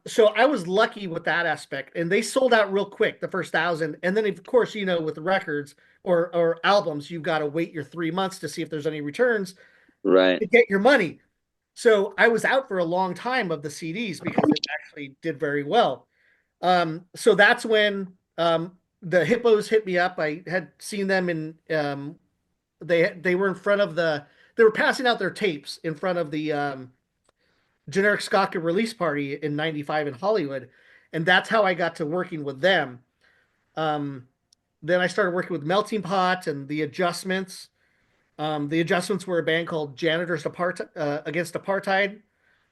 So I was lucky with that aspect, and they sold out real quick, the first 1,000. And then, of course, with the records or albums, you've got to wait your 3 months to see if there's any returns Right, to get your money. So I was out for a long time of the CDs because it actually did very well. So that's when the Hippos hit me up. I had seen them in they were in front of they were passing out their tapes in front of the Generic Skaka release party in '95 in Hollywood, and that's how I got to working with them. Um, then I started working with Melting Pot and the Adjustments. The Adjustments were a band called Janitors Against Apartheid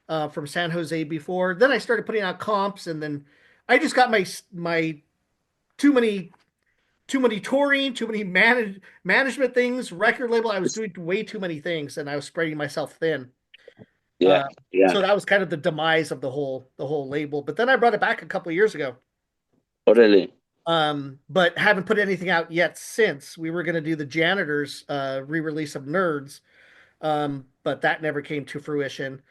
from San Jose before. Then I started putting out comps, and then I just got my too many touring, too many management things, record label. I was doing way too many things, and I was spreading myself thin. yeah, Uh, yeah, so that was kind of the demise of the whole label. But then I brought it back a couple of years ago. totally. But haven't put anything out yet since. We were going to do the Janitors re-release of Nerds, but that never came to fruition.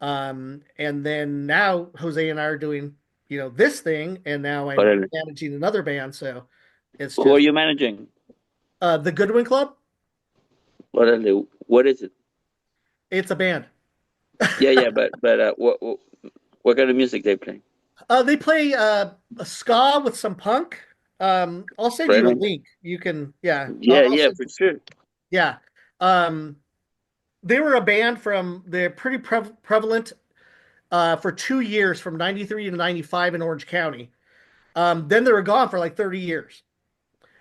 And then now Jose and I are doing, this thing, and now I'm Totally. managing another band. So it's Who are just you managing? the Goodwin Club. Totally. What is it? It's a band. Yeah, yeah, but what kind of music they play? They play a ska with some punk. I'll send Right you a on. link. You can, yeah. Yeah, I'll yeah, send, for sure. yeah. Um, they were a band they're pretty prevalent for 2 years from '93 to '95 in Orange County. Then they were gone for like 30 years.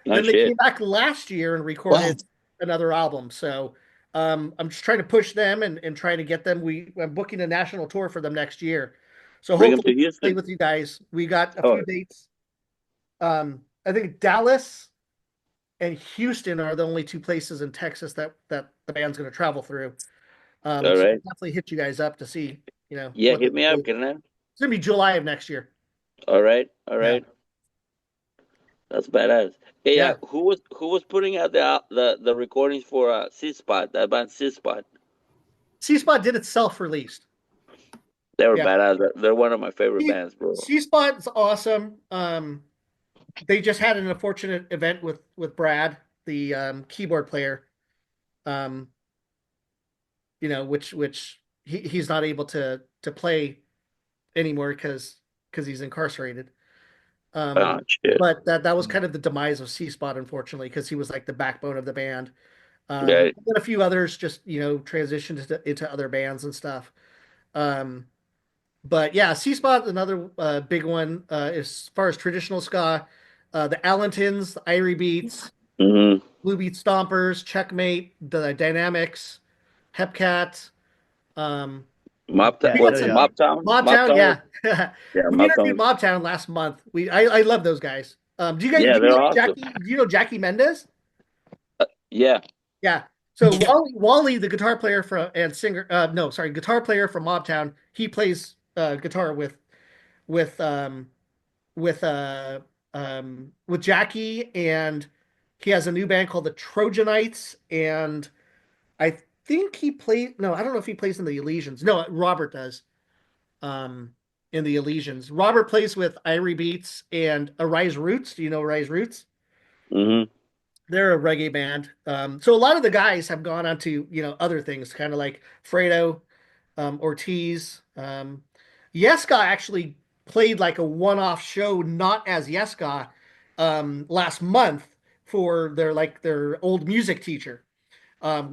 No Then they came shit. back last year and Wow. recorded another album. So I'm just trying to push them and trying to get them. I'm booking a national tour for them next year. So Bring them to hopefully play Houston. with you guys. We got a Oh, few dates. I think Dallas and Houston are the only two places in Texas that the band's going to travel through. all So right. we'll definitely hit you guys up to see, Yeah, what they hit me do. up, It's Kernel. going to be July of next year. All right, all Yeah. right. That's badass. Hey, Yeah. who was putting out the recordings for C-Spot, that band C-Spot? C-Spot did it self-released. They were Yeah. badass. They're one of my favorite bands, bro. C-Spot's awesome. They just had an unfortunate event with Brad, the keyboard player. Um, which he's not able to play anymore because he's incarcerated. Oh shit. But that was kind of the demise of C-Spot, unfortunately, because he was like the backbone of the band. Right. And a few others just transitioned into other bands and stuff. Um, but yeah, C-Spot, another big one as far as traditional ska. The Allentons, the Irie Beats, Mm-hmm. Blue Beat Stompers, Checkmate, the Dynamics, Hepcat. Um, Mobtown. we Yeah, got What? some yeah. Mobtown. Mobtown, Mobtown. yeah. Yeah, We interviewed Mobtown. Mobtown last month. I love those guys. Do you guys Yeah, do you they're know awesome. Jackie? Do you know Jackie Mendez? Yeah. Yeah. So Wally, the guitar player from and singer, no, sorry, guitar player from Mobtown, he plays guitar with um with uh with Jackie, and he has a new band called the Trojanites, and I think he played. No, I don't know if he plays in the Elysians. No, Robert does. Um, in the Elysians, Robert plays with Irie Beats and Arise Roots. Do you know Arise Roots? Hmm. They're a reggae band. So a lot of the guys have gone on to other things, kind of like Fredo, Ortiz. Yeska actually played like a one-off show, not as Yeska, last month for their old music teacher,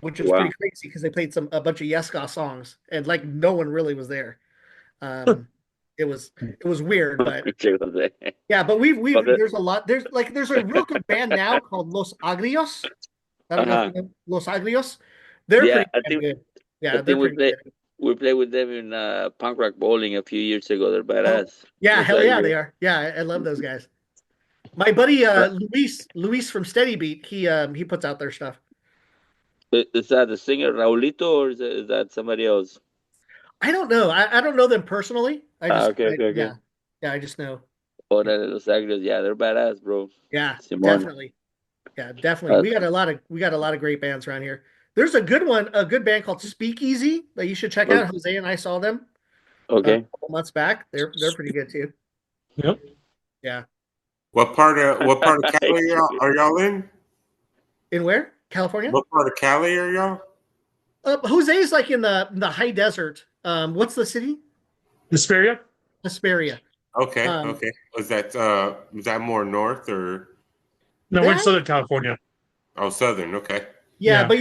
which was pretty Wow. crazy because they played a bunch of Yeska songs and like no one really was there. Um, it was weird, but yeah, but we've But the, there's a lot there's a real good band now called Los Agrios. I don't know if uh-huh. you know Los Agrios. They're Yeah, pretty damn good. I Yeah, they're think pretty good. we played with them in punk rock bowling a few years ago. They're Oh, badass. yeah, Los hell yeah, they Agrios. are. Yeah, I love those guys. My buddy Uh, Luis from Steady Beat, he puts out their stuff. is that the singer Raulito or is that somebody else? I don't know. I don't know them personally. Okay, okay, okay. Yeah, I just know. Oh, Yeah, that Los Agrios. Yeah, they're badass, bro. yeah, Simon. definitely. Yeah, definitely. Uh, We got a lot of great bands around here. There's a good band called Speakeasy that you should check out. o- Jose and I saw them a okay. couple months back. They're pretty good too. Yep. Yeah. What part of Cali are y'all in? In where? California? What part of Cali are y'all? Jose is like in the high desert. What's the city? Hesperia? Hesperia. Okay, Um, okay. Was that more north or No, we're in that Southern California. southern? Okay. yeah, Yeah. but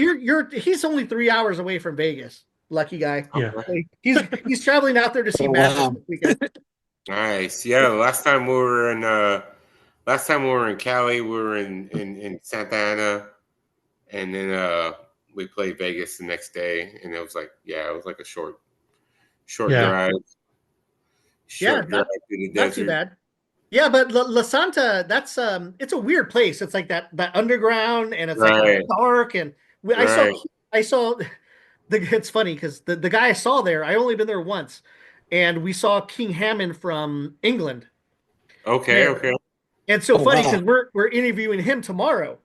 he's only 3 hours away from Vegas. Lucky guy. Yeah. Okay. Like, he's traveling out there to see Oh, Madness wow. this weekend. Nice. Yeah, last time we were in Cali, we were in Santa Ana, and then we played Vegas the next day, and it was like a short Yeah. drive, Yeah, short drive not through the not too desert. bad. Yeah, but La Santa, that's it's a weird place. It's like that underground, and it's like Right, dark. And I saw right. I saw it's funny because the guy I saw there, I only been there once, and we saw King Hammond from England Okay, there. okay. And so Oh, funny wow. because we're interviewing him tomorrow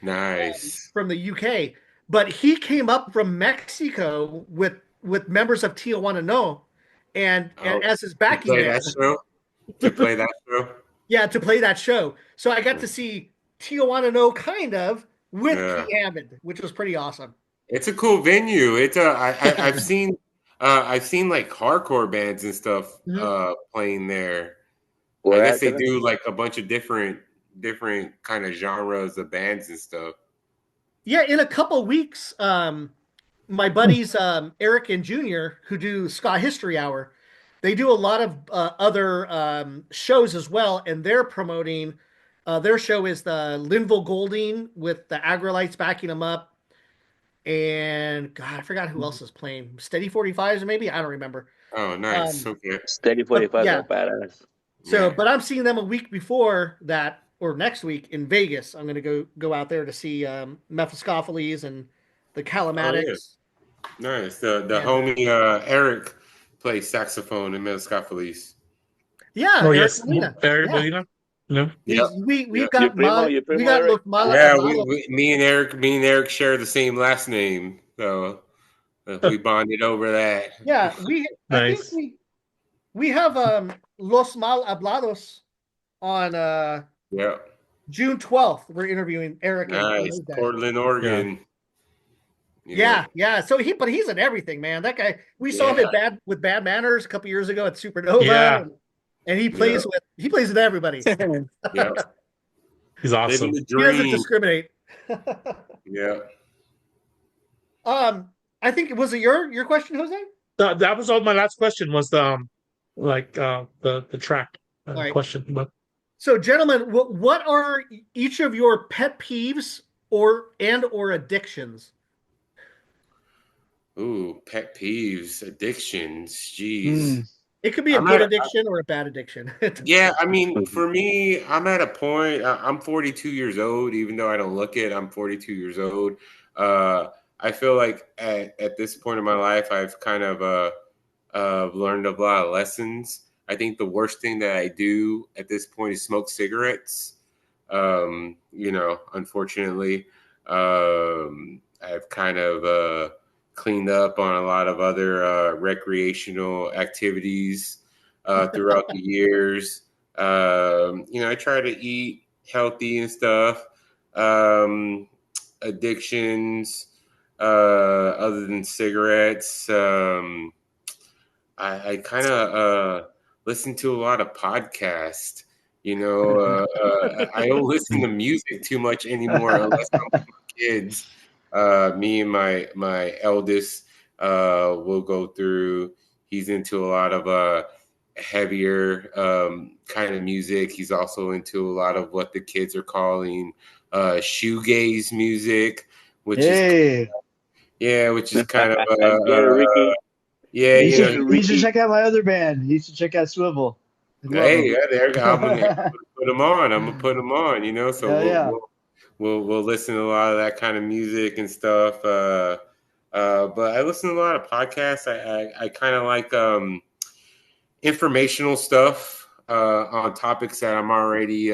Nice. from the UK, but he came up from Mexico with members of Tijuana No, and Oh, as his to backing play band, that show? To play that show? yeah, to play that show. So I got to see Tijuana No kind of with King Yeah. Hammond, which was pretty awesome. It's a cool venue. I've seen like hardcore bands and stuff Mhm. playing there. I Where guess at? they do like a bunch of different kind of genres of bands and stuff. Yeah, in a couple weeks, my buddies Eric and Junior, who do Ska History Hour, they do a lot of other shows as well, and they're promoting. Their show is the Linville Golding with the Agrolites backing them up, and God, I forgot who else is playing. Steady 45s, maybe I don't remember. Oh, nice. Um, Okay. Steady but 45s yeah, are badass. so Yeah. but I'm seeing them a week before that or next week in Vegas. I'm gonna go out there to see Mephistopheles and the Oh, yeah. Calamatics. Nice. The And homie Eric plays saxophone in Meliscopheles. yeah, Oh, Eric yes. Molina. Barry Yeah, Molina. No. Yep. we've Yep. got Your we primo got Eric. Los Mal Yeah, Hablados. me and Eric share the same last name, so we bonded over that. Yeah, I think Nice. we have Los Mal Hablados on Yeah. June 12th. We're interviewing Eric and Nice. those guys. Portland, Yeah. Oregon. Yeah. Yeah, yeah. So but he's in everything, man. That guy, we saw him Yeah. at Bad Manners a couple years ago at Supernova, Yeah. and Yeah. he plays with everybody. Yeah. He's Living awesome. the He doesn't dream. discriminate. Yeah. I think was it your question, Jose? That was all my last question was the track All right. question. But So, gentlemen, what are each of your pet peeves or addictions? Ooh, pet peeves, addictions. Jeez. Mm. It could be a I'm good at, addiction or a bad addiction. yeah, I mean, for me, I'm at a point. I'm 42 years old, even though I don't look it. I'm 42 years old. Uh, I feel like at this point in my life, I've kind of learned a lot of lessons. I think the worst thing that I do at this point is smoke cigarettes. Unfortunately, I've kind of cleaned up on a lot of other recreational activities throughout the years. I try to eat healthy and stuff. Um, Addictions, other than cigarettes. I kind of listen to a lot of podcasts. I don't listen to music too much anymore unless I'm with my kids. Me and my eldest will go through. He's into a lot of heavier kind of music. He's also into a lot of what the kids are calling shoegaze music, which is kind of I get it, Ricky. yeah, You Get should it, you should Ricky. check out my other band. You should check out Swivel. I love hey, them. yeah, there you go. I'm gonna put them on. I'm gonna put them on. So Hell yeah. we'll listen to a lot of that kind of music and stuff. But I listen to a lot of podcasts. I kind of like informational stuff on topics that I'm already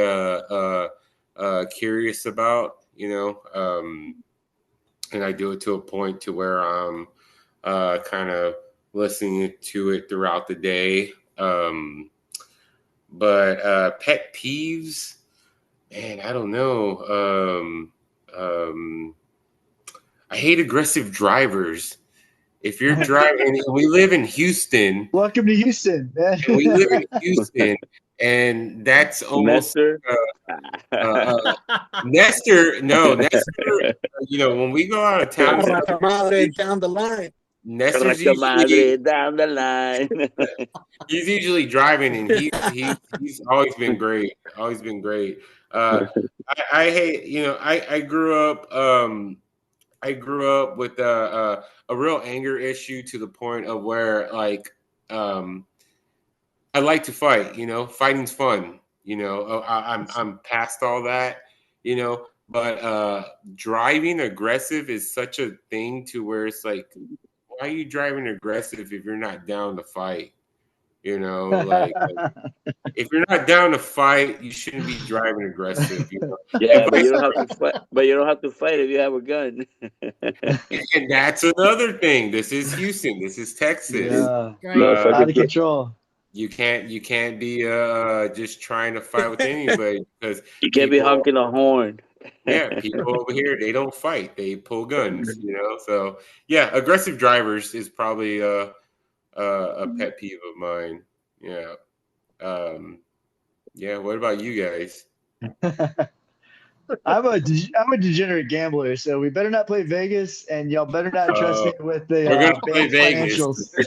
curious about. And I do it to a point to where I'm kind of listening to it throughout the day. But pet peeves, man, I don't know. I hate aggressive drivers. If you're driving, and we live in Houston, Welcome to Houston, man. and we live in Houston, and that's almost Nestor. Nestor. No, Nestor. When we go out of town, Arranca madre down the line. Nestor's Raca usually madre down the line. he's usually driving, and he's always been great. Always been great. I hate. I grew up with a real anger issue to the point of where I like to fight. Fighting's fun. I'm past all that. But driving aggressive is such a thing to where it's like, why are you driving aggressive if you're not down to fight? If you're not down to fight, you shouldn't be driving aggressive. And Yeah, but vice you don't have to versa. fight. But you don't have to fight if you have a gun. And that's another thing. This is Houston. This is Texas. Yeah. No Uh, Out fucking of control. you can't be just trying to fight with anybody because You can't be people honking a horn. people over here, they don't fight. They pull guns. So yeah, aggressive drivers is probably a pet peeve of mine. Yeah. Yeah, what about you guys? I'm a degenerate gambler, so we better not play Vegas, and y'all better not trust Uh, me with we're the gonna play band's Vegas.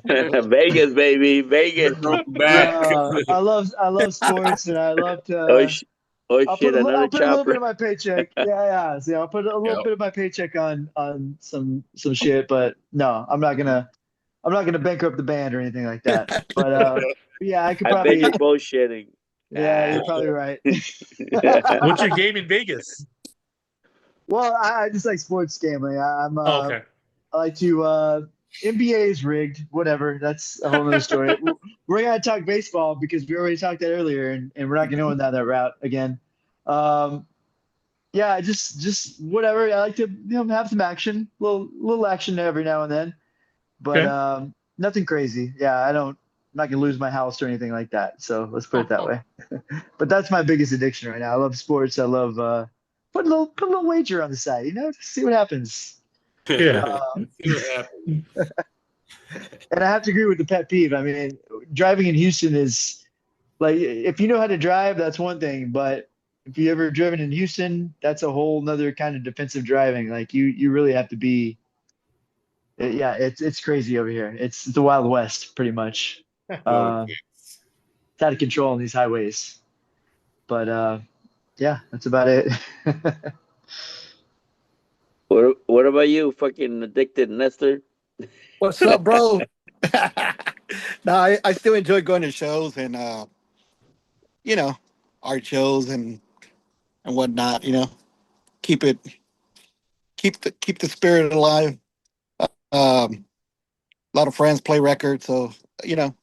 financials. Vegas, baby, Vegas. We're going back. I love sports, and I love Oh, to. oh I'll shit, another I'll put a little bit chopper. of my paycheck. Yeah. See, I'll put a little Yep. bit of my paycheck on some shit, but no, I'm not gonna bankrupt the band or anything like that. But yeah, I could I bet you're probably. bullshitting. Yeah, you're probably right. What's your game in Vegas? Well, I just like sports gambling. I'm Oh, okay. I like to NBA is rigged, whatever. That's a whole other story. We're gonna talk baseball because we already talked that earlier, and we're not gonna go down that route again. Um, yeah, just whatever. I like to have some action, little action every now and then, but Okay. nothing crazy. Yeah, I'm not gonna lose my house or anything like that. So let's put it that way. But that's my biggest addiction right now. I love sports. I love put a little wager on the side, just see what happens. Yeah. See what happens. And I have to agree with the pet peeve. I mean, driving in Houston is like if you know how to drive, that's one thing. But if you ever driven in Houston, that's a whole nother kind of defensive driving. Like you really have to be. Yeah, it's crazy over here. It's the Wild West, pretty much. Oh, It's out of control on these highways. But yeah, that's about it. What about you, fucking addicted Nestor? What's up, bro? No, I still enjoy going to shows and you know, art shows and whatnot. You know, keep it keep the spirit alive. A lot of friends play records, so you know,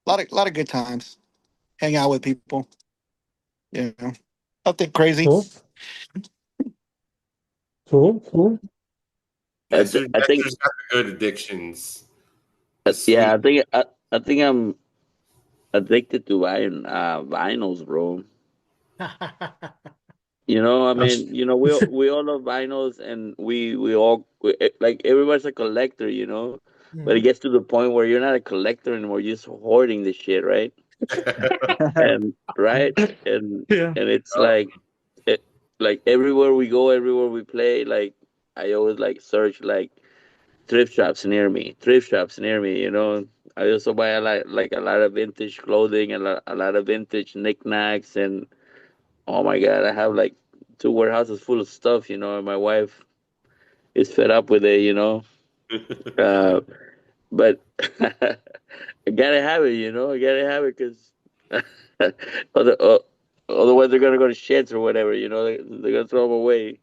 a lot of good times. Hang out with people. You know, nothing crazy. Cool, cool, cool. I think That's got the good addictions. The yeah, sweet. I think I'm addicted to buying vinyls, bro. You know, I That's- mean, we all love vinyls, and like everybody's a collector, you know. But it Mhm. gets to the point where you're not a collector anymore; you're just hoarding the shit, right? And right, and yeah. and it's it, like everywhere we go, everywhere we play, like I always like search like thrift shops near me. You know, I also buy a lot of vintage clothing and a lot of vintage knickknacks, and oh my god, I have like two warehouses full of stuff. You know, and my wife is fed up with it. You know, uh, but I gotta have it. You know, I gotta have it because other, otherwise they're gonna go to sheds or whatever. You know, they're gonna throw them away.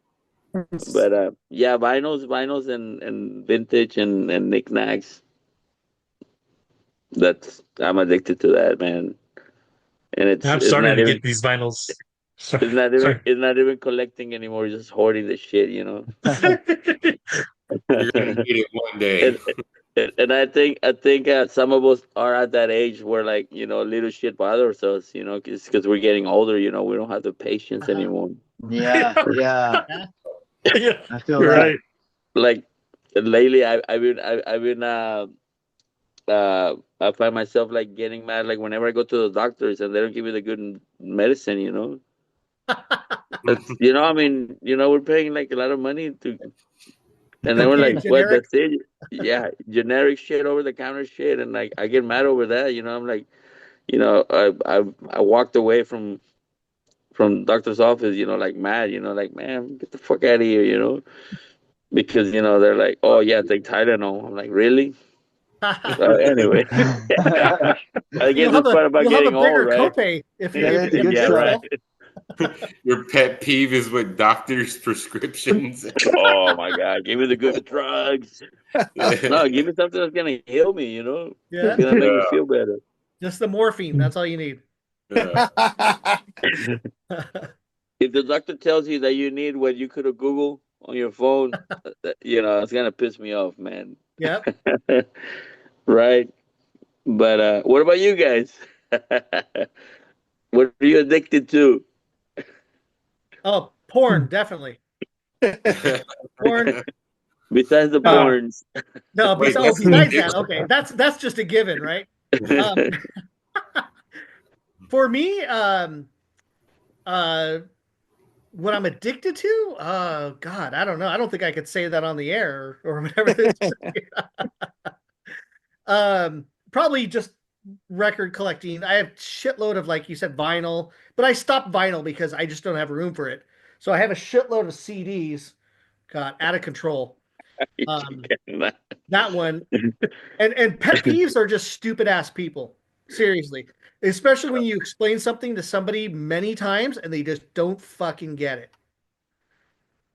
But yeah, vinyls, and vintage and knickknacks. That's I'm addicted to that, man. And I'm it's starting not to even get these vinyls. Sorry. it's not even collecting anymore. Just hoarding the shit, you know. You're gonna need it one and day. and I think some of us are at that age where like little shit bothers us, because we're getting older. You know, we don't have the patience Uh-huh. anymore. Yeah, yeah, Yeah. Yeah, I feel you're that. right. Like lately, I've been I find myself like getting mad like whenever I go to the doctors and they don't give me the good medicine. You know, it's I mean we're paying like a lot of money to, and then we're Okay, like, what? generic. That's it? Yeah, generic shit, over the counter shit, and like I get mad over that. You know, I'm like, I walked away from doctor's office. You know, like mad. You know, like man, get the fuck out of here. You know, because they're like, oh yeah, take Tylenol. I'm like, really? Anyway, I guess it's part about You'll have a getting old, bigger right? copay if That is good Yeah, right. stuff. Your pet peeve is with doctors' prescriptions. Oh my God, give me the good drugs. No, give me something that's gonna heal me. That's Yeah, gonna make me Yeah, feel better. just the morphine. That's all you need. yeah. If the doctor tells you that you need what you could have Googled on your phone, it's gonna piss me off, man. Yep. Right? But what about you guys? What are you addicted to? Oh, porn, definitely. Porn. Besides the No, porns. no. Wait, that's an Besides that, addiction? okay, that's just a given, right? Um, for me, uh, what I'm addicted to, God, I don't know. I don't think I could say that on the air or whatever this. Probably just record collecting. I have shitload of, like you said, vinyl, but I stopped vinyl because I just don't have room for it. So I have a shitload of CDs. God, out of control. Um, that one, and pet peeves are just stupid ass people. Seriously, especially when you explain something to somebody many times and they just don't fucking get it.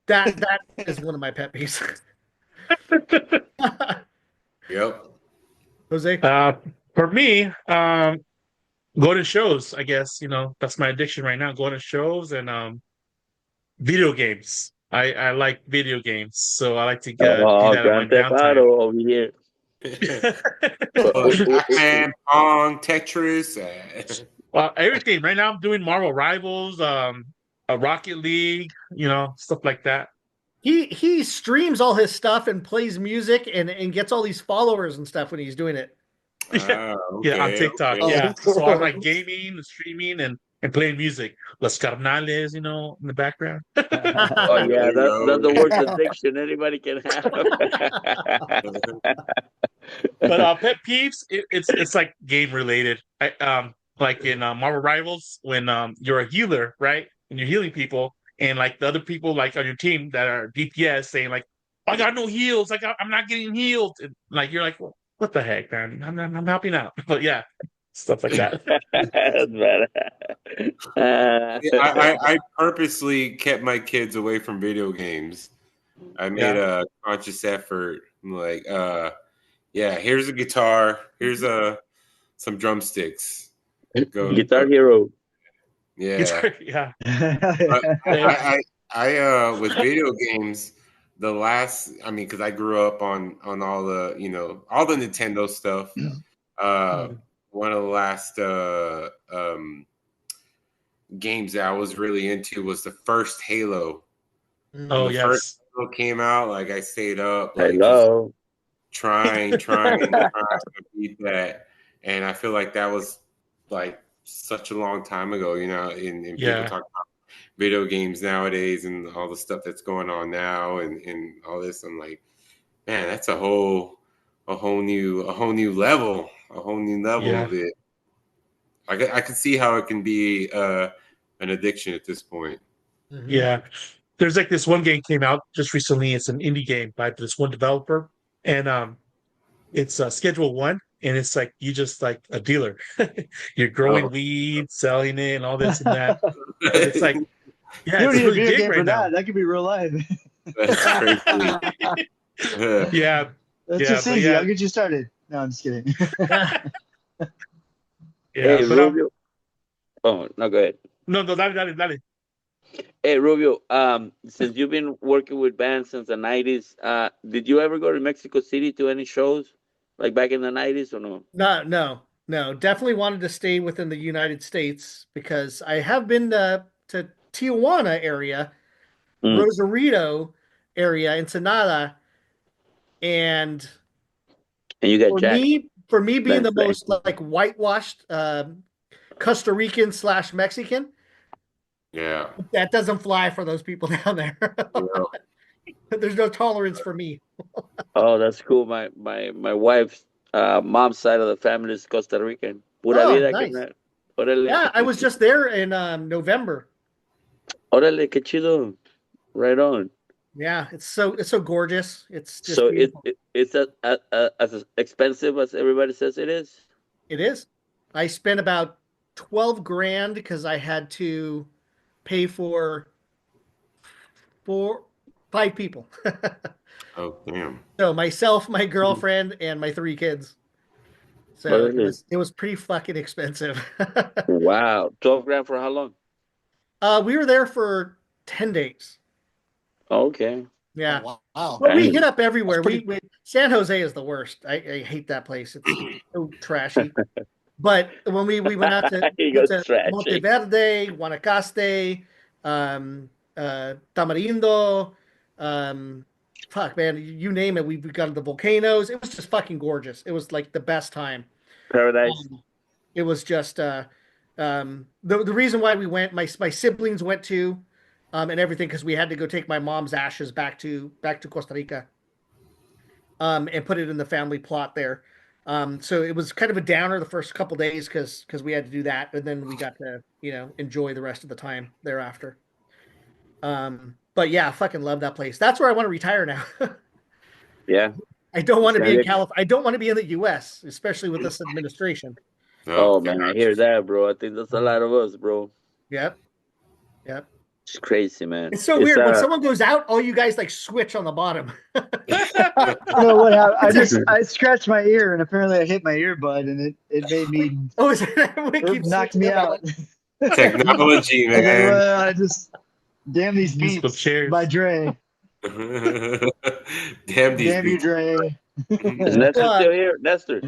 That is one of my pet peeves. Yep. Jose. uh, for me, go to shows. I guess that's my addiction right now. Going to shows and video games. I like video games, so I like to do Oh, that on my Grand Theft downtime. Auto over here. Pac-Man, Pong, Tetris. Well, everything right now. I'm doing Marvel Rivals, a Rocket League, stuff like that. He streams all his stuff and plays music and gets all these followers and stuff when he's doing it. Yeah, yeah, on Okay, TikTok. okay. Yeah, Oh, so I'm like gaming, streaming, and playing music. Los Skarnales, in the background. Oh There yeah, you that's go. the worst addiction anybody can have. But pet peeves, it's like game related. Like in Marvel Rivals, when you're a healer, right, and you're healing people, and like the other people like on your team that are DPS saying like, I got no heals, like I'm not getting healed, and like you're like, well, what the heck, man? I'm helping out. But yeah, stuff like that. That's bad. I purposely kept my kids away from video games. I made Yeah. a conscious effort. I'm like, yeah, here's a guitar. Here's some drumsticks. Go. Guitar Hero. Yeah. Yeah. I, with video games, I mean, because I grew up on all the all the Nintendo stuff. One of the last games that I was really into was the first Halo. Oh, When the first yes. Halo came out, like I stayed up, like just Hello. trying to beat that, and I feel like that was like such a long time ago, and people Yeah. talk about video games nowadays and all the stuff that's going on now and all this. I'm like, man, that's a whole new level Yeah. of it. I could see how it can be an addiction at this point. Yeah. There's like this one game came out just recently. It's an indie game by this one developer, and it's Schedule One, and it's like you just like a dealer. You're growing Oh. weed, selling it, and all this and that. But it's like, yeah, You don't it's need a really video big game right for now. that. That could be real life. That's crazy. Yeah, That's yeah, just but easy. yeah, I'll get you started. No, I'm just kidding. yeah. Hey, But Rubio. Oh, no, go ahead. no, dale. Hey, Rubio. Since you've been working with bands since the '90s, did you ever go to Mexico City to any shows, like back in the '90s, or no? No. Definitely wanted to stay within the United States because I have been to Tijuana area, Mm. Rosarito area, Ensenada, and And you got Jack. for me being That's the right. most like whitewashed Costa Rican / Mexican, Yeah. that doesn't fly for those people down there. There's no tolerance for me. Oh, that's cool. My wife's mom's side of the family is Costa Rican. Pura Oh, vida, nice. carnal. Órale. Yeah, I was just there in November. Órale, qué chido. Right on. Yeah, it's so gorgeous. It's just So beautiful. it's as expensive as everybody says it is. It is. I spent about 12 grand because I had to pay for 5 people. Oh, damn. So myself, my girlfriend, and my 3 kids. So it Órale. was pretty fucking expensive. Wow. 12 grand for how long? We were there for 10 days. Okay. Yeah. Oh, wow. But we Dang. hit up everywhere. That's pretty- We San Jose is the worst. I hate that place. It's so trashy. But when we went out to He went goes to trashy. Monteverde, Guanacaste, Tamarindo, fuck man, you name it. We've gone to the volcanoes. It was just fucking gorgeous. It was like the best time. Paradise. It was just the reason why we went. My siblings went too, and everything because we had to go take my mom's ashes back to Costa Rica, and put it in the family plot there. So it was kind of a downer the first couple days because we had to do that, and then we got to enjoy the rest of the time thereafter. But yeah, I fucking love that place. That's where I want to retire now. Yeah. I don't want to be in Sounds- California. I don't want to be in the U.S., especially with this administration. Oh man, I hear that, bro. I think that's a lot of us, bro. Yep. It's crazy, man. It's so weird when someone goes out, all you guys like switch on the bottom. No, what happened? I scratched my ear and apparently I hit my earbud and it made me Oh, is it knocked me out. Technology, I was like, man. well, I just damn these Musical beats chairs. by Dre. Damn these Damn you, beats. Dre. Is Nestor still here? Nestor.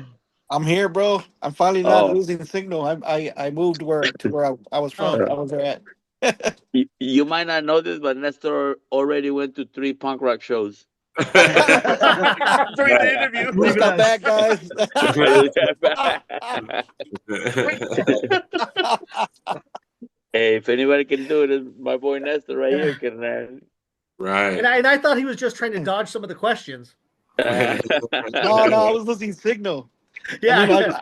I'm here, bro. I'm finally not Oh. losing signal. I moved where I was from. Oh. I was there at. You might not know this, but Nestor already went to 3 punk rock shows. During the interview. Who's got back, guys? Hey, if anybody can do it, it's my boy Nestor right here. Can Right. And I thought he was just trying to dodge some of the questions. No, I was losing signal. Yeah. And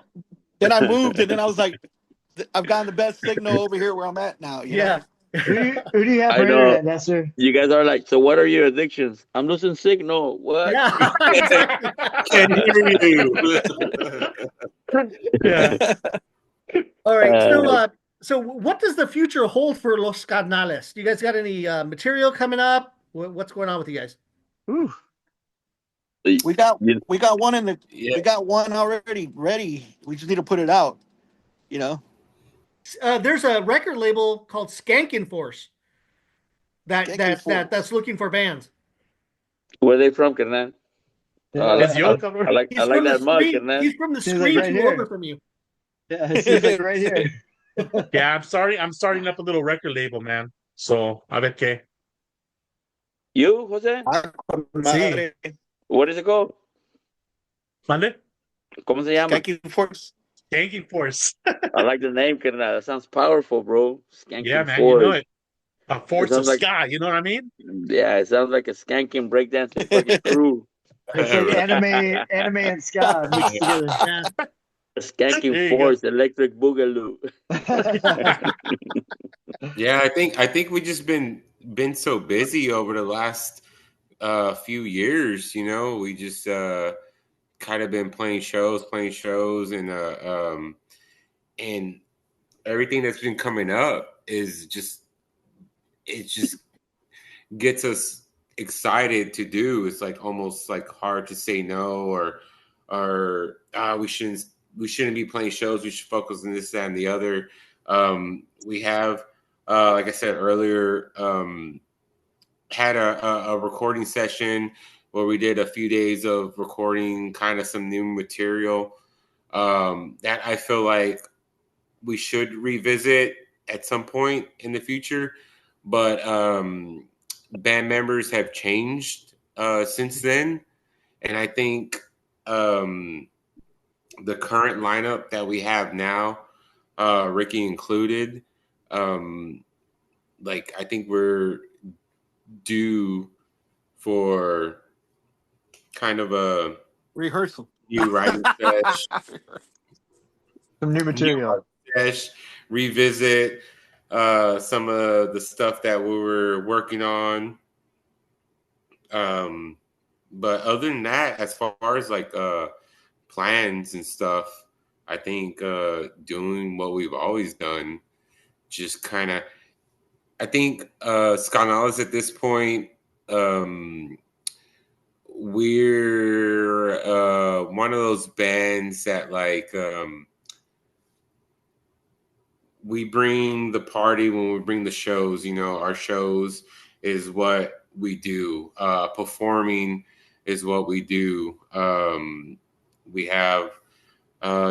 then I moved, and then I was like, I've gotten the best signal over here where I'm at now. You know? Yeah. Who do you have I for know. internet, Nestor? You guys are like, so what are your addictions? I'm losing signal. What? Yeah, exactly. Can't hear you. Yeah. All right. So, Uh, so what does the future hold for Los Skarnales? Do you guys got any material coming up? What's going on with you guys? Ooh, We got you- we got one in the Yeah. we got one already ready. We just need to put it out. You know. There's a record label called Skankin' Force that's looking for bands. where they from, Kernan? Is Yo I, cover? I He's like from the that mug, screen. Kernan. He's from the seems like screen right two over here. from you. Yeah, it seems like right here. Yeah, I'm starting up a little record label, man. So a ver qué. You, Jose? Sí. What is it called? Mande? ¿Cómo se llama? Skanking Force. Skanking Force. I like the name, Kernan. That sounds powerful, bro. Yeah, Skanking man, you know Force. it. A It force of sounds like, ska, you know what I mean? yeah, it sounds like a skanking breakdancing fucking crew. It's like anime and ska mixed together. Yeah. A skanking There you go. Force Electric Boogaloo. Yeah, I think we just been so busy over the last few years. You know, we just kind of been playing shows, and everything that's been coming up is just it just gets us excited to do. It's like almost like hard to say no, or we shouldn't be playing shows. We should focus on this, that, and the other. We have, like I said earlier, had a recording session where we did a few days of recording kind of some new material that I feel like we should revisit at some point in the future. But band members have changed since then. And I think the current lineup that we have now, Ricky included, like I think we're due for kind of a Rehearsal. new writing session, Some new material. revisit some of the stuff that we were working on. But other than that, as far as like plans and stuff, I think doing what we've always done, just kind of. I think Skarnales at this point, we're one of those bands that like we bring the party when we bring the shows. You know, our shows is what we do. Performing is what we do. We have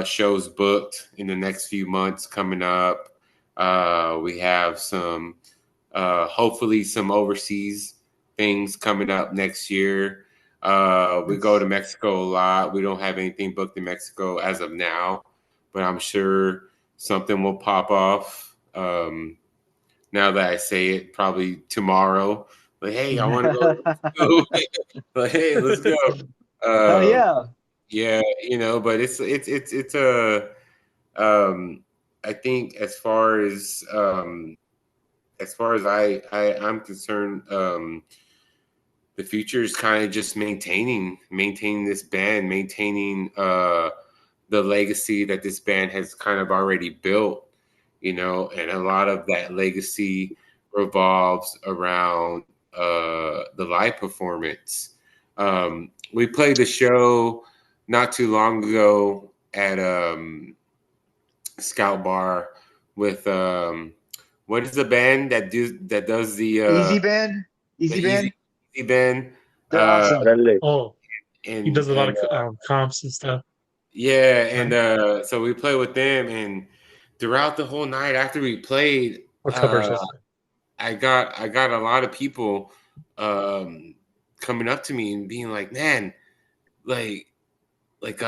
shows booked in the next few months coming up. We have some, hopefully, some overseas things coming up next year. We go to Mexico a lot. We don't have anything booked in Mexico as of now, but I'm sure something will pop off. Now that I say it, probably tomorrow. Like, hey, I want to go to Mexico. Like, hey, let's go. Hell yeah. Yeah, you know, but it's a I think as far as I'm concerned, the future is kind of just maintaining this band, maintaining the legacy that this band has kind of already built, you know, and a lot of that legacy revolves around the live performance. We played the show not too long ago at Scout Bar with what is the band that does Easy band. the Easy band. easy band They're awesome. Órale. Oh, he does a lot and of comps and stuff. yeah, and Right? so we played with them, and throughout the whole night after we played, Or covers also. I got a lot of people um, coming up to me and being like, "Man, like like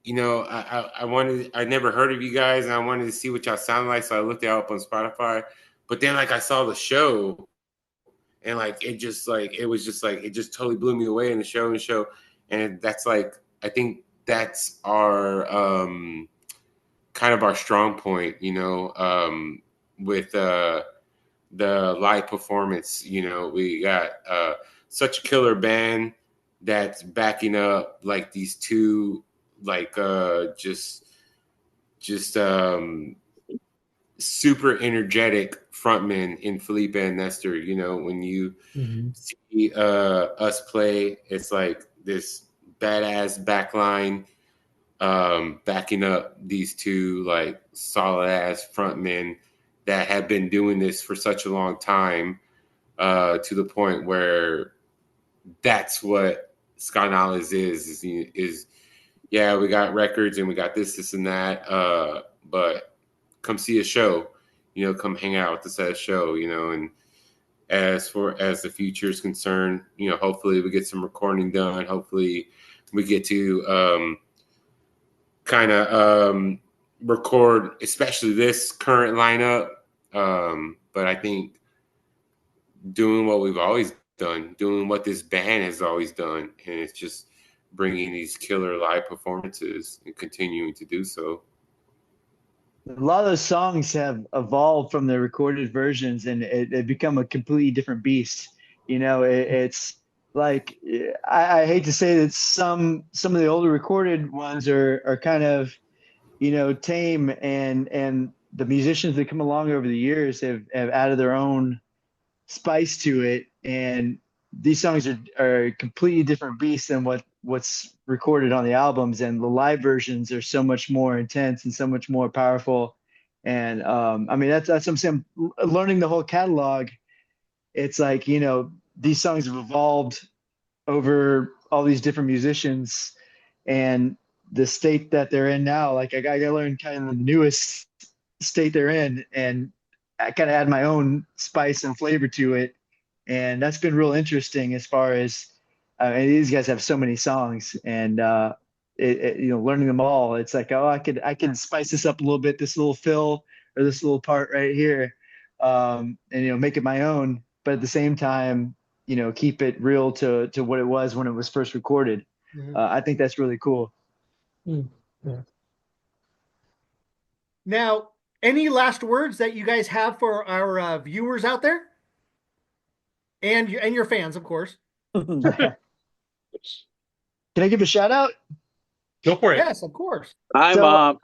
you know, I wanted I never heard of you guys, and I wanted to see what y'all sound like, so I looked it up on Spotify. But then like I saw the show, and like it was just like it just totally blew me away in the show and that's like I think that's our kind of our strong point, you know, with the live performance. We got such a killer band that's backing up like these two, like just super energetic frontmen in Felipe and Nestor. When you see us play, it's like this badass backline backing up these two like solid ass frontmen that have been doing this for such a long time, to the point where that's what Skarnales is yeah, we got records and we got this and that, but come see a show, come hang out with us at a show, and as far as the future is concerned, hopefully we get some recording done. Hopefully we get to kind of record, especially this current lineup. But I think doing what we've always done, doing what this band has always done, and it's just bringing these killer live performances and continuing to do so. A lot of those songs have evolved from the recorded versions, and it become a completely different beast. It's like I hate to say that some of the older recorded ones are kind of tame, and the musicians that come along over the years have added their own spice to it, and these songs are a completely different beast than what's recorded on the albums, and the live versions are so much more intense and so much more powerful. And I mean, that's what I'm saying. Learning the whole catalog, it's like these songs have evolved over all these different musicians, and the state that they're in now, like I got to learn kind of the newest state they're in, and I kind of add my own spice and flavor to it. And that's been real interesting as far as these guys have so many songs, and learning them all. It's like, oh, I could spice this up a little bit, this little fill or this little part right here, and make it my own. But at the same time, keep it real to what it was when it was first recorded. Mhm. I think that's really cool. Yeah. Now, any last words that you guys have for our viewers out there, and your fans, of course? Can I give a shout out? Go for it. Yes, of course. Hi, So- Mom.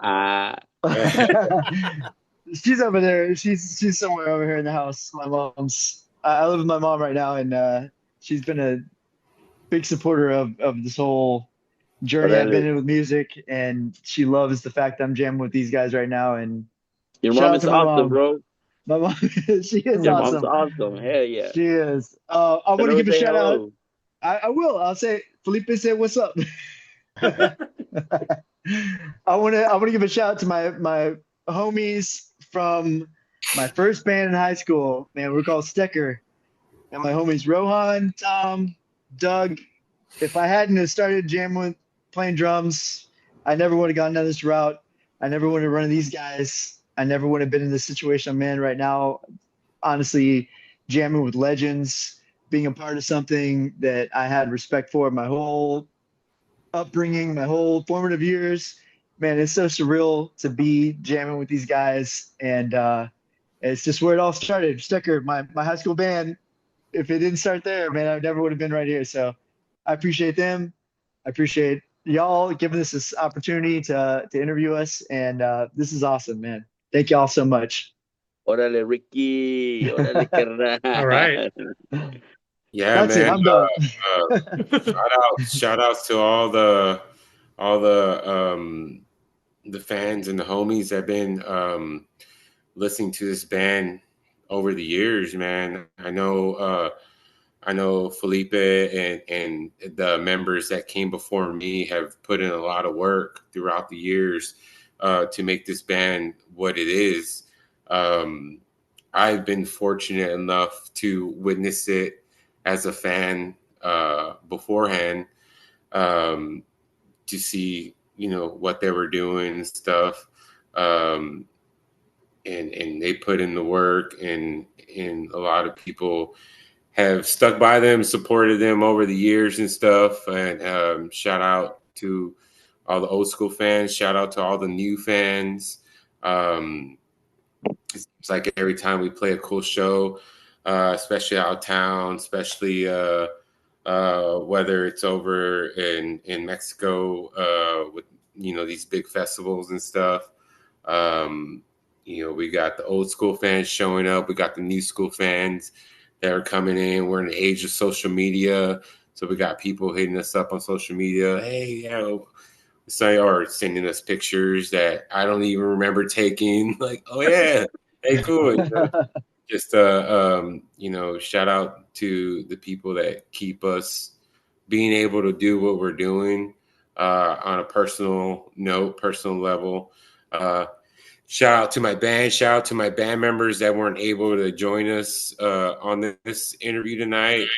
She's over there. She's somewhere over here in the house. My mom's. I live with my mom right now, and she's been a big supporter of this whole journey I've been in with music, and she loves the fact I'm jamming with these guys right now. And Your shout mom out is to my awesome, mom. bro. My mom, she is Your mom's awesome. awesome. Hell yeah. She is. I Tell want her to give a say shout out. hello. I will. I'll say Felipe said, "What's up?" I want to give a shout out to my homies from my first band in high school. Man, we're called Stecker, and my homies Rohan, Tom, Doug. If I hadn't have started jamming with playing drums, I never would have gone down this route. I never would have run into these guys. I never would have been in the situation I'm in right now. Honestly, jamming with legends, being a part of something that I had respect for my whole upbringing, my whole formative years. Man, it's so surreal to be jamming with these guys, and it's just where it all started. Stecker, my high school band. If it didn't start there, man, I never would have been right here. So I appreciate them. I appreciate y'all giving us this opportunity to interview us, and this is awesome, man. Thank y'all so much. Órale, Ricky. Órale, carnal. All right. Yeah, That's it. man. I'm done. Shout outs to all the fans and the homies that have been listening to this band over the years, man. I know Felipe and the members that came before me have put in a lot of work throughout the years to make this band what it is. I've been fortunate enough to witness it as a fan beforehand, to see what they were doing and stuff, and they put in the work, and a lot of people have stuck by them, supported them over the years and stuff. And shout out to all the old school fans, shout out to all the new fans. It's like every time we play a cool show, especially out of town, especially whether it's over in Mexico with these big festivals and stuff. Um, we got the old school fans showing up. We got the new school fans that are coming in. We're in the age of social media, so we got people hitting us up on social media. Hey, or sending us pictures that I don't even remember taking. Like, oh yeah, hey, cool. Just shout out to the people that keep us being able to do what we're doing on a personal note, personal level. Shout out to my band. Shout out to my band members that weren't able to join us on this interview tonight.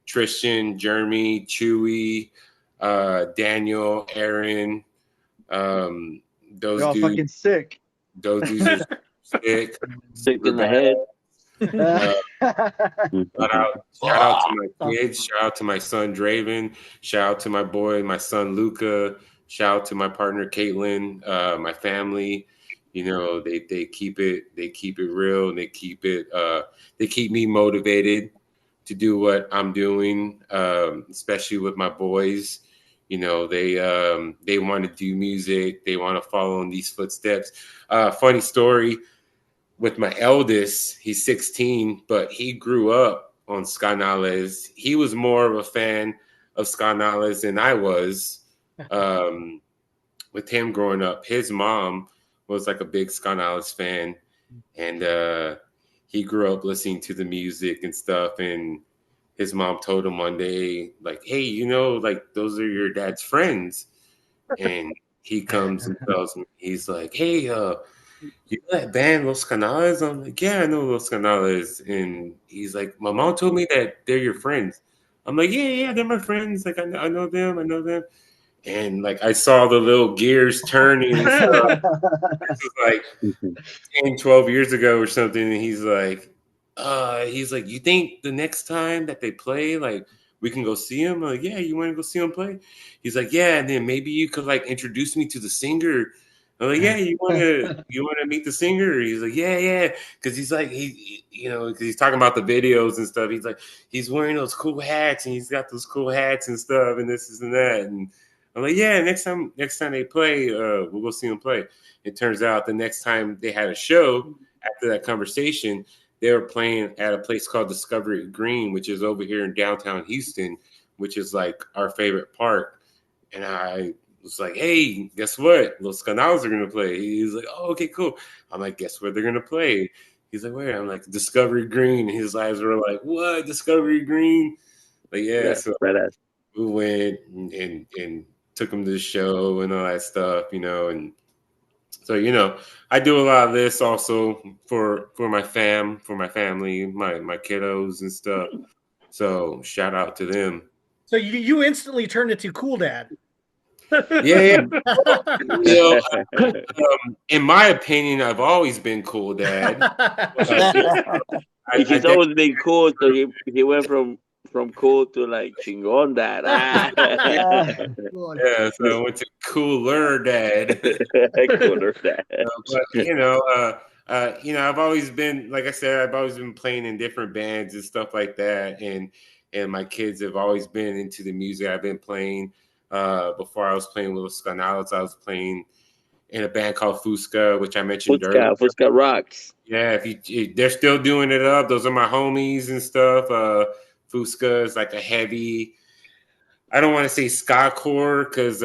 Tristan, Jeremy, Chewy, Daniel, Aaron. They're Those all dudes, fucking sick. those dudes are sick, Sick super in the bad. head. Uh, shout out to my Awesome. kids. Shout out to my son Draven. Shout out to my boy, my son Luca. Shout out to my partner Caitlin. My family. They keep it real. And they keep me motivated to do what I'm doing, especially with my boys. They want to do music. They want to follow in these footsteps. Funny story with my eldest, he's 16, but he grew up on Skarnales. He was more of a fan of Skarnales than I was. With him growing up, his mom was like a big Skarnales fan, and he grew up listening to the music and stuff. And his mom told him one day, like, "Hey, like those are your dad's friends." And he comes and tells me, he's like, "Hey, you know that band Los Skarnales?" I'm like, "Yeah, I know Los Skarnales." And he's like, "My mom told me that they're your friends." I'm like, "Yeah, yeah, they're my friends. Like, I know them. I know them." And like, I saw the little gears turning and stuff. This was like 10, 12 years ago or something. And he's like, "You think the next time that they play, like, we can go see him?" I'm like, "Yeah, you want to go see him play?" He's like, "Yeah, and then maybe you could like introduce me to the singer." I'm like, "Yeah, you want to meet the singer?" He's like, "Yeah, yeah," because he's like because he's talking about the videos and stuff. He's like, he's wearing those cool hats and he's got those cool hats and stuff and this and that. And I'm like, "Yeah, next time they play, we'll go see them play." It turns out the next time they had a show after that conversation, they were playing at a place called Discovery Green, which is over here in downtown Houston, which is like our favorite park. And I was like, "Hey, guess what? Los Canals are going to play." He's like, "Oh, okay, cool." I'm like, "Guess where they're going to play?" He's like, "Where?" I'm like, "Discovery Green." And his eyes were like, "What? Discovery Green?" Like, yeah. Yeah, So badass. we went and took him to the show and all that stuff, and so I do a lot of this also for my family, my kiddos and stuff. So shout out to them. So you instantly turned into Cool Dad. Yeah, you know, in my opinion, I've always been cool, Dad. But I He's think always been cool, so he went from cool to like chingon dad. yeah, so I went to cooler, Dad. Cooler dad. But I've always been, like I said, I've always been playing in different bands and stuff like that, and my kids have always been into the music I've been playing. Before I was playing with Los Skarnales, I was playing in a band called Fusca, which I mentioned earlier. Fusca rocks. Yeah, if they're still doing it up, those are my homies and stuff. Fusca is like a heavy. I don't want to say ska core because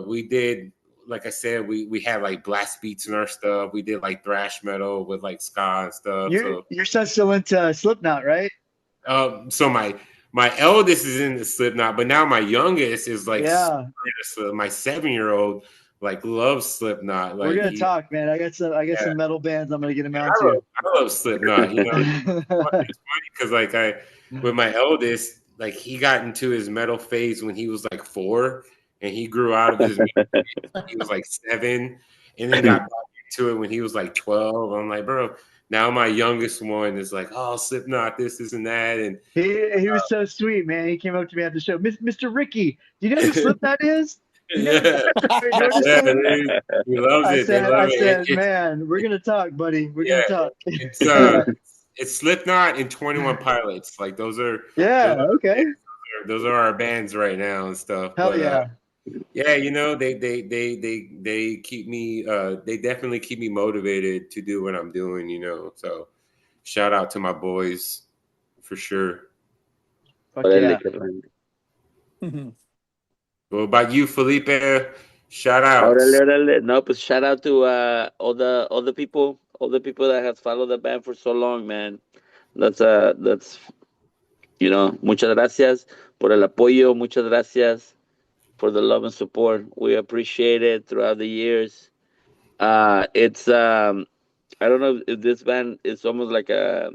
we did, like I said, we had like blast beats in our stuff. We did like thrash metal with like ska and stuff. Your son's still into Slipknot, right? So my eldest is in the Slipknot, but now my youngest is like Yeah. my 7-year-old like loves Slipknot. We're Like gonna talk, man. I got yeah, some metal bands I'm gonna get him I out to. love Slipknot. It's funny because like with my eldest, like he got into his metal phase when he was like 4, and he grew out of his music phase when he was like 7, and then got back into it when he was like 12. I'm like, bro. Now my youngest one is like, "Oh, Slipknot, this and that," and He was so sweet, man. He came up to me after the show. Mr. Ricky, do you know who Slipknot is? Yeah, Are you doing this yeah, thing? dude. He loves it. They I love it. said, man, we're gonna talk, buddy. We're gonna Yeah, talk. it's it's Slipknot and 21 Pilots. Like Yeah. those are Okay. those are our bands right now and stuff. Hell But yeah. yeah, you know, they keep me they definitely keep me motivated to do what I'm doing, you know. So shout out to my boys for sure. Fuck Órale, yeah. carnal. What about you, Felipe? Shout Órale, outs. órale. No, pues shout out to all the people that has followed the band for so long, man. That's muchas gracias por el apoyo, muchas gracias for the love and support. We appreciate it throughout the years. It's I don't know if this band is almost like a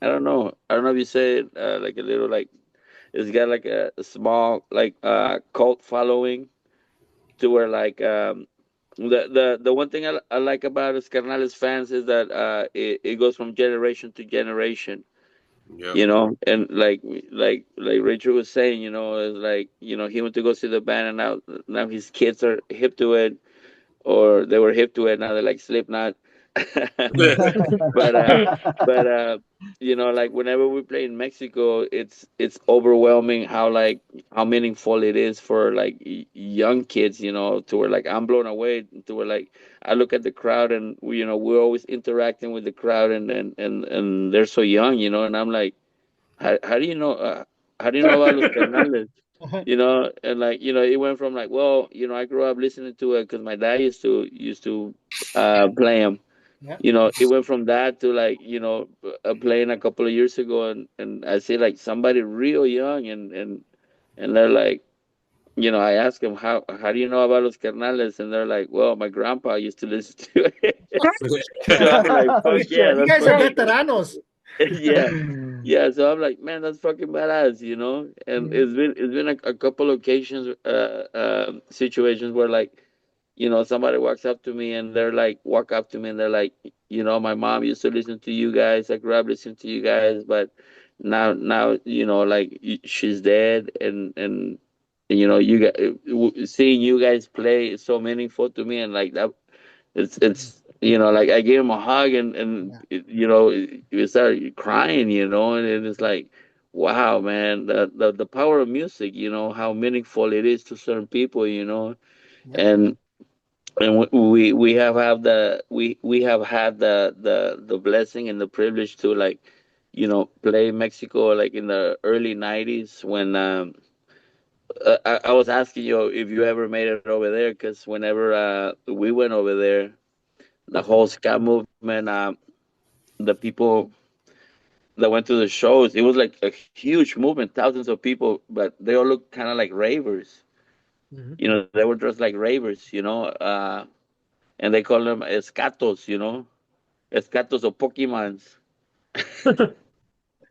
I don't know if you say it like a little like it's got like a small like cult following to where like the one thing I like about Skarnales fans is that it goes from generation to generation, Yep. and like Richard was saying, is like he went to go see the band, and now his kids are hip to it, or they were hip to it, now they're like Slipknot. but like whenever we play in Mexico, it's overwhelming how meaningful it is for like young kids, to where like I'm blown away, to where like I look at the crowd, and we're always interacting with the crowd, and they're so young, and I'm like, how do you know how do you know about Los Carnales? And like it went from like, well, I grew up listening to it because my dad used to play them. Yeah. It went from that to like playing a couple of years ago, and I see like somebody real young, and they're like, I ask them, how do you know about Los Carnales, and they're like, well, my grandpa used to listen to it. So I'm like, Oh fuck yeah, shit. You that's guys are fucking veteranos. yeah. Yeah, so I'm like, man, that's fucking badass, And Mhm. it's been a couple occasions, situations where like, somebody walks up to me, and they're like, walk up to me, and they're like, my mom used to listen to you guys. I grew up listening to you guys, but now, like she's dead, and you guys, seeing you guys play is so meaningful to me, and like that, it's like I gave him a hug, and Yeah. you start crying, and it's like, wow, man, the power of music, how meaningful it is to certain people, Yep. and we have had the blessing and the privilege to like play Mexico like in the early 90s when I was asking you if you ever made it over there, because whenever we went over there, the whole ska movement, the people that went to the shows, it was like a huge movement, thousands of people, but they all looked kind of like ravers. Mhm. They were dressed like ravers, and they call them escatos, escatos or Pokemons.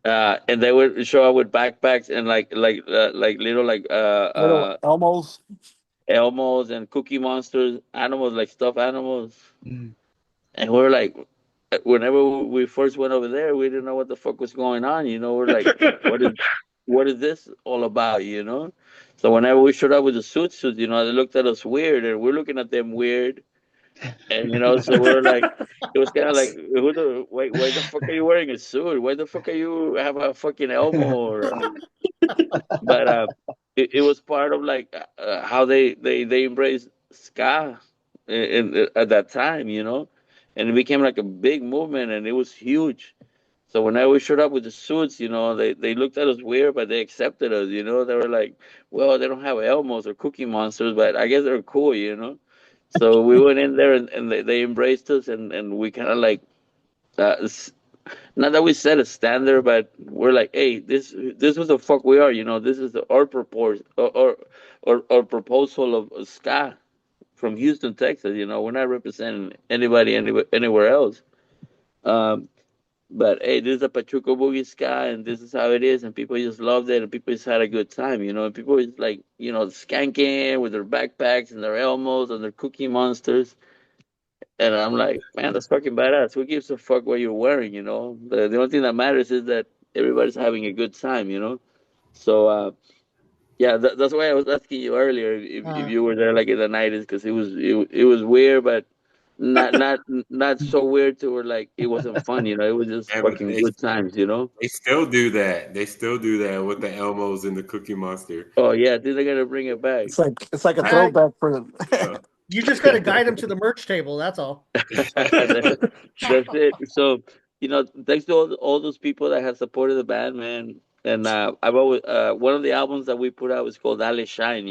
And they would show up with backpacks and like little like Little Elmos. Elmos and Cookie Monsters, animals like stuffed animals. Mm. And we're like, whenever we first went over there, we didn't know what the fuck was going on. We're like, what is this all about? So whenever we showed up with the suits, they looked at us weird, and we're looking at them weird. And so we're like, it was kind of like, why the fuck are you wearing a suit? Why the fuck are you have a fucking Elmo? But it was part of like how they embraced ska at that time, and it became like a big movement, and it was huge. So whenever we showed up with the suits, they looked at us weird, but they accepted us. They were like, well, they don't have Elmos or Cookie Monsters, but I guess they're cool. So we went in there, and they embraced us, and we kind of like uh, not that we set a standard, but we're like, hey, this is the fuck we are, This is our purpose or proposal of ska from Houston, Texas. We're not representing anybody anywhere else. Um, but hey, this is a Pachuco Boogie ska, and this is how it is, and people just loved it, and people just had a good time, and people just like skanking with their backpacks and their Elmos and their Cookie Monsters. And I'm like, man, that's fucking badass. Who gives a fuck what you're wearing? The only thing that matters is that everybody's having a good time. So Yeah, that's why I was asking you earlier if Uh, you were there like in the 90s, because it was weird, but not so weird to where like it wasn't fun. You know, it was just Yeah, but fucking good times. You know. they still do that. They still do that with the Elmos and the Cookie Monster. Oh yeah, I think they're gonna bring it back. It's like a uh, throwback for them. Uh, you just got to guide them to the merch table. That's all. That's it. So, thanks to all those people that have supported the band, man. And I've always one of the albums that we put out was called Dale Shine,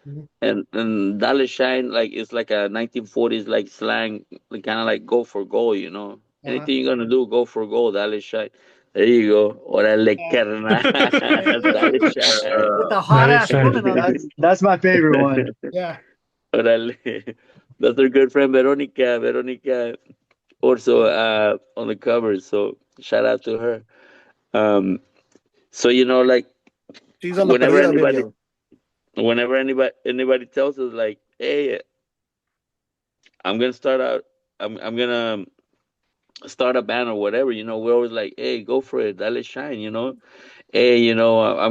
Mhm. and Dale Shine like it's like a 1940s like slang, like, kind of like go for gold, Uh-huh. Anything you're gonna do, go for gold, Dale Shine. There you go. Orale carnal, Dale Shine. With the hot That is ass woman shiny. on it. That's my favorite one. Yeah. Orale. That's our good friend Veronica. Veronica also on the cover. So shout out to her. Um, so like She's on the whenever Perdida anybody, video. whenever anybody tells us like, hey, I'm gonna start out, I'm gonna start a band or whatever, we're always like, hey, go for it, dale shine. Hey, I'm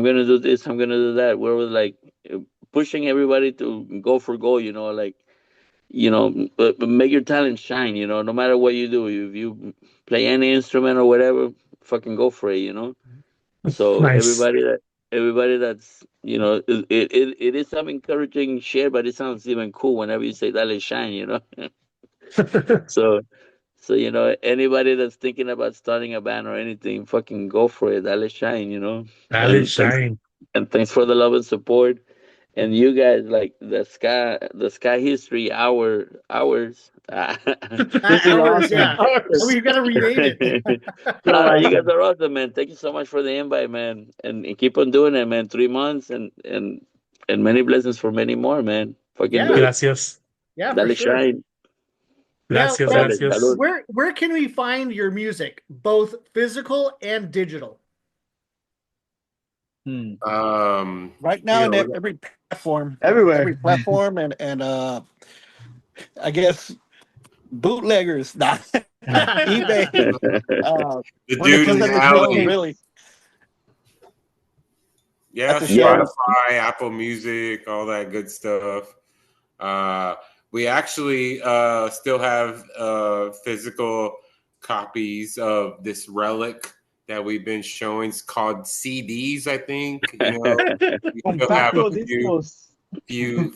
gonna do this, I'm gonna do that. We're always like pushing everybody to go for gold, like but make your talent shine, no matter what you do. If you play any instrument or whatever, fucking go for it. So Nice. everybody that's it is some encouraging shit, but it sounds even cool whenever you say dale shine. So anybody that's thinking about starting a band or anything, fucking go for it, dale shine. That is And thanks shine. and thanks for the love and support. And you guys, like the sky history hours. This is Ours, yeah. awesome. And we've got to rename it. So No, you guys awesome. are awesome, man. Thank you so much for the invite, man, and keep on doing it, man. 3 months and many blessings for many more, man. Fucking Yeah. do it. Gracias. Yeah, for Dale sure. shine. Now, Gracias. Órale, Gracias. salud. where can we find your music, both physical and digital? Hmm. Right now, yeah, in we every platform, Everywhere. and I guess bootleggers, nah, eBay, the when it dude in comes the to the Anything, shows, alley. anything. really, at Yeah, the Yeah. shows. Spotify, Apple Music, all that good stuff. Uh, we actually still have physical copies of this relic that we've been showing. It's called CDs, I think. We still have a Compacto few discos. few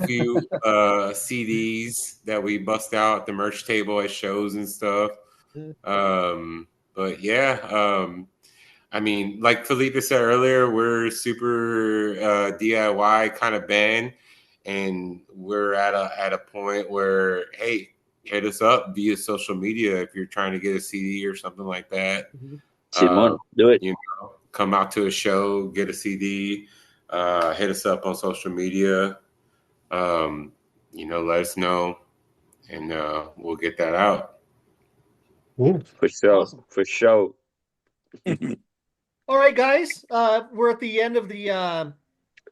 CDs that we bust out at the merch table at shows and stuff. But yeah, I mean, like Felipe said earlier, we're super DIY kind of band, and we're at a point where, hey, hit us up via social media if you're trying to get a CD or something like that. Uh, Simon, do it. come out to a show, get a CD, hit us up on social media. Let us know, and we'll get that out. Ooh. For sure. Awesome. For sure. All right, guys. We're at the end of the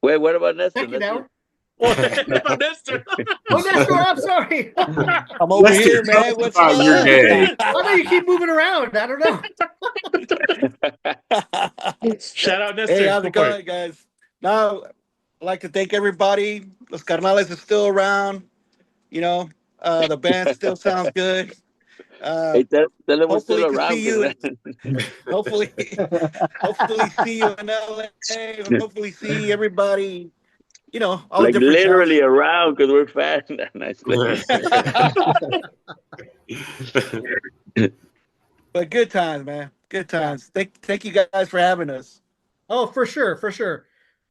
Wait, what about Nestor? second Nestor? hour. Nestor. Oh, Nestor, I'm sorry. I'm over Lester, here, tell man. us What's about your up? day. I know you keep moving around. I don't know. Shout out Hey, Nestor. how's Go it for it. going, guys? Now, I'd like to thank everybody. Los Skarnales is still around. The band still sounds good. Uh, Hey, tell him we're still hopefully, to around, see you, because and hopefully, hopefully see you in LA, and hopefully see everybody. All the like different literally shows. around, because we're fans. Nice place. But good times, man. Good Yeah. times. Thank you guys for having us. Oh, for sure, for sure.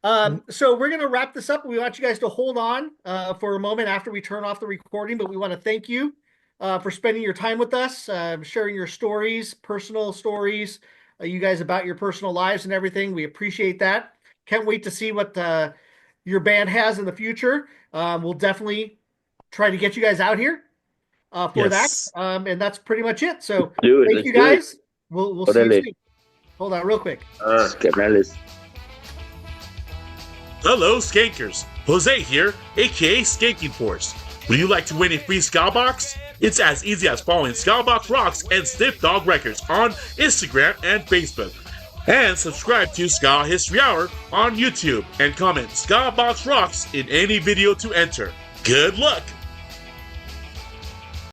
So we're gonna wrap this up. We want you guys to hold on for a moment after we turn off the recording, but we want to thank you for spending your time with us, sharing your stories, personal stories, you guys about your personal lives and everything. We appreciate that. Can't wait to see what your band has in the future. We'll definitely try to get you guys out here for that. Yes. And that's pretty much it. So Do it. thank Let's you do it. guys. We'll see you Órale. soon. Hold on, real quick. Skarnales. Hello, Skankers. Jose here, aka Skanking Force. Would you like to win a free Ska Box? It's as easy as following Ska Box Rocks and Stiff Dog Records on Instagram and Facebook. And subscribe to Ska History Hour on YouTube and comment Ska Box Rocks in any video to enter. Good luck!